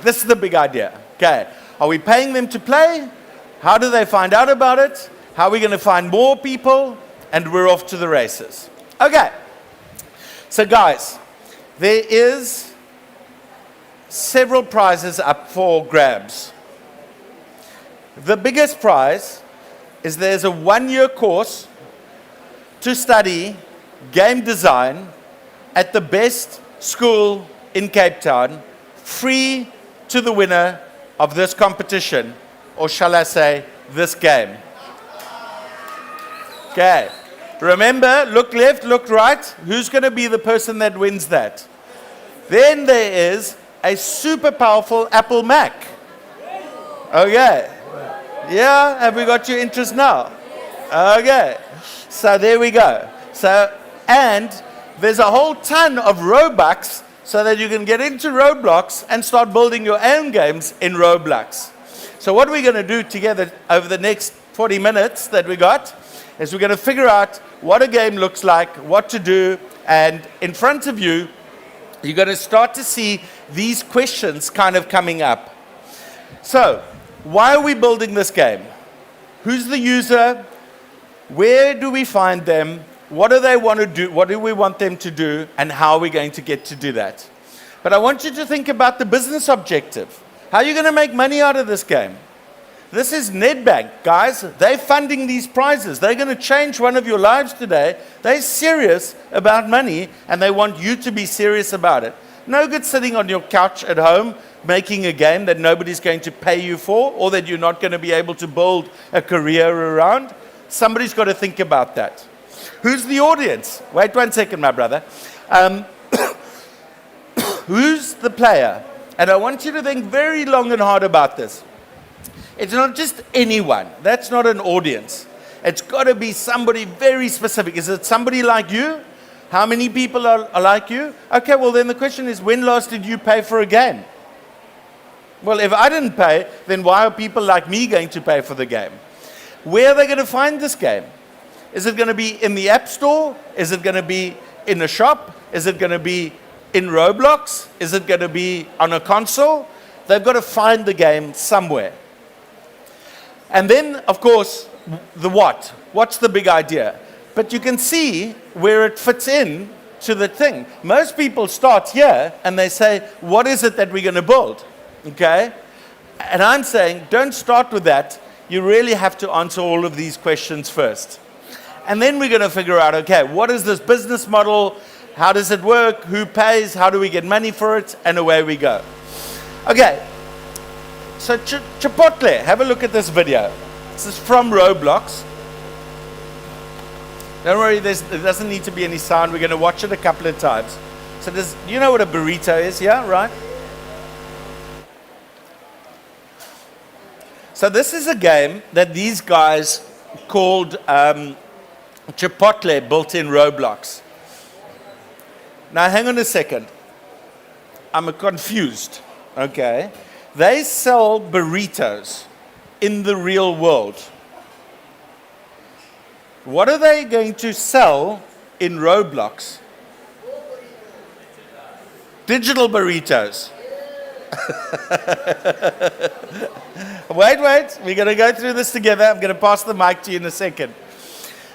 This is the big idea. Okay, are we paying them to play? How do they find out about it? How are we going to find more people? And we're off to the races. Okay. So guys, there is several prizes up for grabs. The biggest prize is there's a 1-year course to study game design at the best school in Cape Town, free to the winner of this competition, or shall I say, this game. Okay. Remember, look left, look right. Who's going to be the person that wins that? Then there is a super powerful Apple Mac. Okay. Yeah, have we got your interest now? Okay. So there we go. So, and there's a whole ton of Robux so that you can get into Roblox and start building your own games in Roblox. So what we're going to do together over the next 40 minutes that we got is we're going to figure out what a game looks like, what to do, and in front of you, you're going to start to see these questions kind of coming up. So, why are we building this game? Who's the user? Where do we find them? What do they want to do? What do we want them to do? And how are we going to get to do that? But I want you to think about the business objective. How are you going to make money out of this game? This is Nedbank, guys. They're funding these prizes. They're going to change one of your lives today. They're serious about money, and they want you to be serious about it. No good sitting on your couch at home making a game that nobody's going to pay you for, or that you're not going to be able to build a career around. Somebody's got to think about that. Who's the audience? Wait 1 second, my brother. Who's the player? And I want you to think very long and hard about this. It's not just anyone. That's not an audience. It's got to be somebody very specific. Is it somebody like you? How many people are like you? Okay, well then the question is, when last did you pay for a game? Well, if I didn't pay, then why are people like me going to pay for the game? Where are they going to find this game? Is it going to be in the App Store? Is it going to be in a shop? Is it going to be in Roblox? Is it going to be on a console? They've got to find the game somewhere. And then, of course, the what. What's the big idea? But you can see where it fits in to the thing. Most people start here and they say, what is it that we're going to build? Okay? And I'm saying, don't start with that. You really have to answer all of these questions first. And then we're going to figure out, okay, what is this business model? How does it work? Who pays? How do we get money for it? And away we go. Okay. So Chipotle, have a look at this video. This is from Roblox. Don't worry, there doesn't need to be any sound. We're going to watch it a couple of times. So you know what a burrito is, yeah, right? So this is a game that these guys called Chipotle built in Roblox. Now hang on a second. I'm confused, okay? They sell burritos in the real world. What are they going to sell in Roblox? Digital burritos. Wait, we're going to go through this together. I'm going to pass the mic to you in a second.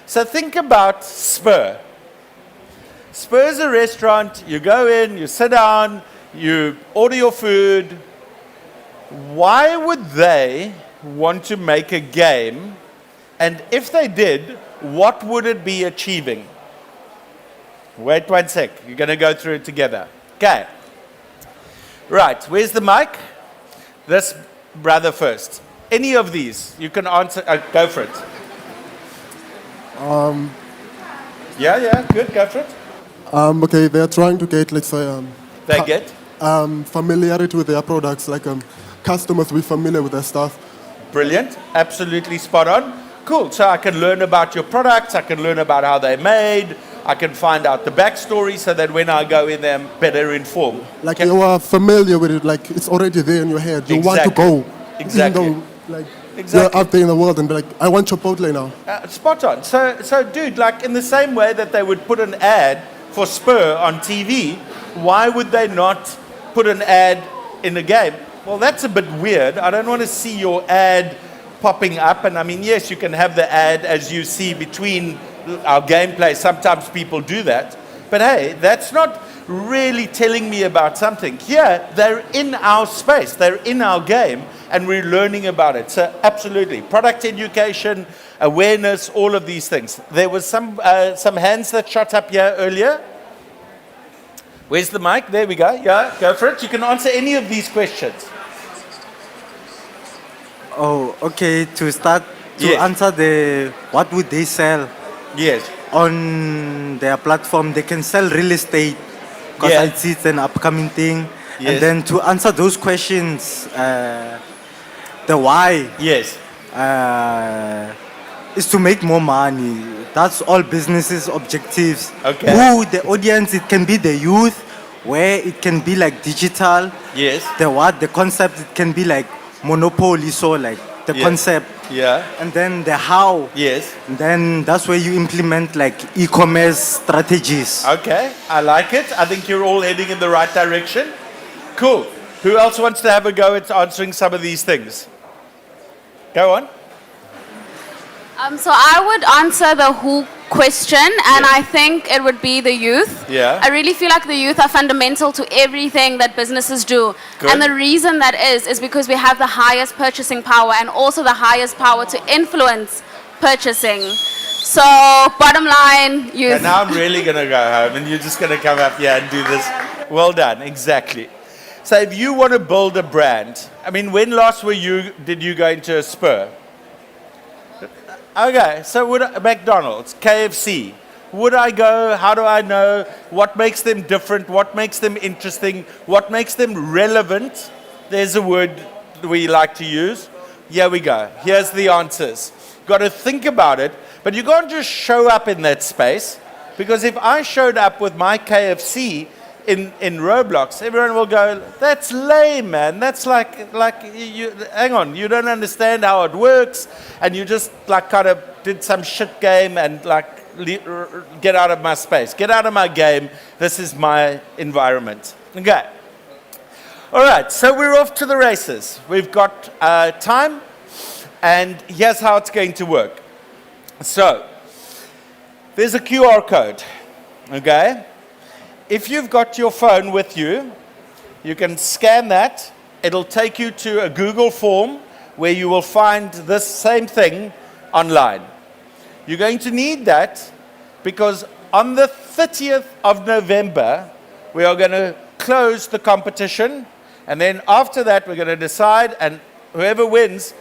So think about Spur. Spur is a restaurant. You go in, you sit down, you order your food. Why would they want to make a game? And if they did, what would it be achieving? Wait 1 sec. You're going to go through it together. Okay. Right. Where's the mic? This brother first. Any of these, you can answer. Go for it. Yeah, good. Go for it. Okay, they're trying to get, let's say, they get familiarity with their products, like customers be familiar with their stuff. Brilliant. Absolutely spot on. Cool. So I can learn about your products. I can learn about how they're made. I can find out the backstory so that when I go in there, I'm better informed. Like you are familiar with it, like it's already there in your head. You want to go. Exactly. Even though, you're out there in the world and be like, I want Chipotle now. Spot on. So dude, like in the same way that they would put an ad for Spur on TV, why would they not put an ad in a game? Well, that's a bit weird. I don't want to see your ad popping up. And I mean, yes, you can have the ad as you see between our gameplay. Sometimes people do that. But hey, that's not really telling me about something. Here, they're in our space. They're in our game, and we're learning about it. So absolutely. Product education, awareness, all of these things. There was some hands that shot up here earlier. Where's the mic? There we go. Yeah, go for it. You can answer any of these questions. Oh, okay. To start, to Yes. answer the what would they sell? Yes. On their platform, they can sell real estate because Yeah. I see it's an upcoming thing. Yes. And then to answer those questions, the why. Yes. Is to make more money. That's all businesses' objectives. Okay. Who the audience? It can be the youth, where it can be like digital. Yes. The concept, it can be like monopoly, so like the Yeah. concept. Yeah. And then the how. Yes. And then that's where you implement like e-commerce strategies. Okay, I like it. I think you're all heading in the right direction. Cool. Who else wants to have a go at answering some of these things? Go on. So I would answer the who question, and I think it would be the youth. Yeah. I really feel like the youth are fundamental to everything that businesses do. Good. And the reason that is because we have the highest purchasing power and also the highest power to influence purchasing. So bottom line, youth. And now I'm really going to go home and you're just going to come up here and do this. Well done, exactly. So if you want to build a brand, I mean, when last did you go into a Spur? Okay, so McDonald's, KFC, would I go? How do I know? What makes them different? What makes them interesting? What makes them relevant? There's a word we like to use. Here we go. Here's the answers. Got to think about it, but you can't just show up in that space, because if I showed up with my KFC in Roblox, everyone will go, that's lame, man. That's like you hang on, you don't understand how it works, and you just like kind of did some shit game and like get out of my space, get out of my game. This is my environment. Okay. All right, so we're off to the races. We've got time, and here's how it's going to work. So there's a QR code, okay? If you've got your phone with you, you can scan that. It'll take you to a Google form where you will find this same thing online. You're going to need that because on the 30th of November, we are going to close the competition. And then after that, we're going to decide, and whoever wins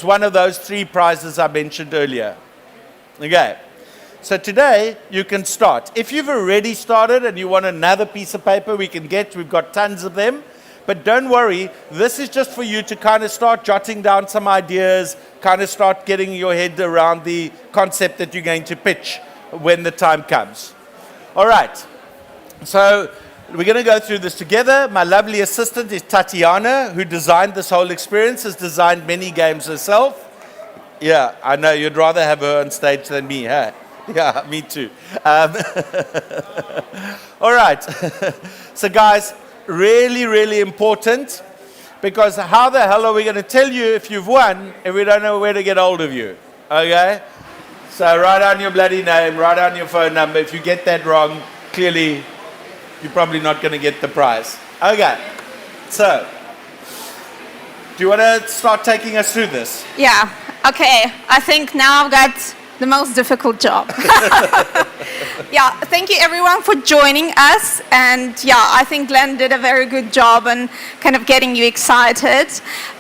one of those 3 prizes I mentioned earlier. Okay. So today, you can start. If you've already started and you want another piece of paper, we've got tons of them. But don't worry, this is just for you to kind of start jotting down some ideas, kind of start getting your head around the concept that you're going to pitch when the time comes. All right. So we're going to go through this together. My lovely assistant is Tatiana, who designed this whole experience, has designed many games herself. Yeah, I know, you'd rather have her on stage than me, huh? Yeah, me too. All right. So guys, really, really important, because how the hell are we going to tell you if you've won if we don't know where to get hold of you? Okay? So write down your bloody name, write down your phone number. If you get that wrong, clearly you're probably not going to get the prize. Okay. So, do you want to start taking us through this? Yeah. Okay. I think now I've got the most difficult job. Yeah, thank you everyone for joining us. And yeah, I think Glenn did a very good job on kind of getting you excited.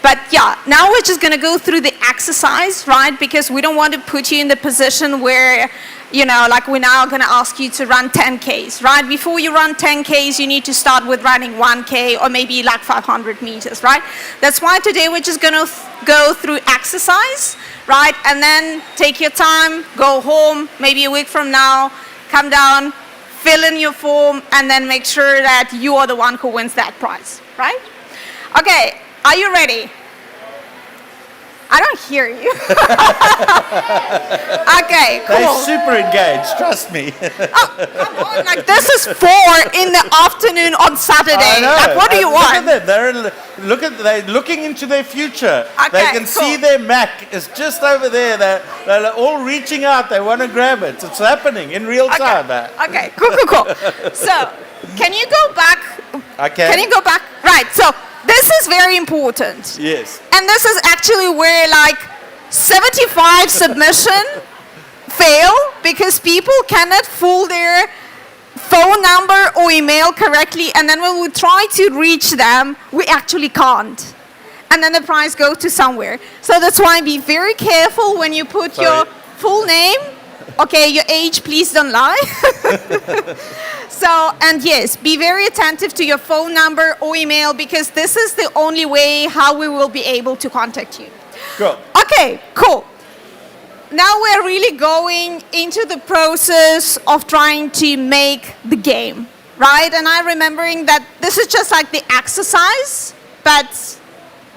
But yeah, now we're just going to go through the exercise, right? Because we don't want to put you in the position where, you know, like we're now going to ask you to run 10Ks, right? Before you run 10Ks, you need to start with running 1K or maybe like 500 meters, right? That's why today we're just going to go through exercise, right? And then take your time, go home, maybe a week from now, come down, fill in your form, and then make sure that you are the one who wins that prize, right? Okay, are you ready? I don't hear you. Okay, cool. They're super engaged, trust me. Oh, like this is 4 in the afternoon on Saturday. I know. Like, what do you want? Look at them. They're looking into their future. Okay, they can cool. see their Mac is just over there. They're all reaching out. They want to grab it. It's happening in real time. Okay, cool. So, can you go back? Okay. Can you go back? Right, so this is very important. Yes. And this is actually where like 75 submission fail because people cannot fill their phone number or email correctly, and then when we try to reach them, we actually can't. And then the prize goes to somewhere. So that's why be very careful when you put your full name. Okay, your age, please don't lie. So, and yes, be very attentive to your phone number or email because this is the only way how we will be able to contact you. Cool. Okay, cool. Now we're really going into the process of trying to make the game, right? And I'm remembering that this is just like the exercise, but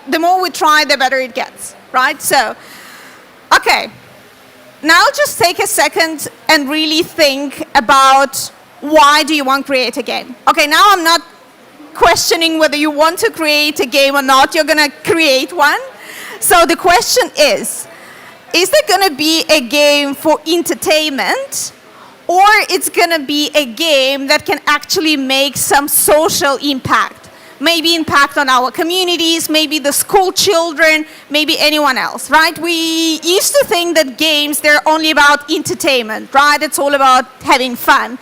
the more we try, the better it gets, right? So, okay. Now just take a second and really think about why do you want to create a game? Okay, now I'm not questioning whether you want to create a game or not. You're going to create one. So the question is there going to be a game for entertainment, or it's going to be a game that can actually make some social impact? Maybe impact on our communities, maybe the school children, maybe anyone else, right? We used to think that games, they're only about entertainment, right? It's all about having fun.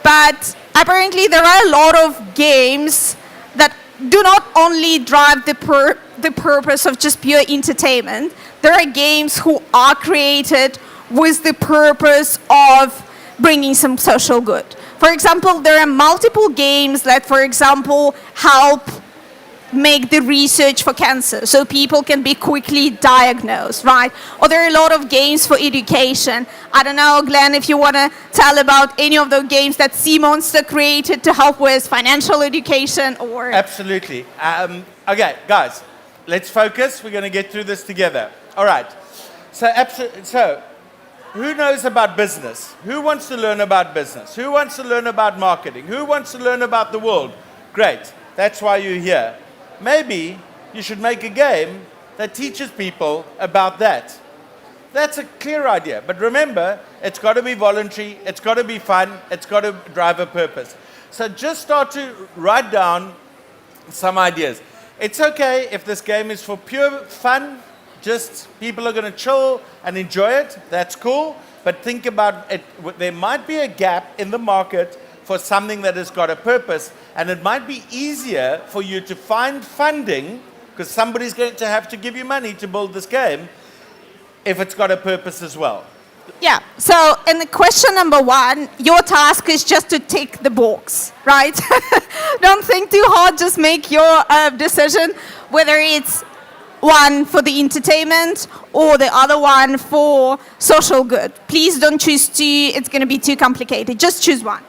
But apparently there are a lot of games that do not only drive the purpose of just pure entertainment. There are games who are created with the purpose of bringing some social good. For example, there are multiple games that, for example, help make the research for cancer so people can be quickly diagnosed, right? Or there are a lot of games for education. I don't know, Glenn, if you want to tell about any of the games that Sea Monster created to help with financial education or... Absolutely. Okay, guys, let's focus. We're going to get through this together. All right. So, who knows about business? Who wants to learn about business? Who wants to learn about marketing? Who wants to learn about the world? Great. That's why you're here. Maybe you should make a game that teaches people about that. That's a clear idea. But remember, it's got to be voluntary, it's got to be fun, it's got to drive a purpose. So just start to write down some ideas. It's okay if this game is for pure fun, just people are going to chill and enjoy it, that's cool. But think about it, there might be a gap in the market for something that has got a purpose, and it might be easier for you to find funding, because somebody's going to have to give you money to build this game, if it's got a purpose as well. Yeah, so in the question number 1, your task is just to tick the box, right? Don't think too hard, just make your decision, whether it's one for the entertainment or the other one for social good. Please don't choose 2, it's going to be too complicated, just choose one.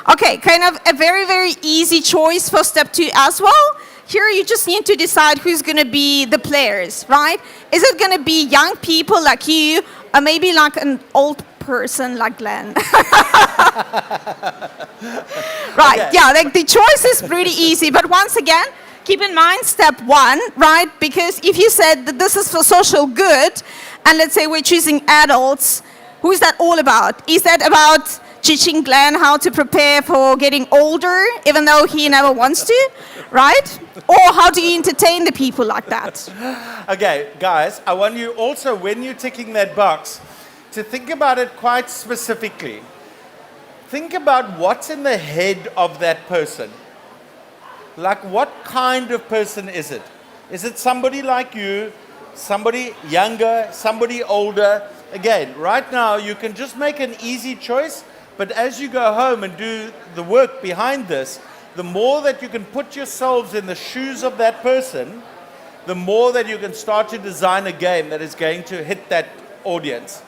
Okay, kind of a very, very easy choice for step 2 as well. Here you just need to decide who's going to be the players, right? Is it going to be young people like you, or maybe like an old person like Glenn? Right, okay. Yeah, like the choice is pretty easy, but once again, keep in mind step 1, right? Because if you said that this is for social good, and let's say we're choosing adults, who is that all about? Is that about teaching Glenn how to prepare for getting older, even though he never wants to, right? Or how do you entertain the people like that? Okay, guys, I want you also, when you're ticking that box, to think about it quite specifically. Think about what's in the head of that person. Like, what kind of person is it? Is it somebody like you, somebody younger, somebody older? Again, right now, you can just make an easy choice, but as you go home and do the work behind this, the more that you can put yourselves in the shoes of that person, the more that you can start to design a game that is going to hit that audience.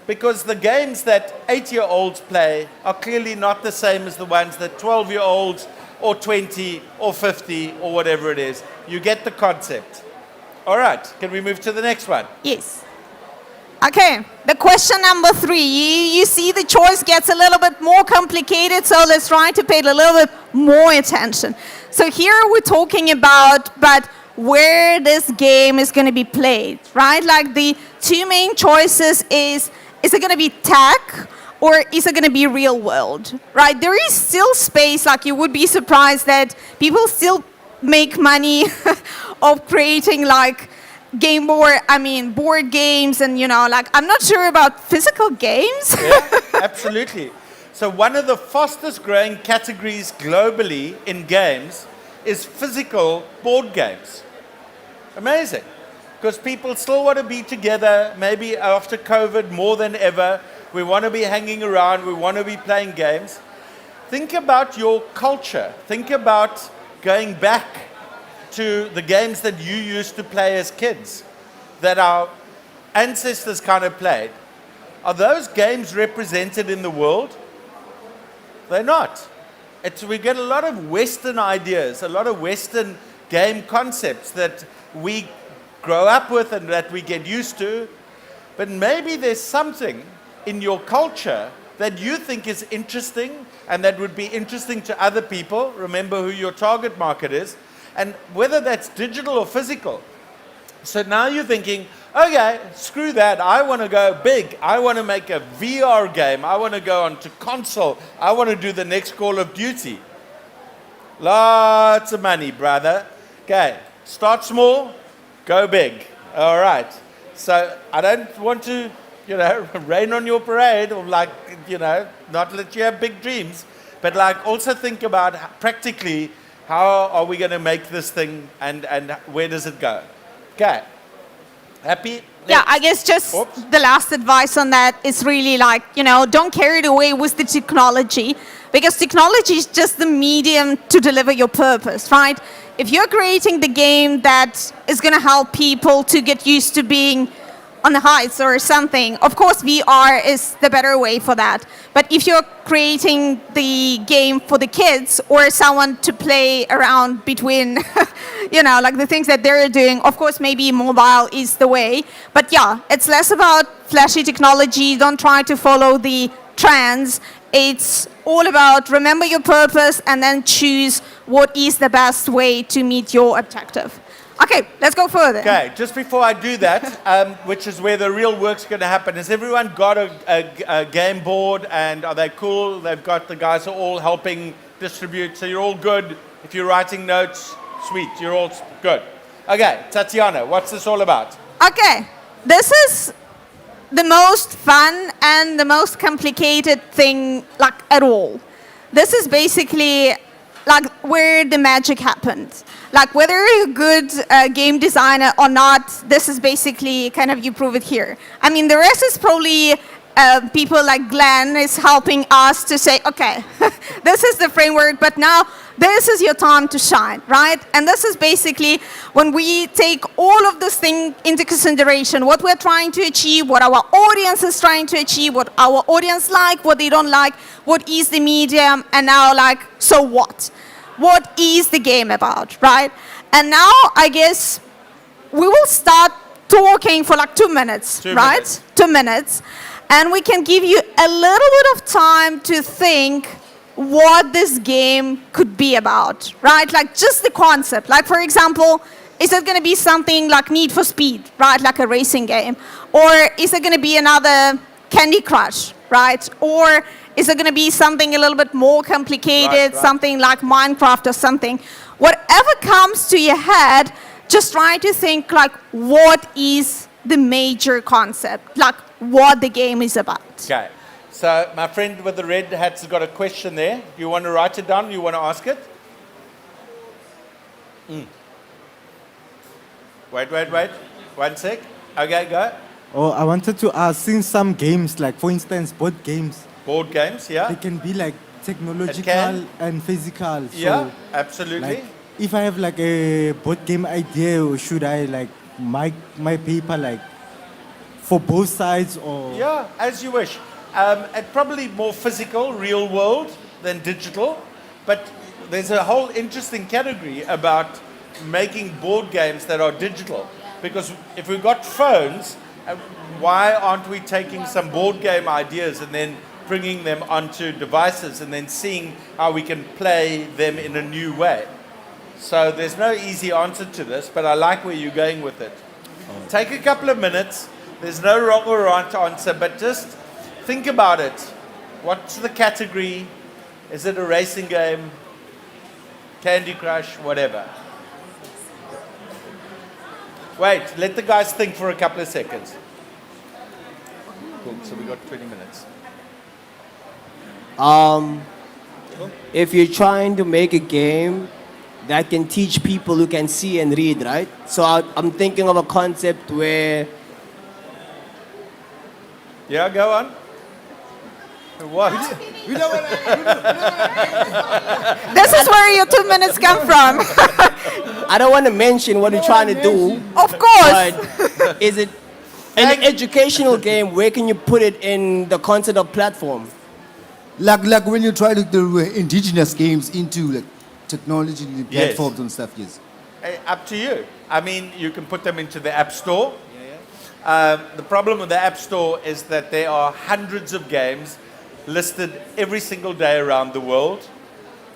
Because the games that 8-year-olds play are clearly not the same as the ones that 12-year-olds or 20 or 50 or whatever it is. You get the concept. All right, can we move to the next one? Yes. Okay, the question number 3. You see the choice gets a little bit more complicated, so let's try to pay a little bit more attention. So here we're talking about, but where this game is going to be played, right? Like the 2 main choices is it going to be tech or is it going to be real world, right? There is still space, like you would be surprised that people still make money of creating like board games and, like, I'm not sure about physical games. Yeah, absolutely. So one of the fastest growing categories globally in games is physical board games. Amazing. Because people still want to be together, maybe after COVID more than ever. We want to be hanging around, we want to be playing games. Think about your culture. Think about going back to the games that you used to play as kids, that our ancestors kind of played. Are those games represented in the world? They're not. We get a lot of Western ideas, a lot of Western game concepts that we grow up with and that we get used to. But maybe there's something in your culture that you think is interesting and that would be interesting to other people. Remember who your target market is. And whether that's digital or physical. So now you're thinking, okay, screw that. I want to go big. I want to make a VR game. I want to go onto console. I want to do the next Call of Duty. Lots of money, brother. Okay, start small, go big. All right. So I don't want to, rain on your parade or not let you have big dreams. But also think about practically how are we going to make this thing and where does it go? Okay. Happy? Yeah, I guess just the last advice on that is really don't carry it away with the technology, because technology is just the medium to deliver your purpose, right? If you're creating the game that is going to help people to get used to being on the heights or something, of course VR is the better way for that. But if you're creating the game for the kids or someone to play around between, the things that they're doing, of course maybe mobile is the way. But yeah, it's less about flashy technology. Don't try to follow the trends. It's all about remember your purpose and then choose what is the best way to meet your objective. Okay, let's go further. Okay, just before I do that, which is where the real work's going to happen, has everyone got a game board and are they cool? They've got the guys are all helping distribute, so you're all good. If you're writing notes, sweet, you're all good. Okay, Tatiana, what's this all about? Okay, this is the most fun and the most complicated thing at all. This is basically where the magic happens. Whether you're a good game designer or not, this is basically you prove it here. I mean, the rest is probably people like Glenn is helping us to say, okay, this is the framework, but now this is your time to shine, right? And this is basically when we take all of this thing into consideration, what we're trying to achieve, what our audience is trying to achieve, what our audience like, what they don't like, what is the medium, and now so what? What is the game about, right? And now I guess we will start talking for 2 minutes, right? 2 minutes. And we can give you a little bit of time to think what this game could be about, right? Just the concept. For example, is it going to be something like Need for Speed, right? Like a racing game? Or is it going to be another Candy Crush, right? Or is it going to be something a little bit more complicated, something like Minecraft or something? Whatever comes to your head, just try to think what is the major concept, what the game is about. Okay, so my friend with the red hat's got a question there. You want to write it down? You want to ask it? Wait. 1 sec. Okay, go. Oh, I wanted to ask, since some games, for instance, board games, yeah. They can be technological and physical. So, yeah, absolutely. If I have a board game idea, should I make my paper for both sides or? Yeah, as you wish. And probably more physical, real world than digital. But there's a whole interesting category about making board games that are digital. Because if we've got phones, why aren't we taking some board game ideas and then bringing them onto devices and then seeing how we can play them in a new way? So there's no easy answer to this, but I like where you're going with it. Take a couple of minutes. There's no wrong or right answer, but just think about it. What's the category? Is it a racing game? Candy Crush? Whatever. Wait, let the guys think for a couple of seconds. Cool, so we got 20 minutes. If you're trying to make a game that can teach people who can see and read, right? So I'm thinking of a concept where... Yeah, go on. What? This is where your 2 minutes come from. I don't want to mention what you're trying to do. Of course. But is it an educational game? Where can you put it in the concept of platform? Like when you try to do indigenous games into like technology platforms and stuff, yes. Up to you. I mean, you can put them into the App Store. The problem with the App Store is that there are hundreds of games listed every single day around the world,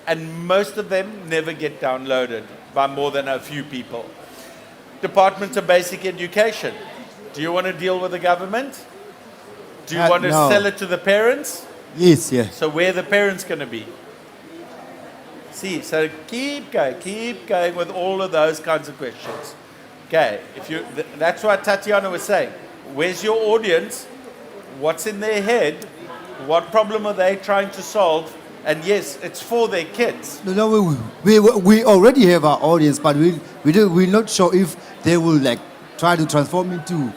and most of them never get downloaded by more than a few people. Department of Basic Education. Do you want to deal with the government? Do you want to no. sell it to the parents? Yes, yeah. So where are the parents going to be? See, so keep going with all of those kinds of questions. Okay, that's what Tatiana was saying. Where's your audience? What's in their head? What problem are they trying to solve? And yes, it's for their kids. No, we already have our audience, but we're not sure if they will like try to transform into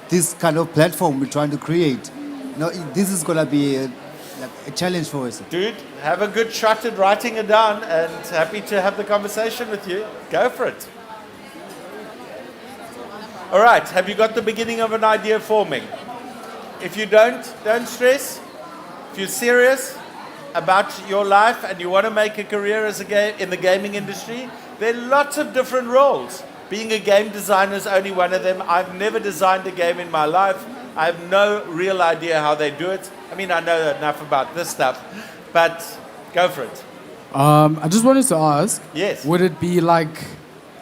this kind of platform we're trying to create. No, this is gonna be a challenge for us. Dude, have a good shot at writing it down, and happy to have the conversation with you. Go for it. All right, have you got the beginning of an idea forming? If you don't stress. If you're serious about your life and you want to make a career as in the gaming industry, there are lots of different roles. Being a game designer is only one of them. I've never designed a game in my life. I have no real idea how they do it. I mean, I know enough about this stuff, but go for it. I just wanted to ask, yes, would it be like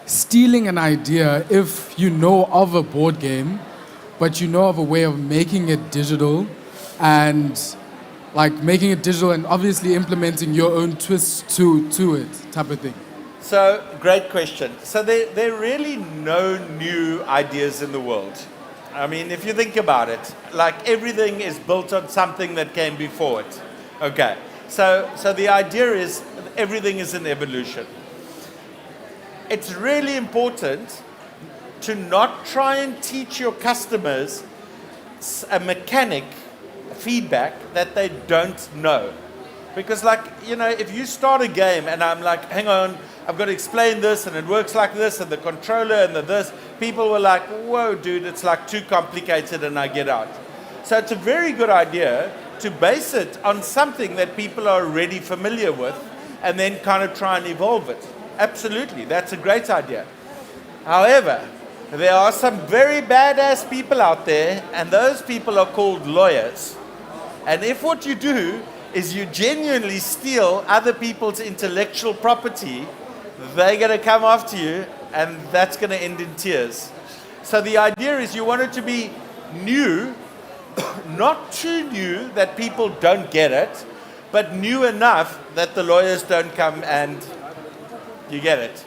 stealing an idea if you know of a board game, but you know of a way of making it digital and like making it digital and obviously implementing your own twist to it type of thing? So, great question. So there are really no new ideas in the world. I mean, if you think about it, like everything is built on something that came before it. Okay. So the idea is everything is an evolution. It's really important to not try and teach your customers a mechanic feedback that they don't know. Because like, you know, if you start a game and I'm like, hang on, I've got to explain this and it works like this and the controller and the this, people were like, whoa, dude, it's like too complicated and I get out. So it's a very good idea to base it on something that people are already familiar with and then kind of try and evolve it. Absolutely, that's a great idea. However, there are some very badass people out there, and those people are called lawyers. And if what you do is you genuinely steal other people's intellectual property, they're going to come after you, and that's going to end in tears. So the idea is you want it to be new, not too new that people don't get it, but new enough that the lawyers don't come and you get it.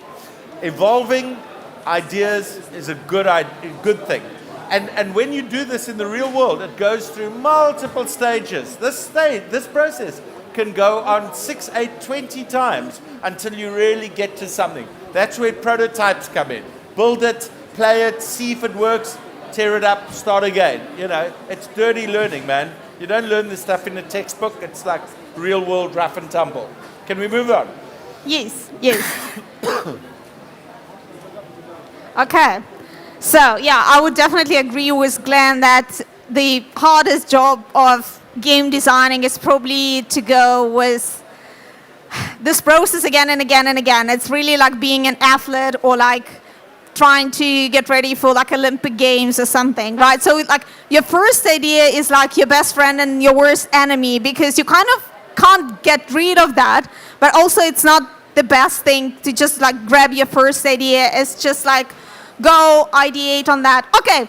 Evolving ideas is a good thing. And when you do this in the real world, it goes through multiple stages. This process can go on 6, 8, 20 times until you really get to something. That's where prototypes come in. Build it, play it, see if it works, tear it up, start again. You know, it's dirty learning, man. You don't learn this stuff in a textbook. It's like real world rough and tumble. Can we move on? Yes. Okay. So, yeah, I would definitely agree with Glenn that the hardest job of game designing is probably to go with this process again and again and again. It's really like being an athlete or like trying to get ready for like Olympic Games or something, right? So like your first idea is like your best friend and your worst enemy because you kind of can't get rid of that, but also it's not the best thing to just like grab your first idea. It's just like go ideate on that. Okay,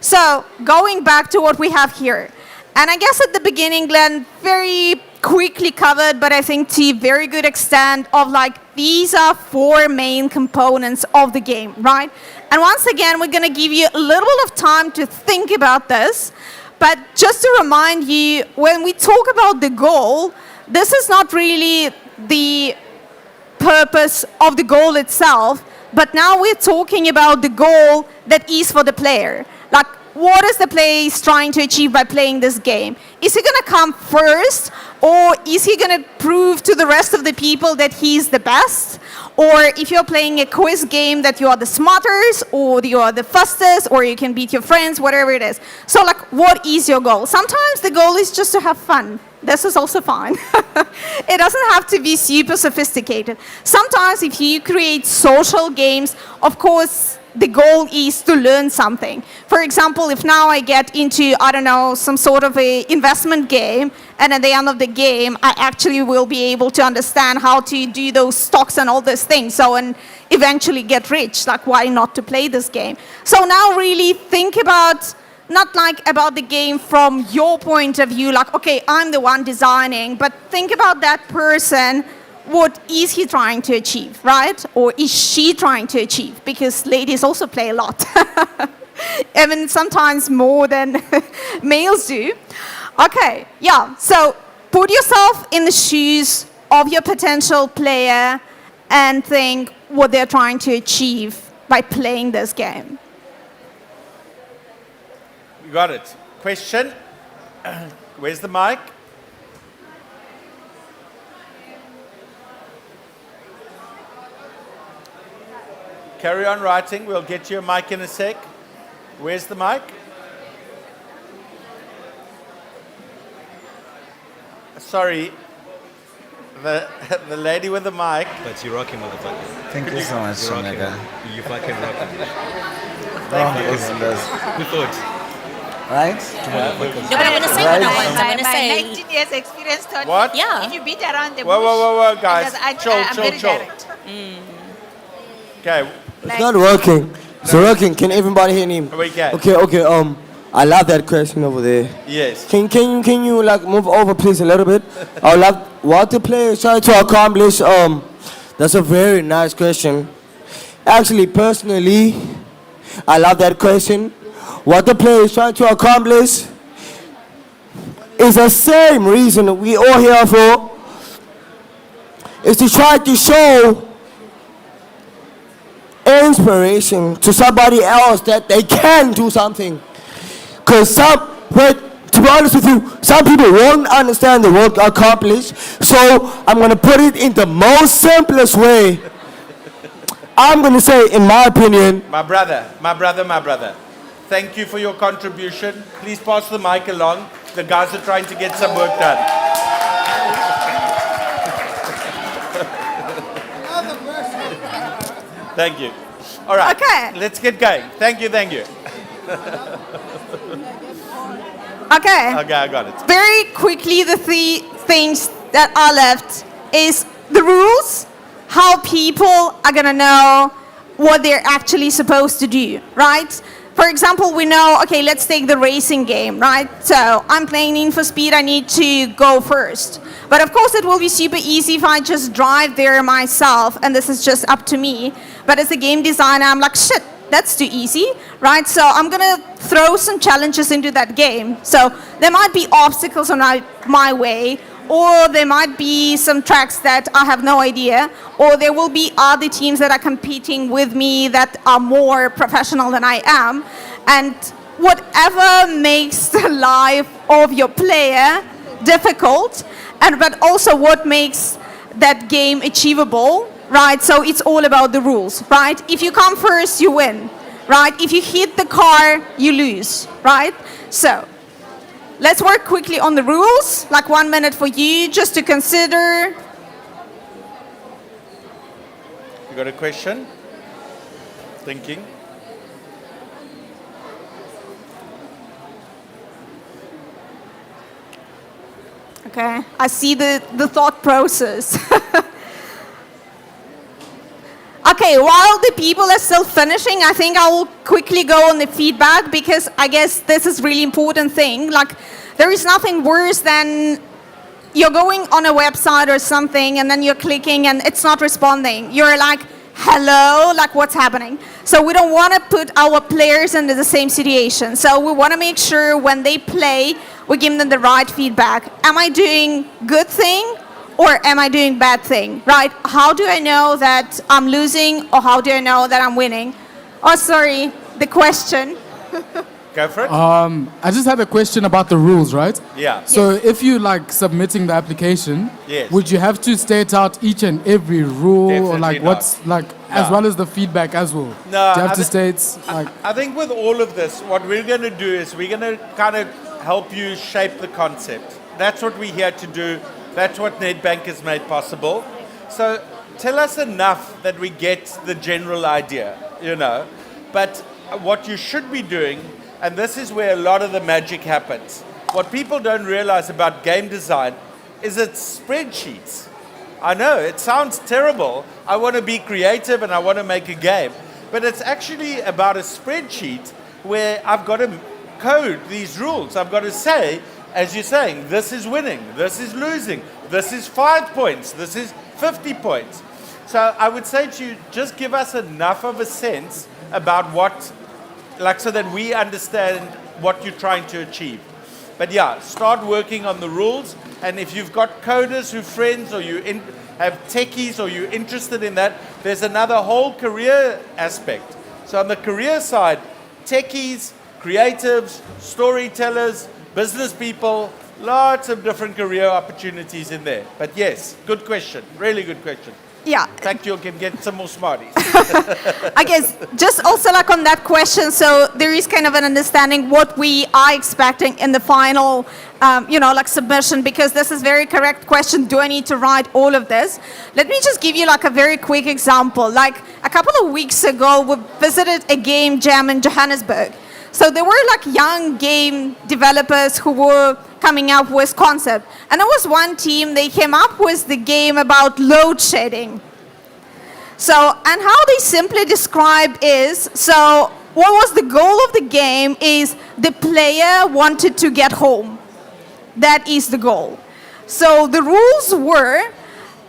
so going back to what we have here. And I guess at the beginning, Glenn very quickly covered, but I think to a very good extent of like, these are 4 main components of the game, right? And once again, we're going to give you a little bit of time to think about this. But just to remind you, when we talk about the goal, this is not really the purpose of the goal itself, but now we're talking about the goal that is for the player. Like, what is the player trying to achieve by playing this game? Is he going to come first, or is he going to prove to the rest of the people that he's the best? Or if you're playing a quiz game, that you are the smartest, or you are the fastest, or you can beat your friends, whatever it is. So like, what is your goal? Sometimes the goal is just to have fun. This is also fine. It doesn't have to be super sophisticated. Sometimes if you create social games, of course, the goal is to learn something. For example, if now I get into, I don't know, some sort of a investment game, and at the end of the game, I actually will be able to understand how to do those stocks and all those things, so and eventually get rich. Like, why not to play this game? So now really think about, not like about the game from your point of view, like, okay, I'm the one designing, but think about that person. What is he trying to achieve, right? Or is she trying to achieve? Because ladies also play a lot. Even sometimes more than males do. Okay, yeah, so put yourself in the shoes of your potential player and think what they're trying to achieve by playing this game. You got it. Question? Where's the mic? Carry on writing. We'll get you a mic in a sec. Where's the mic? Sorry. The lady with the mic. But you're rocking, motherfucker. Thank you so much, You're rocking. Omega. You fucking rocking. Thank you. Who thought? Right? No, but I'm going to say what I want. I'm going to say. 19 years experience taught What? me, Yeah. if you beat around the Whoa, bush, whoa, whoa, whoa, guys. because Chill. very direct. Okay. It's not working. So working. Can everybody hear him? We can. Okay. I love that question over there. Yes. Can you like move over please a little bit? I love what the players try to accomplish. That's a very nice question. Actually, personally, I love that question. What the player is trying to accomplish is the same reason we all here for. Is to try to show inspiration to somebody else that they can do something. Because to be honest with you, some people won't understand the word accomplish. So I'm going to put it in the most simplest way. I'm going to say, in my opinion. My brother. Thank you for your contribution. Please pass the mic along. The guys are trying to get some work done. Thank you. All right. Okay. Let's get going. Thank you. Okay. Okay, I got it. Very quickly, the 3 things that are left is the rules, how people are going to know what they're actually supposed to do, right? For example, we know, okay, let's take the racing game, right? So I'm playing Need for Speed, I need to go first. But of course, it will be super easy if I just drive there myself, and this is just up to me. But as a game designer, I'm like, shit, that's too easy, right? So I'm gonna throw some challenges into that game. So there might be obstacles on my way, or there might be some tracks that I have no idea, or there will be other teams that are competing with me that are more professional than I am. And whatever makes the life of your player difficult, but also what makes that game achievable, right? So it's all about the rules, right? If you come first, you win, right? If you hit the car, you lose, right? So let's work quickly on the rules, like 1 minute for you just to consider. You got a question? Thinking? Okay, I see the thought process. Okay, while the people are still finishing, I think I will quickly go on the feedback, because I guess this is really important thing. Like, there is nothing worse than you're going on a website or something and then you're clicking and it's not responding. You're like, hello, like what's happening? So we don't want to put our players into the same situation. So we want to make sure when they play, we give them the right feedback. Am I doing good thing or am I doing bad thing, right? How do I know that I'm losing or how do I know that I'm winning? Oh, sorry, the question. Go for it. I just had a question about the rules, right? Yeah. So if you like submitting the application, Yes. would you have to state out each and every rule, or Definitely like not. what's like as No. well as the feedback as well? No, Do you have I to thi- state like? I think with all of this, what we're going to do is we're going to kind of help you shape the concept. That's what we're here to do. That's what Nedbank has made possible. So tell us enough that we get the general idea, you know. But what you should be doing, and this is where a lot of the magic happens. What people don't realize about game design is it's spreadsheets. I know, it sounds terrible. I want to be creative and I want to make a game. But it's actually about a spreadsheet where I've got to code these rules. I've got to say, as you're saying, this is winning, this is losing, this is 5 points, this is 50 points. So I would say to you, just give us enough of a sense about what, like so that we understand what you're trying to achieve. But yeah, start working on the rules. And if you've got coders who friends or you have techies or you're interested in that, there's another whole career aspect. So on the career side, techies, creatives, storytellers, business people, lots of different career opportunities in there. But yes, good question, really good question. Yeah. In fact, you can get some more smarties. I guess just also like on that question, so there is kind of an understanding what we are expecting in the final, like submission, because this is very correct question. Do I need to write all of this? Let me just give you like a very quick example. Like a couple of weeks ago, we visited a game jam in Johannesburg. So there were like young game developers who were coming up with concept. And there was one team, they came up with the game about load shedding. So, and how they simply described is, so what was the goal of the game is the player wanted to get home. That is the goal. So the rules were,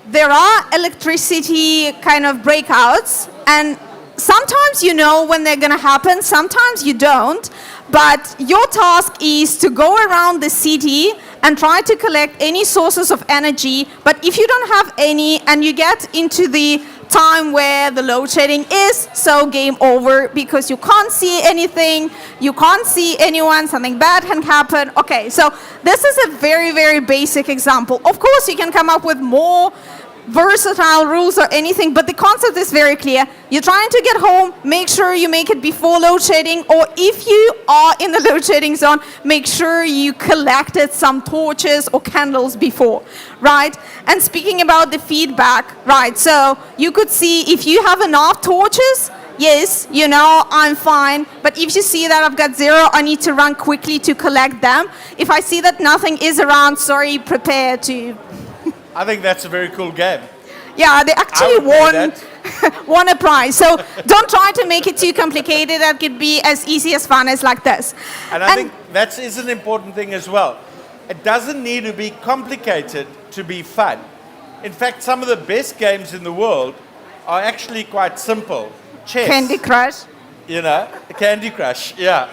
there are electricity kind of breakouts, and sometimes you know when they're going to happen, sometimes you don't, but your task is to go around the city and try to collect any sources of energy, but if you don't have any and you get into the time where the load shedding is, so game over, because you can't see anything, you can't see anyone, something bad can happen. Okay, so this is a very, very basic example. Of course, you can come up with more versatile rules or anything, but the concept is very clear. You're trying to get home, make sure you make it before load shedding, or if you are in the load shedding zone, make sure you collected some torches or candles before, right? And speaking about the feedback, right, so you could see if you have enough torches, yes, I'm fine, but if you see that I've got 0, I need to run quickly to collect them. If I see that nothing is around, sorry, prepare to... I think that's a very cool game. Yeah, they actually won a prize. So don't try to make it too complicated. That could be as easy as fun as like this. And I think that is an important thing as well. It doesn't need to be complicated to be fun. In fact, some of the best games in the world are actually quite simple. Chess. Candy Crush. Candy Crush, yeah.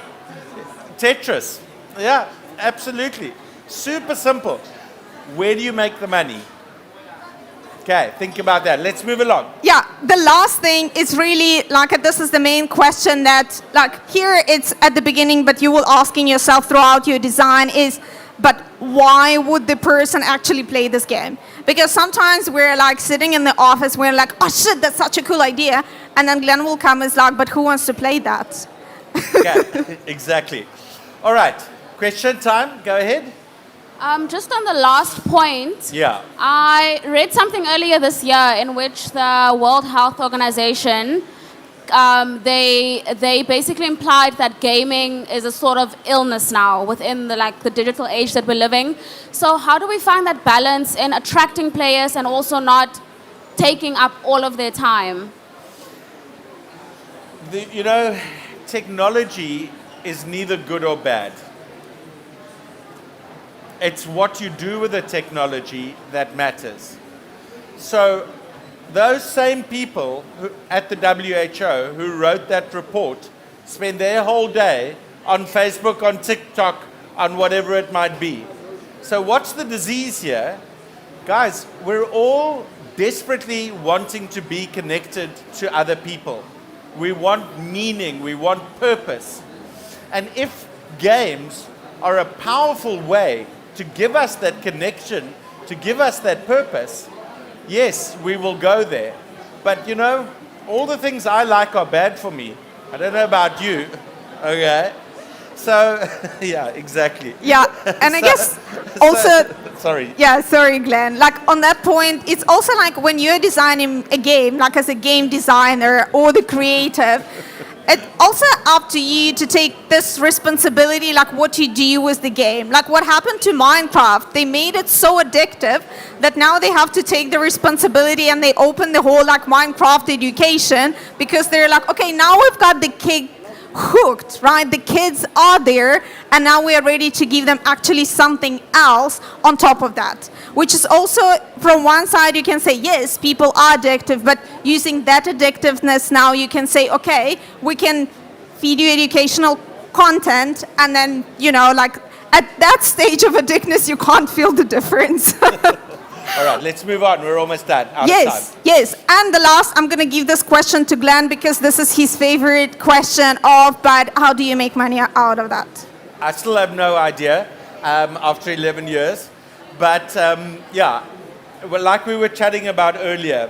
Tetris, yeah, absolutely. Super simple. Where do you make the money? Okay, think about that. Let's move along. Yeah, the last thing is really, this is the main question that, here it's at the beginning, but you will asking yourself throughout your design is, but why would the person actually play this game? Because sometimes we're sitting in the office, we're like, oh shit, that's such a cool idea. And then Glenn will come and is like, but who wants to play that? Okay, exactly. All right, question time, go ahead. Just on the last point, yeah. I read something earlier this year in which the World Health Organization, they basically implied that gaming is a sort of illness now within the digital age that we're living. So how do we find that balance in attracting players and also not taking up all of their time? Technology is neither good or bad. It's what you do with the technology that matters. So those same people at the WHO who wrote that report spend their whole day on Facebook, on TikTok, on whatever it might be. So what's the disease here? Guys, we're all desperately wanting to be connected to other people. We want meaning, we want purpose. And if games are a powerful way to give us that connection, to give us that purpose, yes, we will go there. But you know, all the things I like are bad for me. I don't know about you, okay? So, yeah, exactly. Yeah, and I guess also... Sorry. Yeah, sorry, Glenn. Like, on that point, it's also like when you're designing a game, like as a game designer or the creative, it's also up to you to take this responsibility, like what you do with the game. Like what happened to Minecraft, they made it so addictive that now they have to take the responsibility and they open the whole like Minecraft education because they're like, okay, now we've got the kid hooked, right? The kids are there and now we are ready to give them actually something else on top of that. Which is also, from one side you can say, yes, people are addictive, but using that addictiveness now you can say, okay, we can feed you educational content and then, you know, like at that stage of addictness you can't feel the difference. All right, let's move on. We're almost done. Out Yes, of time. yes. And the last, I'm going to give this question to Glenn because this is his favorite question of, but how do you make money out of that? I still have no idea after 11 years. But yeah, well, like we were chatting about earlier,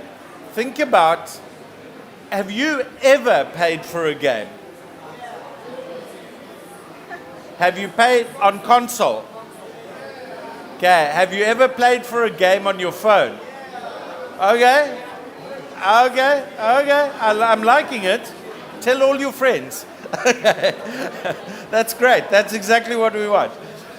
think about, have you ever paid for a game? Have you paid on console? Okay, have you ever played for a game on your phone? Okay, okay, okay, I'm liking it. Tell all your friends. Okay, that's great. That's exactly what we want.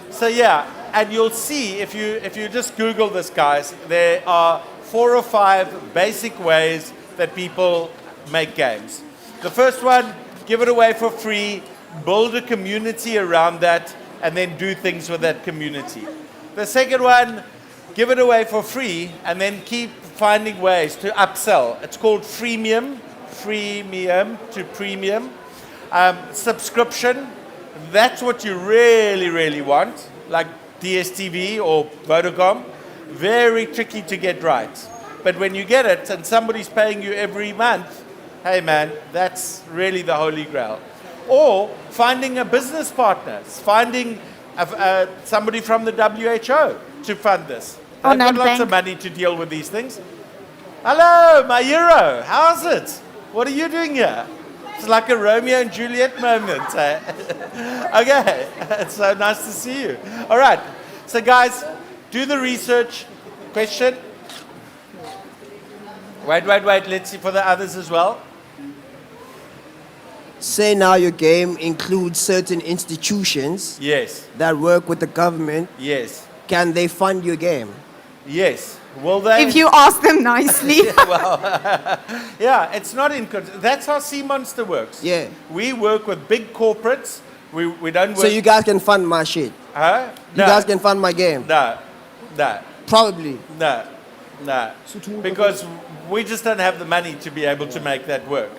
So yeah, and you'll see if you just Google this, guys, there are 4 or 5 basic ways that people make games. The first one, give it away for free, build a community around that, and then do things with that community. The second one, give it away for free, and then keep finding ways to upsell. It's called freemium to premium. Subscription, that's what you really, really want, like DSTV or Vodacom. Very tricky to get right. But when you get it and somebody's paying you every month, hey man, that's really the holy grail. Or finding a business partner, finding somebody from the WHO to fund this. They've got lots of money to deal with these things. Hello, my hero. How's it? What are you doing here? It's like a Romeo and Juliet moment. Okay, it's so nice to see you. All right, so guys, do the research. Question? Wait. Let's see for the others as well. Say now your game includes certain institutions Yes. that work with the government. Yes. Can they fund your game? Yes. Will they? If you ask them nicely. Well, yeah, it's not in. That's how Sea Monster works. Yeah. We work with big corporates. We don't work. So you guys can fund my shit? Huh? You guys can fund my game? No. Probably. No. Because we just don't have the money to be able to make that work.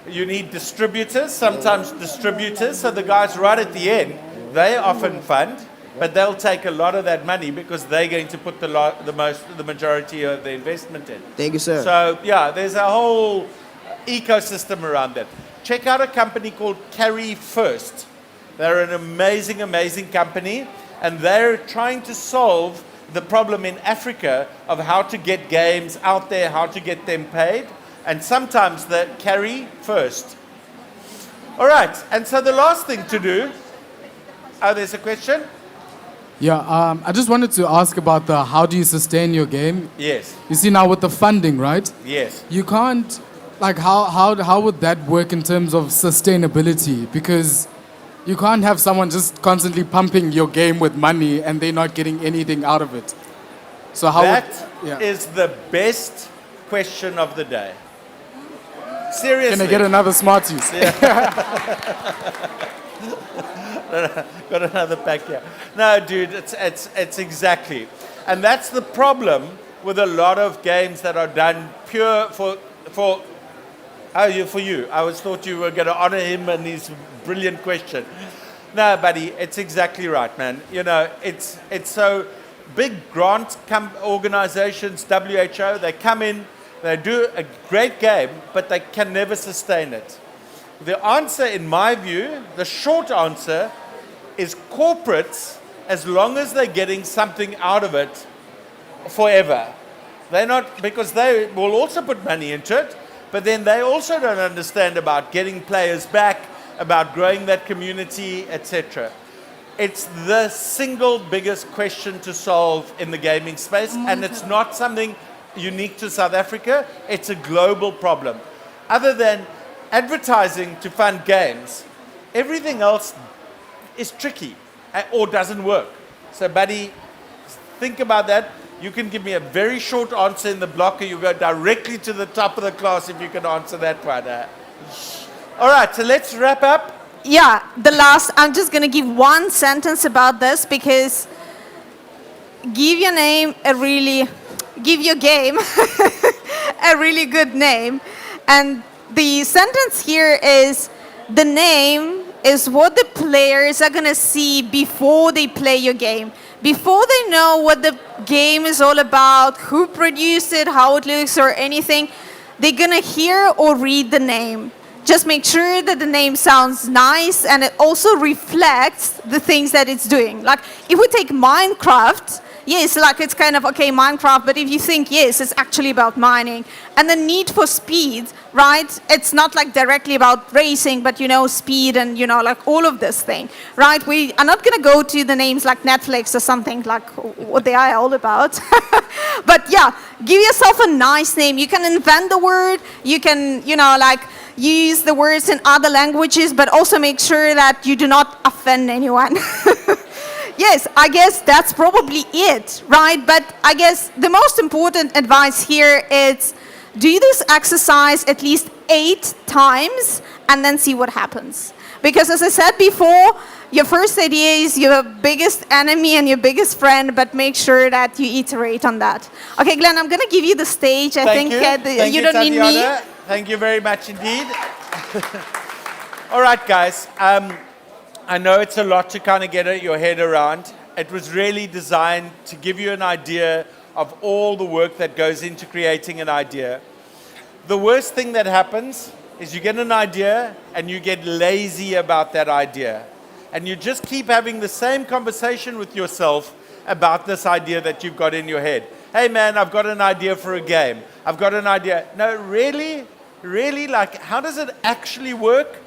You need distributors, sometimes distributors. So the guys right at the end, they often fund, but they'll take a lot of that money because they're going to put the majority of the investment in. Thank you, sir. So yeah, there's a whole ecosystem around that. Check out a company called Carry First. They're an amazing, amazing company, and they're trying to solve the problem in Africa of how to get games out there, how to get them paid. And sometimes they carry first. All right, and so the last thing to do, there's a question? Yeah, I just wanted to ask about the how do you sustain your game? Yes. You see now with the funding, right? Yes. You can't, like how would that work in terms of sustainability? Because you can't have someone just constantly pumping your game with money and they're not getting anything out of it. So how is the best question of the day. Seriously. Can I get another Smarties? Got another pack here. No, dude, it's exactly. And that's the problem with a lot of games that are done pure for you. I was thought you were going to honor him and his brilliant question. No, buddy, it's exactly right, man. You know, it's so big grant organizations, WHO, they come in, they do a great game, but they can never sustain it. The answer, in my view, the short answer, is corporates, as long as they're getting something out of it forever. They're not, because they will also put money into it, but then they also don't understand about getting players back, about growing that community, etc. It's the single biggest question to solve in the gaming space, and it's not something unique to South Africa. It's a global problem. Other than advertising to fund games, everything else is tricky or doesn't work. So, buddy, think about that. You can give me a very short answer in the block, or you go directly to the top of the class if you can answer that one. All right, so let's wrap up. Yeah, I'm just going to give one sentence about this, because give your game a really good name. And the sentence here is, the name is what the players are going to see before they play your game. Before they know what the game is all about, who produced it, how it looks, or anything, they're going to hear or read the name. Just make sure that the name sounds nice and it also reflects the things that it's doing. Like, if we take Minecraft, yes, like it's kind of, okay, Minecraft, but if you think, yes, it's actually about mining. And the Need for Speed, right? It's not like directly about racing, but, you know, speed and, you know, like all of this thing, right? We are not going to go to the names like Netflix or something, like what they are all about. But yeah, give yourself a nice name. You can invent the word. You can, you know, like use the words in other languages, but also make sure that you do not offend anyone. Yes, I guess that's probably it, right? But I guess the most important advice here is do this exercise at least 8 times and then see what happens. Because as I said before, your first idea is your biggest enemy and your biggest friend, but make sure that you iterate on that. Okay, Glenn, I'm going to give you the stage. I think you don't need me. Thank you very much indeed. All right, guys. I know it's a lot to kind of get your head around. It was really designed to give you an idea of all the work that goes into creating an idea. The worst thing that happens is you get an idea and you get lazy about that idea. And you just keep having the same conversation with yourself about this idea that you've got in your head. Hey man, I've got an idea for a game. I've got an idea. No, really? Really? Like, how does it actually work?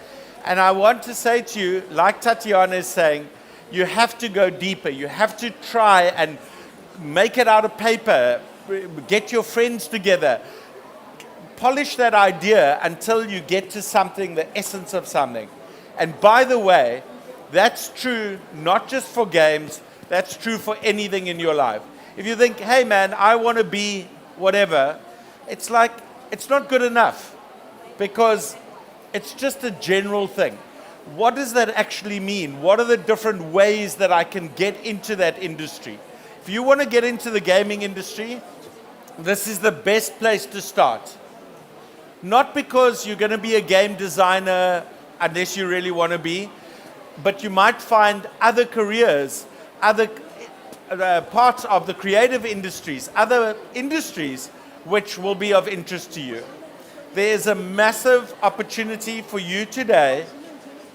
And I want to say to you, like Tatiana is saying, you have to go deeper. You have to try and make it out of paper. Get your friends together. Polish that idea until you get to something, the essence of something. And by the way, that's true not just for games, that's true for anything in your life. If you think, hey man, I want to be whatever, it's like, it's not good enough because it's just a general thing. What does that actually mean? What are the different ways that I can get into that industry? If you want to get into the gaming industry, this is the best place to start. Not because you're going to be a game designer unless you really want to be, but you might find other careers, other parts of the creative industries, other industries which will be of interest to you. There is a massive opportunity for you today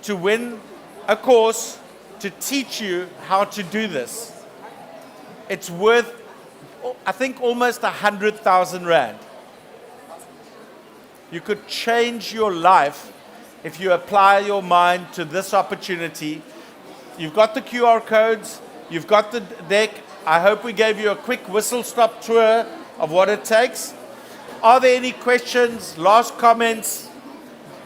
to win a course to teach you how to do this. It's worth, I think, almost 100,000 Rand. You could change your life if you apply your mind to this opportunity. You've got the QR codes, you've got the deck. I hope we gave you a quick whistle-stop tour of what it takes. Are there any questions, last comments?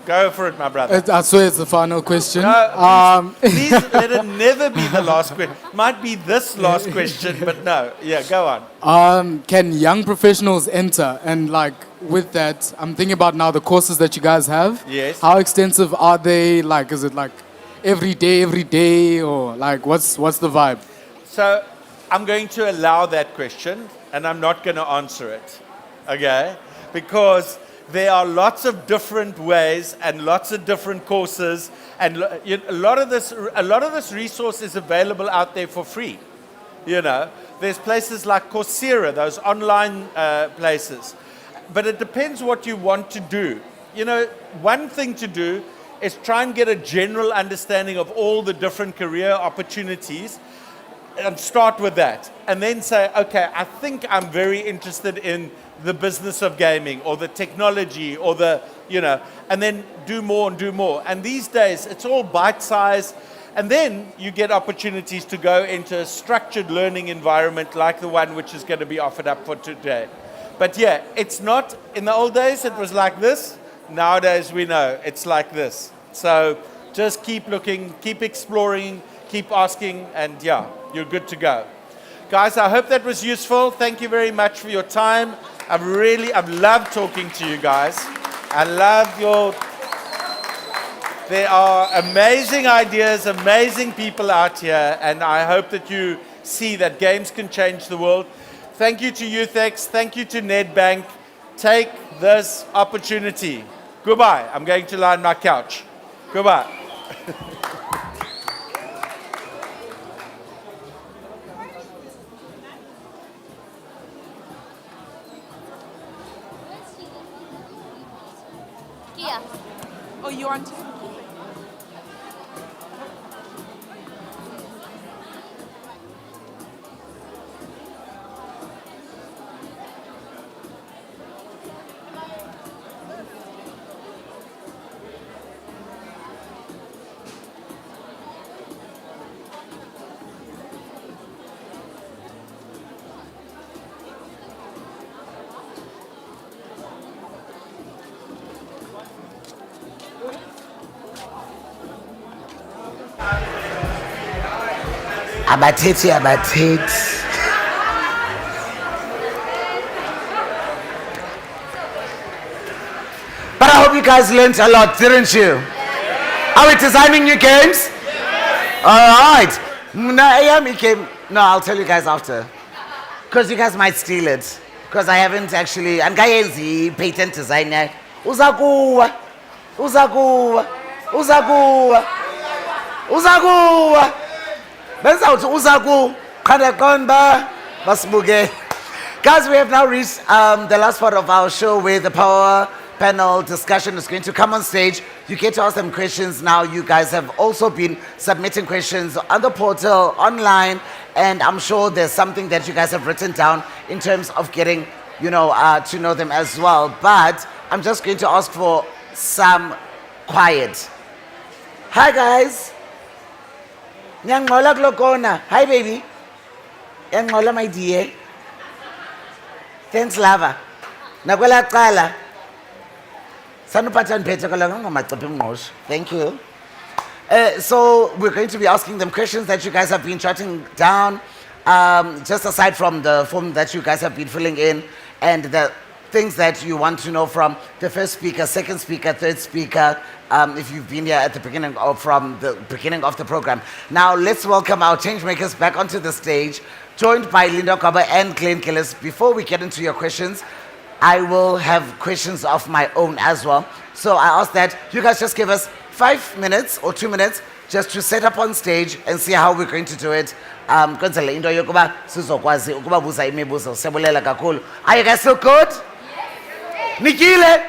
Go for it, my brother. I swear it's the final question. No, please let it never be the last question. Might be this last question, but no. Yeah, go on. Can young professionals enter? And like with that, I'm thinking about now the courses that you guys have. Yes. How extensive are they? Like, is it like every day, or like what's the vibe? So I'm going to allow that question, and I'm not going to answer it, okay? Because there are lots of different ways and lots of different courses, and a lot of this resource is available out there for free. You know, there's places like Coursera, those online places. But it depends what you want to do. You know, one thing to do is try and get a general understanding of all the different career opportunities and start with that. And then say, okay, I think I'm very interested in the business of gaming or the technology or the, you know, and then do more and do more. And these days, it's all bite-sized. And then you get opportunities to go into a structured learning environment like the one which is going to be offered up for today. But yeah, it's not, in the old days it was like this. Nowadays we know it's like this. So just keep looking, keep exploring, keep asking, and yeah, you're good to go. Guys, I hope that was useful. Thank you very much for your time. I've loved talking to you guys. I love your... There are amazing ideas, amazing people out here, and I hope that you see that games can change the world. Thank you to YouthX, thank you to Nedbank. Take this opportunity. Goodbye. I'm going to lie on my couch. Goodbye. Kia. Oh, you want to? Abathethi. But I hope you guys learned a lot, didn't you? Are we designing new games? All right. No, I'll tell you guys after. Because you guys might steal it. Because I haven't actually... And Gayenzi, patent designer. Uzakuwa. Guys, we have now reached the last part of our show where the power panel discussion is going to come on stage. You get to ask them questions now. You guys have also been submitting questions on the portal, online, and I'm sure there's something that you guys have written down in terms of getting, to know them as well. But I'm just going to ask for some quiet. Hi, guys. Nyangmola Glokona. Hi, baby. Nyangmola, my dear. Thanks, Lava. Nakwela Kala. Thank you. So we're going to be asking them questions that you guys have been jotting down, just aside from the form that you guys have been filling in, and the things that you want to know from the first speaker, second speaker, third speaker, if you've been here at the beginning or from the beginning of the program. Now let's welcome our changemakers back onto the stage, joined by Linda Kwabe and Glenn Gillis. Before we get into your questions, I will have questions of my own as well. So I ask that you guys just give us 5 minutes or 2 minutes just to set up on stage and see how we're going to do it. Are you guys still good? Nikile?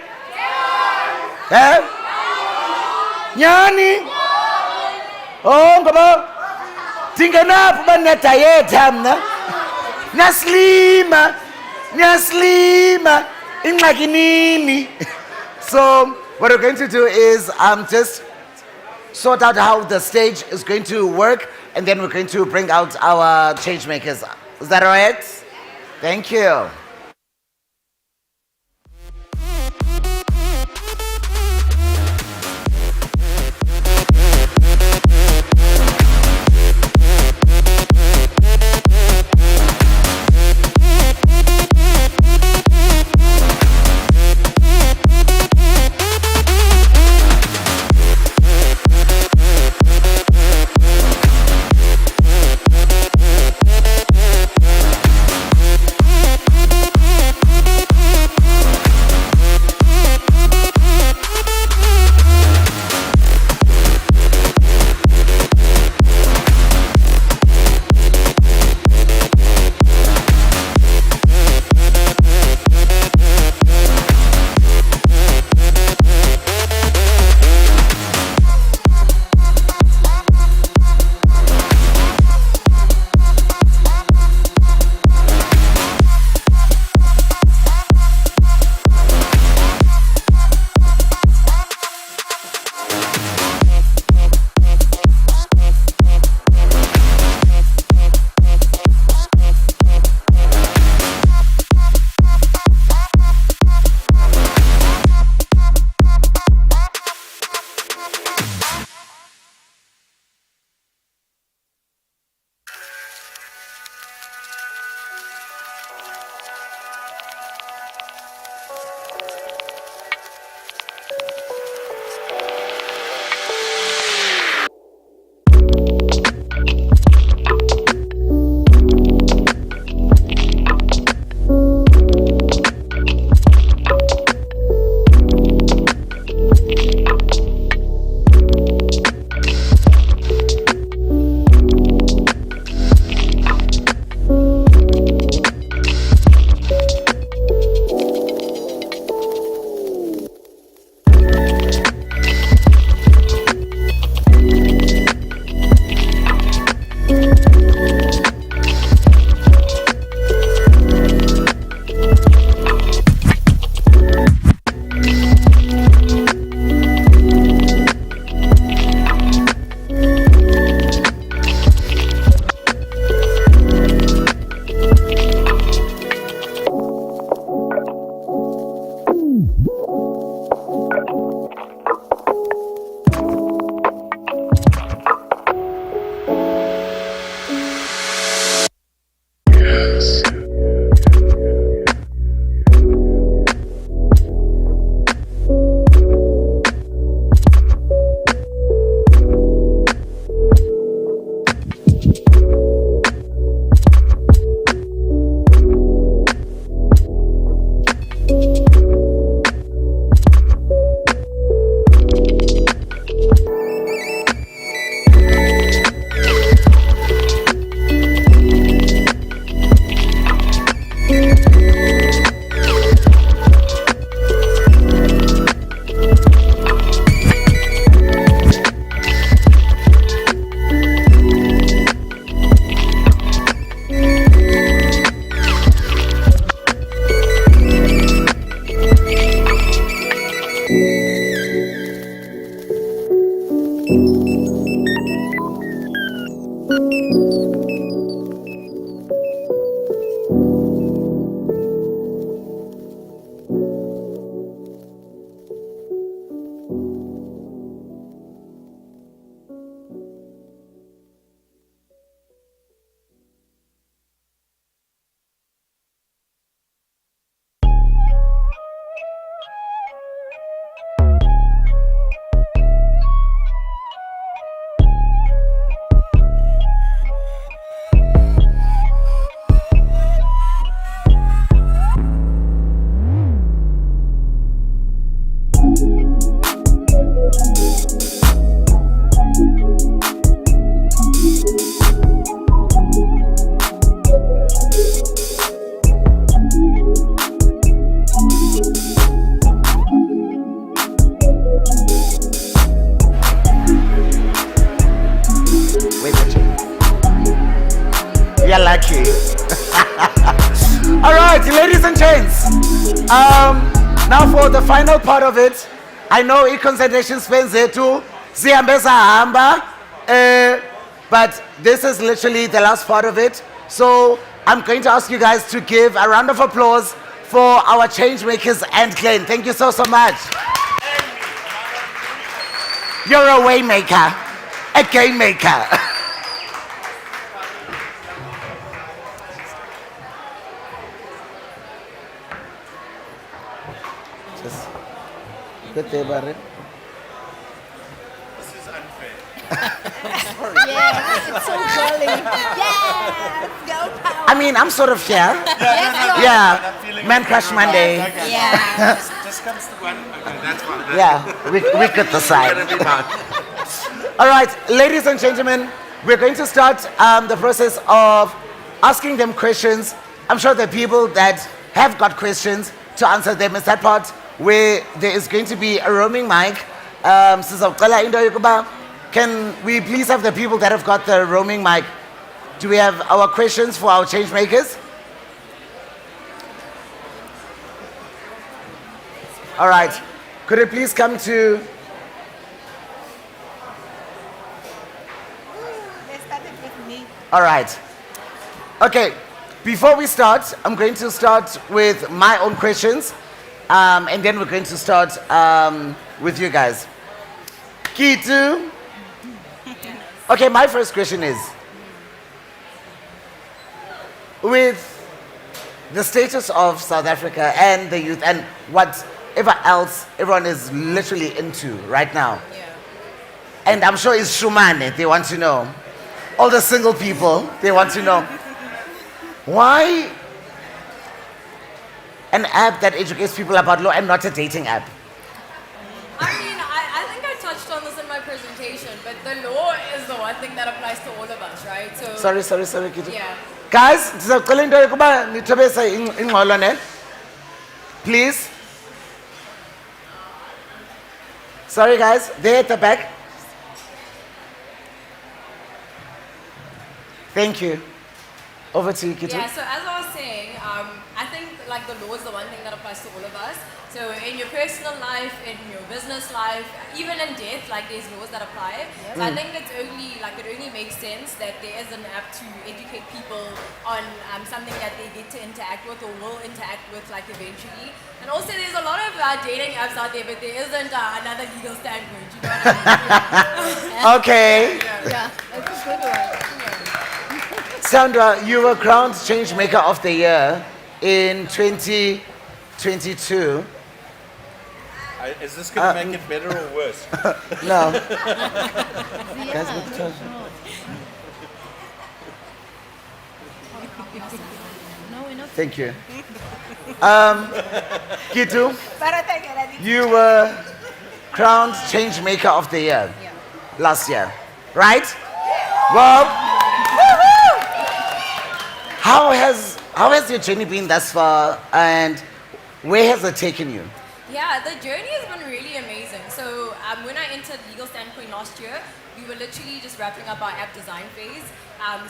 Eh? Nyani? Oh, ngoba tingenapho banedayetha mna. Nyaslima. Ingxaki nini? So what we're going to do is just sort out how the stage is going to work, and then we're going to bring out our change makers. Is that all right? Thank you. right, ladies and gents. Now for the final part of it, I know e-concentration spends there too. But this is literally the last part of it. So I'm going to ask you guys to give a round of applause for our Changemakers and Glenn. Thank you so much. You're a way maker, a game maker. Just good day, Barry. This is unfair. Yes, it's so jolly. Yes, go power. I mean, I'm sort of here. Yeah, Man Crush Monday. Yeah. Just comes to one. Okay, that's fine. Yeah, we could decide. All right, ladies and gentlemen, we're going to start the process of asking them questions. I'm sure the people that have got questions to answer them is that part where there is going to be a roaming mic. Can we please have the people that have got the roaming mic? Do we have our questions for our change makers? All right. Could it please come to... They started with me. All right. Okay. Before we start, I'm going to start with my own questions. And then we're going to start with you guys. Keitu. Okay, my first question is, with the status of South Africa and the youth and whatever else everyone is literally into right now, and I'm sure it's Shumane, they want to know, all the single people, they want to know, why an app that educates people about law and not a dating app? I mean, I think I touched on this in my presentation, but the law is the one thing that applies to all of us, right? So Sorry, Keitu. Yeah. Guys, ndizocela into yokuba nithobese ingxolo ne. Please. Sorry guys, there at the back. Thank you. Over to you, Keitu. Yeah, so as I was saying, I think like the law is the one thing that applies to all of us. So in your personal life, in your business life, even in death, like there's laws that apply. So I think it only makes sense that there is an app to educate people on something that they get to interact with or will interact with like eventually. And also there's a lot of dating apps out there, but there isn't another legal standpoint. You know what I mean? Okay. Yeah, that's a good one. Sandra, you were crowned Changemaker of the Year in 2022. Is this going to make it better or worse? No. Thank you. Keitu, you were crowned Changemaker of the Year last year, right? Well, how has your journey been thus far, and where has it taken you? Yeah, the journey has been really amazing. So when I entered Legal Standpoint last year, we were literally just wrapping up our app design phase.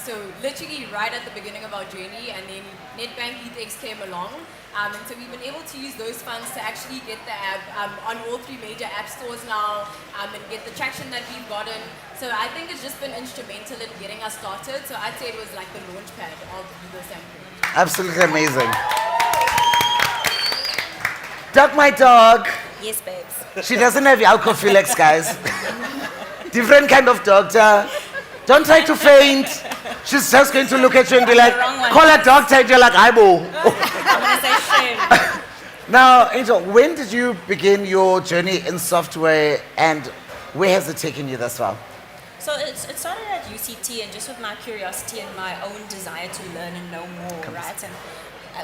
So literally right at the beginning of our journey, and then Nedbank YouthX came along. And so we've been able to use those funds to actually get the app on all 3 major app stores now, and get the traction that we've gotten. So I think it's just been instrumental in getting us started. So I'd say it was like the launch pad of Legal Standpoint. Absolutely amazing. Duck my dog. Yes, babes. She doesn't have alcophilics, guys. Different kind of doctor. Don't try to faint. She's just going to look at you and be like, call a doctor, and you're like, Aibo. Now, Angel, when did you begin your journey in software, and where has it taken you thus far? So it started at UCT, and just with my curiosity and my own desire to learn and know more, right? And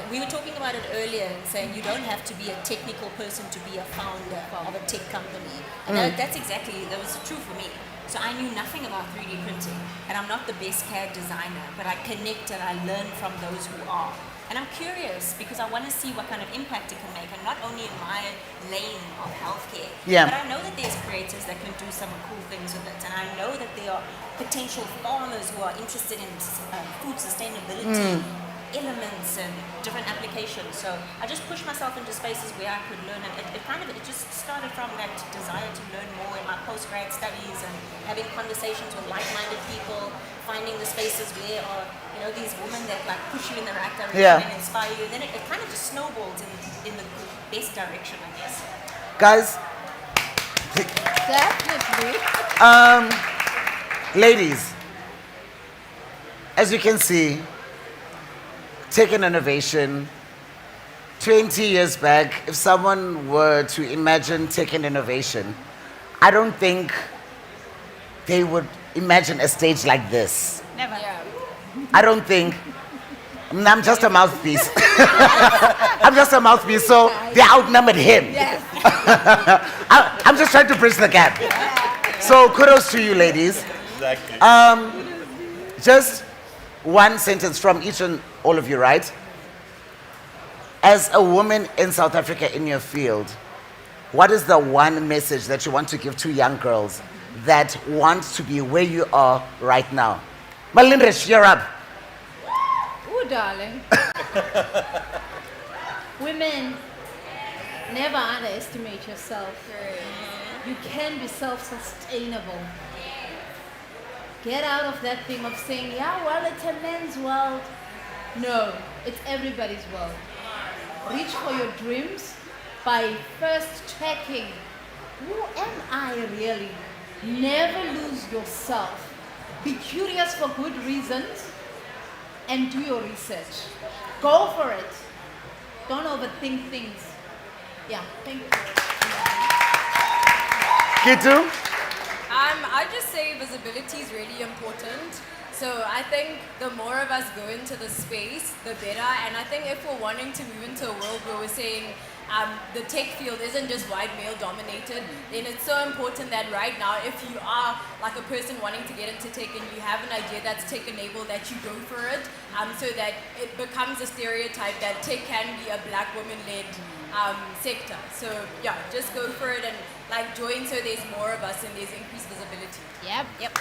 we were talking about it earlier and saying you don't have to be a technical person to be a founder of a tech company. And that was true for me. So I knew nothing about 3D printing, and I'm not the best CAD designer, but I connect and I learn from those who are. And I'm curious because I want to see what kind of impact it can make, and not only in my lane of healthcare, but I know that there's creators that can do some cool things with it, and I know that there are potential farmers who are interested in food sustainability elements and different applications. So I just pushed myself into spaces where I could learn, and it just started from that desire to learn more in my postgrad studies and having conversations with like-minded people, finding the spaces where are these women that like push you in the right direction and inspire you. And then it kind of just snowballs in the best direction, I guess. Guys, Definitely. ladies, as you can see, Tech and Innovation, 20 years back, if someone were to imagine Tech and Innovation, I don't think they would imagine a stage like this. Never. I don't think. I'm just a mouthpiece. I'm just a mouthpiece, so they outnumbered him. Yes. I'm just trying to bridge the gap. So kudos to you, ladies. Exactly. Just one sentence from each and all of you, right? As a woman in South Africa in your field, what is the one message that you want to give to young girls that want to be where you are right now? Malindresh, you're up. Ooh, darling. Women, never underestimate yourself. You can be self-sustainable. Get out of that thing of saying, yeah, well, it's a man's world. No, it's everybody's world. Reach for your dreams by first checking, who am I really? Never lose yourself. Be curious for good reasons and do your research. Go for it. Don't overthink things. Yeah, thank you. Kitu? I just say visibility is really important. So I think the more of us go into the space, the better. And I think if we're wanting to move into a world where we're saying the tech field isn't just white male dominated, then it's so important that right now, if you are like a person wanting to get into tech and you have an idea that's tech enabled, that you go for it, so that it becomes a stereotype that tech can be a black woman-led sector. So yeah, just go for it and like join so there's more of us and there's increased visibility. Yep.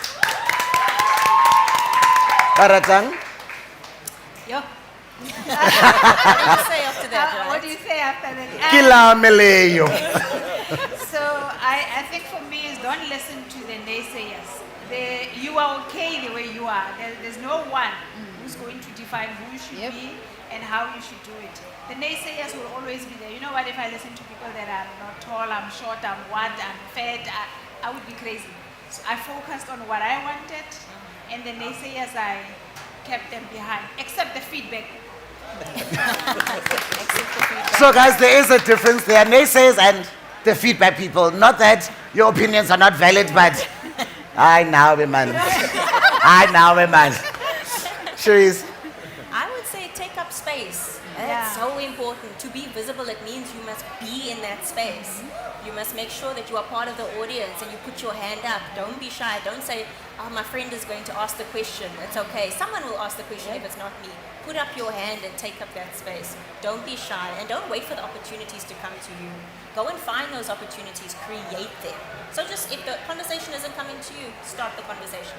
Baratang? Yo. What do you say after that? What do you say after that? Kila meleyo. So I think for me is don't listen to the naysayers. You are okay the way you are. There's no one who's going to define who you should be and how you should do it. The naysayers will always be there. You know what, if I listen to people that are not tall, I'm short, I'm what, I'm fat, I would be crazy. So I focused on what I wanted, and the naysayers, I kept them behind, except the feedback. So guys, there is a difference. There are naysayers and the feedback people. Not that your opinions are not valid, but I know, man. Charisse? I would say take up space. That's so important. To be visible, it means you must be in that space. You must make sure that you are part of the audience and you put your hand up. Don't be shy. Don't say, oh, my friend is going to ask the question. It's okay. Someone will ask the question if it's not me. Put up your hand and take up that space. Don't be shy and don't wait for the opportunities to come to you. Go and find those opportunities. Create them. So just if the conversation isn't coming to you, start the conversation.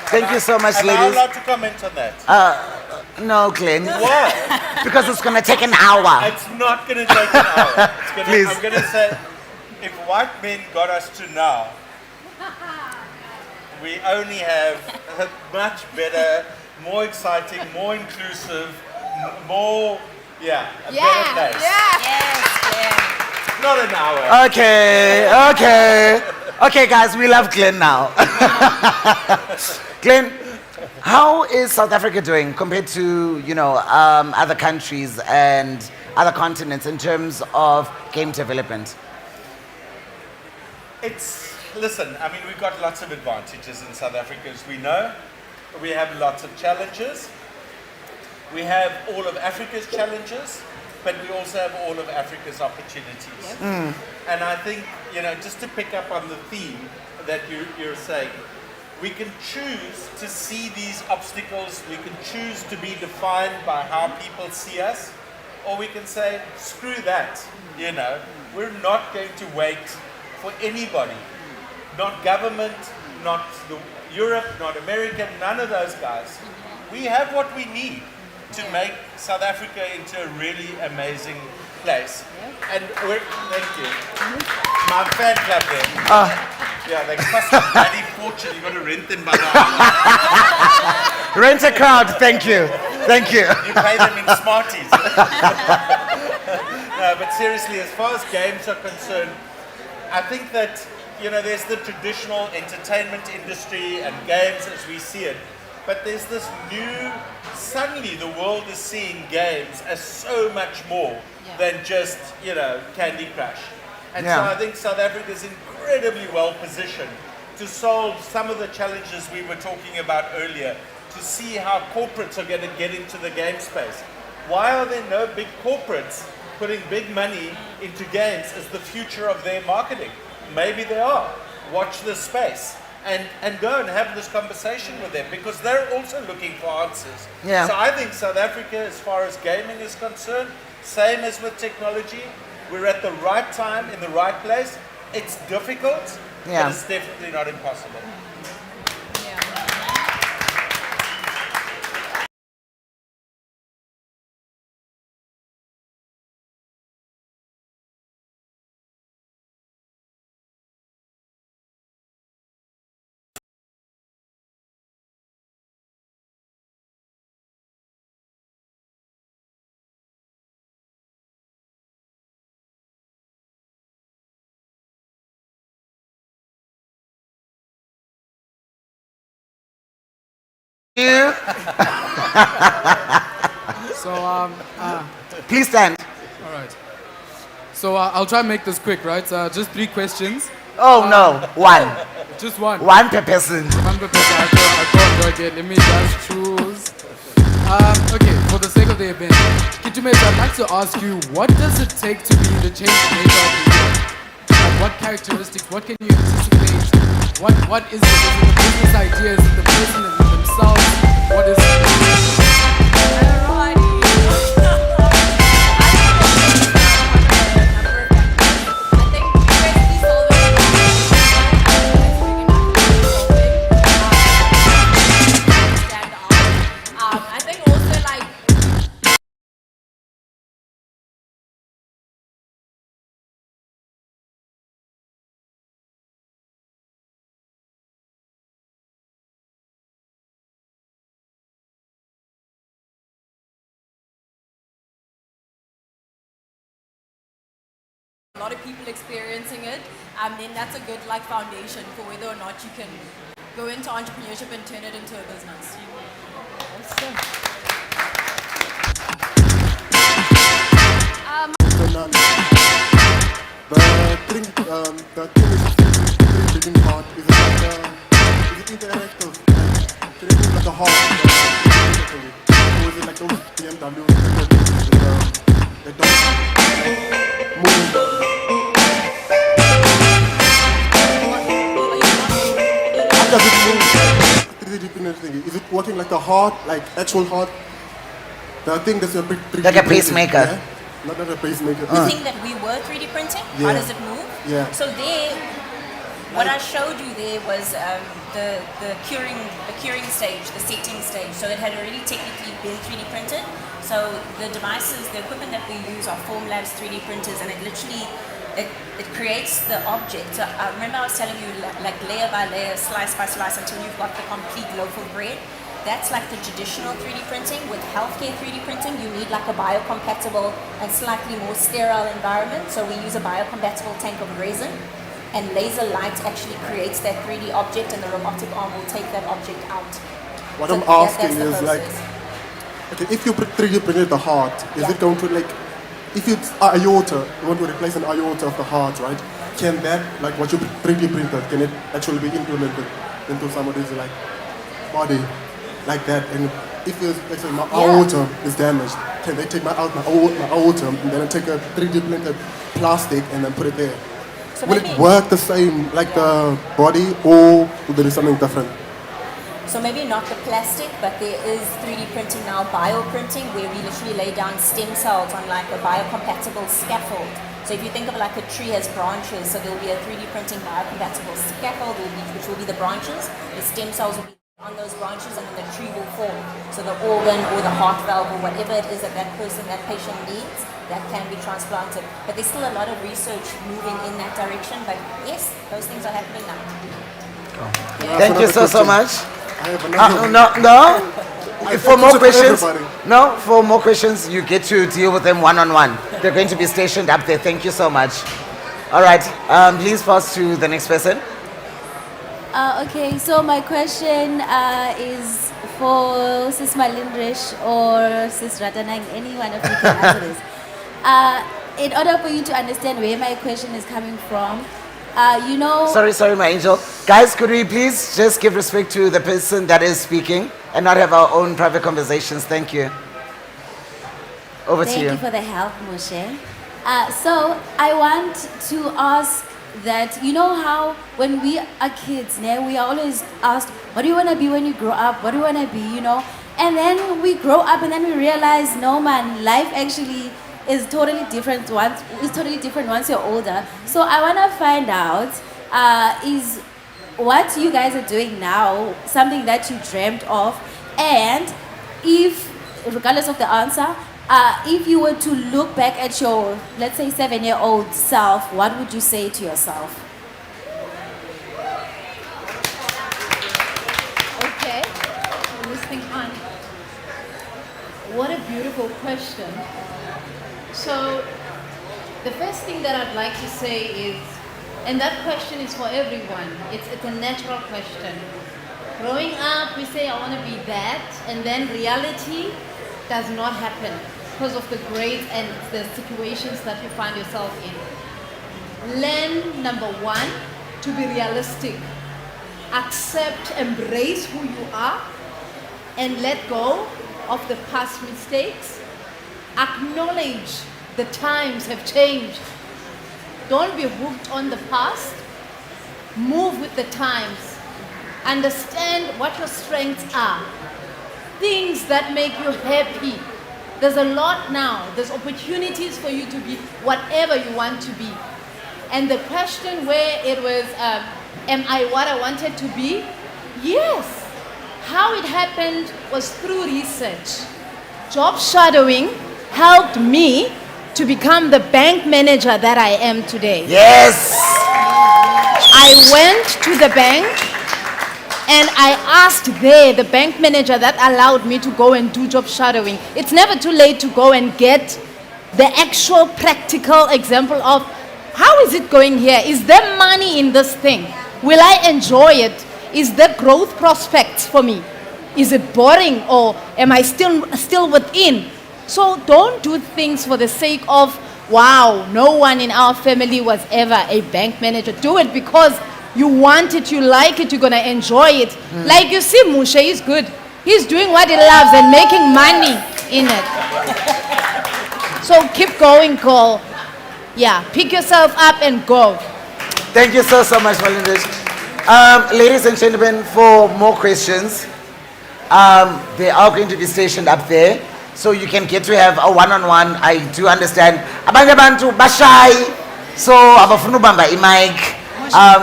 Thank you so much, Am ladies. I allowed to comment on that? No, Glenn. Why? Because it's going to take an hour. It's not going to take an hour. Please. I'm going to say, if white men got us to now, we only have a much better, more exciting, more inclusive, more, a better place. Not an hour. Okay, guys, we love Glenn now. Glenn, how is South Africa doing compared to, other countries and other continents in terms of game development? Listen, I mean, we've got lots of advantages in South Africa, as we know. We have lots of challenges. We have all of Africa's challenges, but we also have all of Africa's opportunities. And I think, just to pick up on the theme that you're saying, we can choose to see these obstacles, we can choose to be defined by how people see us, or we can say, screw that, we're not going to wait for anybody, not government, not the, Europe, not American, none of those guys. We have what we need to make South Africa into a really amazing place. And thank you. My fan club there. Yeah, they cost a bloody fortune. You've got to rent them by the hour. Rent a crowd, thank you. Thank you. You pay them in Smarties. No, but seriously, as far as games are concerned, I think that, there's the traditional entertainment industry and games as we see it. But there's this suddenly the world is seeing games as so much more than just, Candy Crush. And so I think South Africa is incredibly well positioned to solve some of the challenges we were talking about earlier, to see how corporates are going to get into the game space. Why are there no big corporates putting big money into games as the future of their marketing? Maybe they are. Watch this space and go and have this conversation with them, because they're also looking for answers. Yeah. So I think South Africa, as far as gaming is concerned, same as with technology, we're at the right time in the right place. It's difficult, but it's definitely not impossible. Please stand. All right. So I'll try and make this quick, right? Just 3 questions. Oh no, one. Just one. One per person. One per person. I can't go again. Let me just choose. Okay, for the sake of the event, Keitumetse, I'd like to ask you, what does it take to be the change maker of the year? Like, what characteristics? What can you anticipate? What is it? Is it the business idea? Is it the person themselves? What is it? A lot of people experiencing it, then that's a good foundation for whether or not you can go into entrepreneurship and turn it into a business. Awesome. The thing part is it interactive? Can it move like a heart? Or is it like those BMW that don't move? How does it move? 3D printer thingy. Is it working like a heart, like actual heart? The thing that's a 3D like a pacemaker. Yeah? Not a pacemaker. The thing that we were 3D printing, how does it move? Yeah. So there, what I showed you there was the curing stage, the setting stage. So it had already technically been 3D printed. So the devices, the equipment that we use are Formlabs 3D printers, and it literally it creates the object. So I remember I was telling you like layer by layer, slice by slice, until you've got the complete loaf of bread. That's like the traditional 3D printing. With healthcare 3D printing, you need like a biocompatible and slightly more sterile environment. So we use a biocompatible tank of resin, and laser light actually creates that 3D object, and the robotic arm will take that object out. What So I'm asking that's the is process. okay, if you 3D printed the heart, is it going to if it's aorta, you want to replace an aorta of the heart, right? Can that, like what you 3D printed, can it actually be implemented into somebody's body? Like that, and if let's say my aorta is damaged, can they take my aorta and then take a 3D printed plastic and then put it there? So will it work the same like the body, or will there be something different? So maybe not the plastic, but there is 3D printing now, bioprinting, where we literally lay down stem cells on like a biocompatible scaffold. So if you think of like a tree has branches, so there will be a 3D printing biocompatible scaffold, which will be the branches. The stem cells will be on those branches, and then the tree will form. So the organ or the heart valve or whatever it is that that patient needs, that can be transplanted. But there's still a lot of research moving in that direction. But yes, those things are happening now. Yeah. Thank you so much. I have another No. For more questions, everybody. for more questions, you get to deal with them one-on-one. They're going to be stationed up there. Thank you so much. All right, please pass to the next person. Okay, so my question is for Sis Malindrish or Sis Ratanang, any one of you can answer this. In order for you to understand where my question is coming from, you know... Sorry, my angel. Guys, could we please just give respect to the person that is speaking and not have our own private conversations? Thank you. Over to you. Thank you for the help, Moshe. So I want to ask that, you know how when we are kids, we are always asked, what do you want to be when you grow up? What do you want to be, you know? And then we grow up and then we realize, no man, life actually is totally different once you're older. So I want to find out, is what you guys are doing now something that you dreamt of? And if, regardless of the answer, if you were to look back at your, let's say, 7-year-old self, what would you say to yourself? Okay, listening on. What a beautiful question. So, the first thing that I'd like to say is, and that question is for everyone, it's a natural question. Growing up, we say, I want to be that, and then reality does not happen because of the grades and the situations that you find yourself in. Learn, number one, to be realistic. Accept, embrace who you are, and let go of the past mistakes. Acknowledge the times have changed. Don't be hooked on the past. Move with the times. Understand what your strengths are. Things that make you happy. There's a lot now. There's opportunities for you to be whatever you want to be. And the question where it was, am I what I wanted to be? Yes. How it happened was through research. Job shadowing helped me to become the bank manager that I am today. Yes! I went to the bank and I asked the bank manager that allowed me to go and do job shadowing. It's never too late to go and get the actual practical example of how is it going here? Is there money in this thing? Will I enjoy it? Is there growth prospects for me? Is it boring or am I still within? So don't do things for the sake of, wow, no one in our family was ever a bank manager. Do it because you want it, you like it, you're going to enjoy it. Like you see, Mushe is good. He's doing what he loves and making money in it. So keep going, girl. Yeah, pick yourself up and go. Thank you so much, Malindish. Ladies and gentlemen, for more questions, they are going to be stationed up there. So you can get to have a one-on-one. I do understand. Abanye bantu bashai. So abafuna ubamba mic.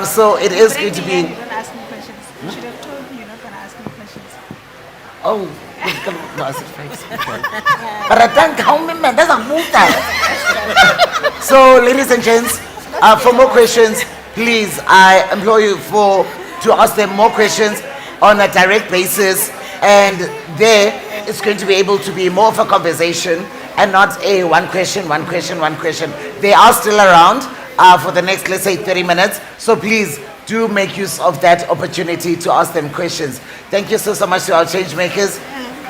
So it is going to be. Don't ask me questions. You should have told me you're not going to ask me questions. Oh, no, I said face. Baratang, how many men? That's a move. So, ladies and gents, for more questions, please, I implore you to ask them more questions on a direct basis, and there it's going to be able to be more of a conversation and not a one question. They are still around for the next, let's say, 30 minutes. So please do make use of that opportunity to ask them questions. Thank you so much to our Changemakers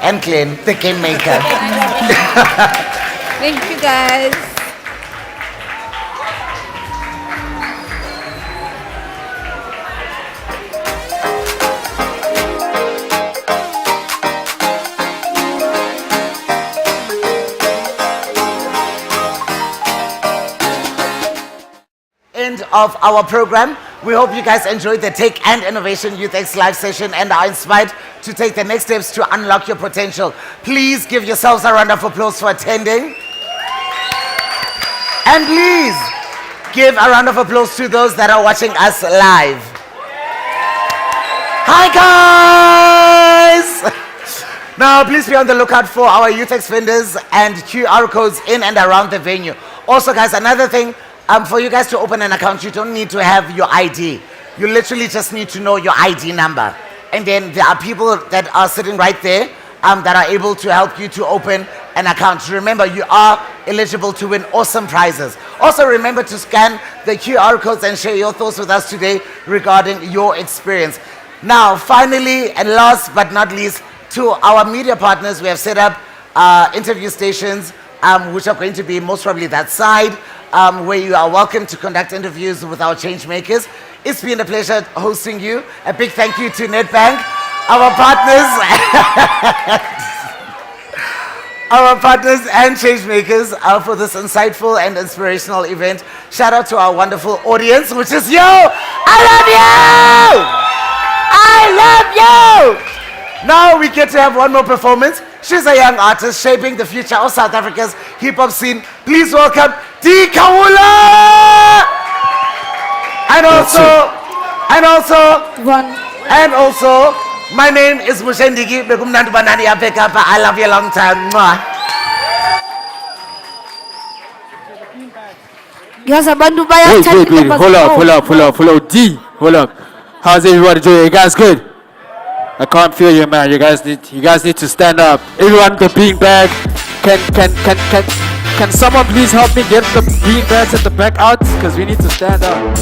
and Glenn, the game maker. Thank you, guys. End of our program. We hope you guys enjoyed the Tech and Innovation YouthX live session and are inspired to take the next steps to unlock your potential. Please give yourselves a round of applause for attending. And please give a round of applause to those that are watching us live. Hi guys! Now please be on the lookout for our YouthX vendors and QR codes in and around the venue. Also guys, another thing, for you guys to open an account, you don't need to have your ID. You literally just need to know your ID number. And then there are people that are sitting right there that are able to help you to open an account. Remember, you are eligible to win awesome prizes. Also remember to scan the QR codes and share your thoughts with us today regarding your experience. Now, finally, and last but not least, to our media partners, we have set up interview stations, which are going to be most probably that side, where you are welcome to conduct interviews with our changemakers. It's been a pleasure hosting you. A big thank you to Nedbank, our partners, our partners and changemakers for this insightful and inspirational event. Shout out to our wonderful audience, which is you. I love you! I love you! Now we get to have one more performance. She's a young artist shaping the future of South Africa's hip-hop scene. Please welcome D. Kawula! And also, my name is Mushendigi Bekumnandu Banani Apekapa. I love you a long time. Mwah. Wait, hold up. D, hold up. How's everybody doing? You guys good? I can't feel you, man. You guys need to stand up. Everyone, the beanbag. Can someone please help me get the beanbags at the back out? Because we need to stand up.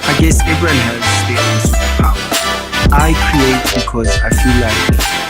I guess everyone has their own superpower. I create because I feel like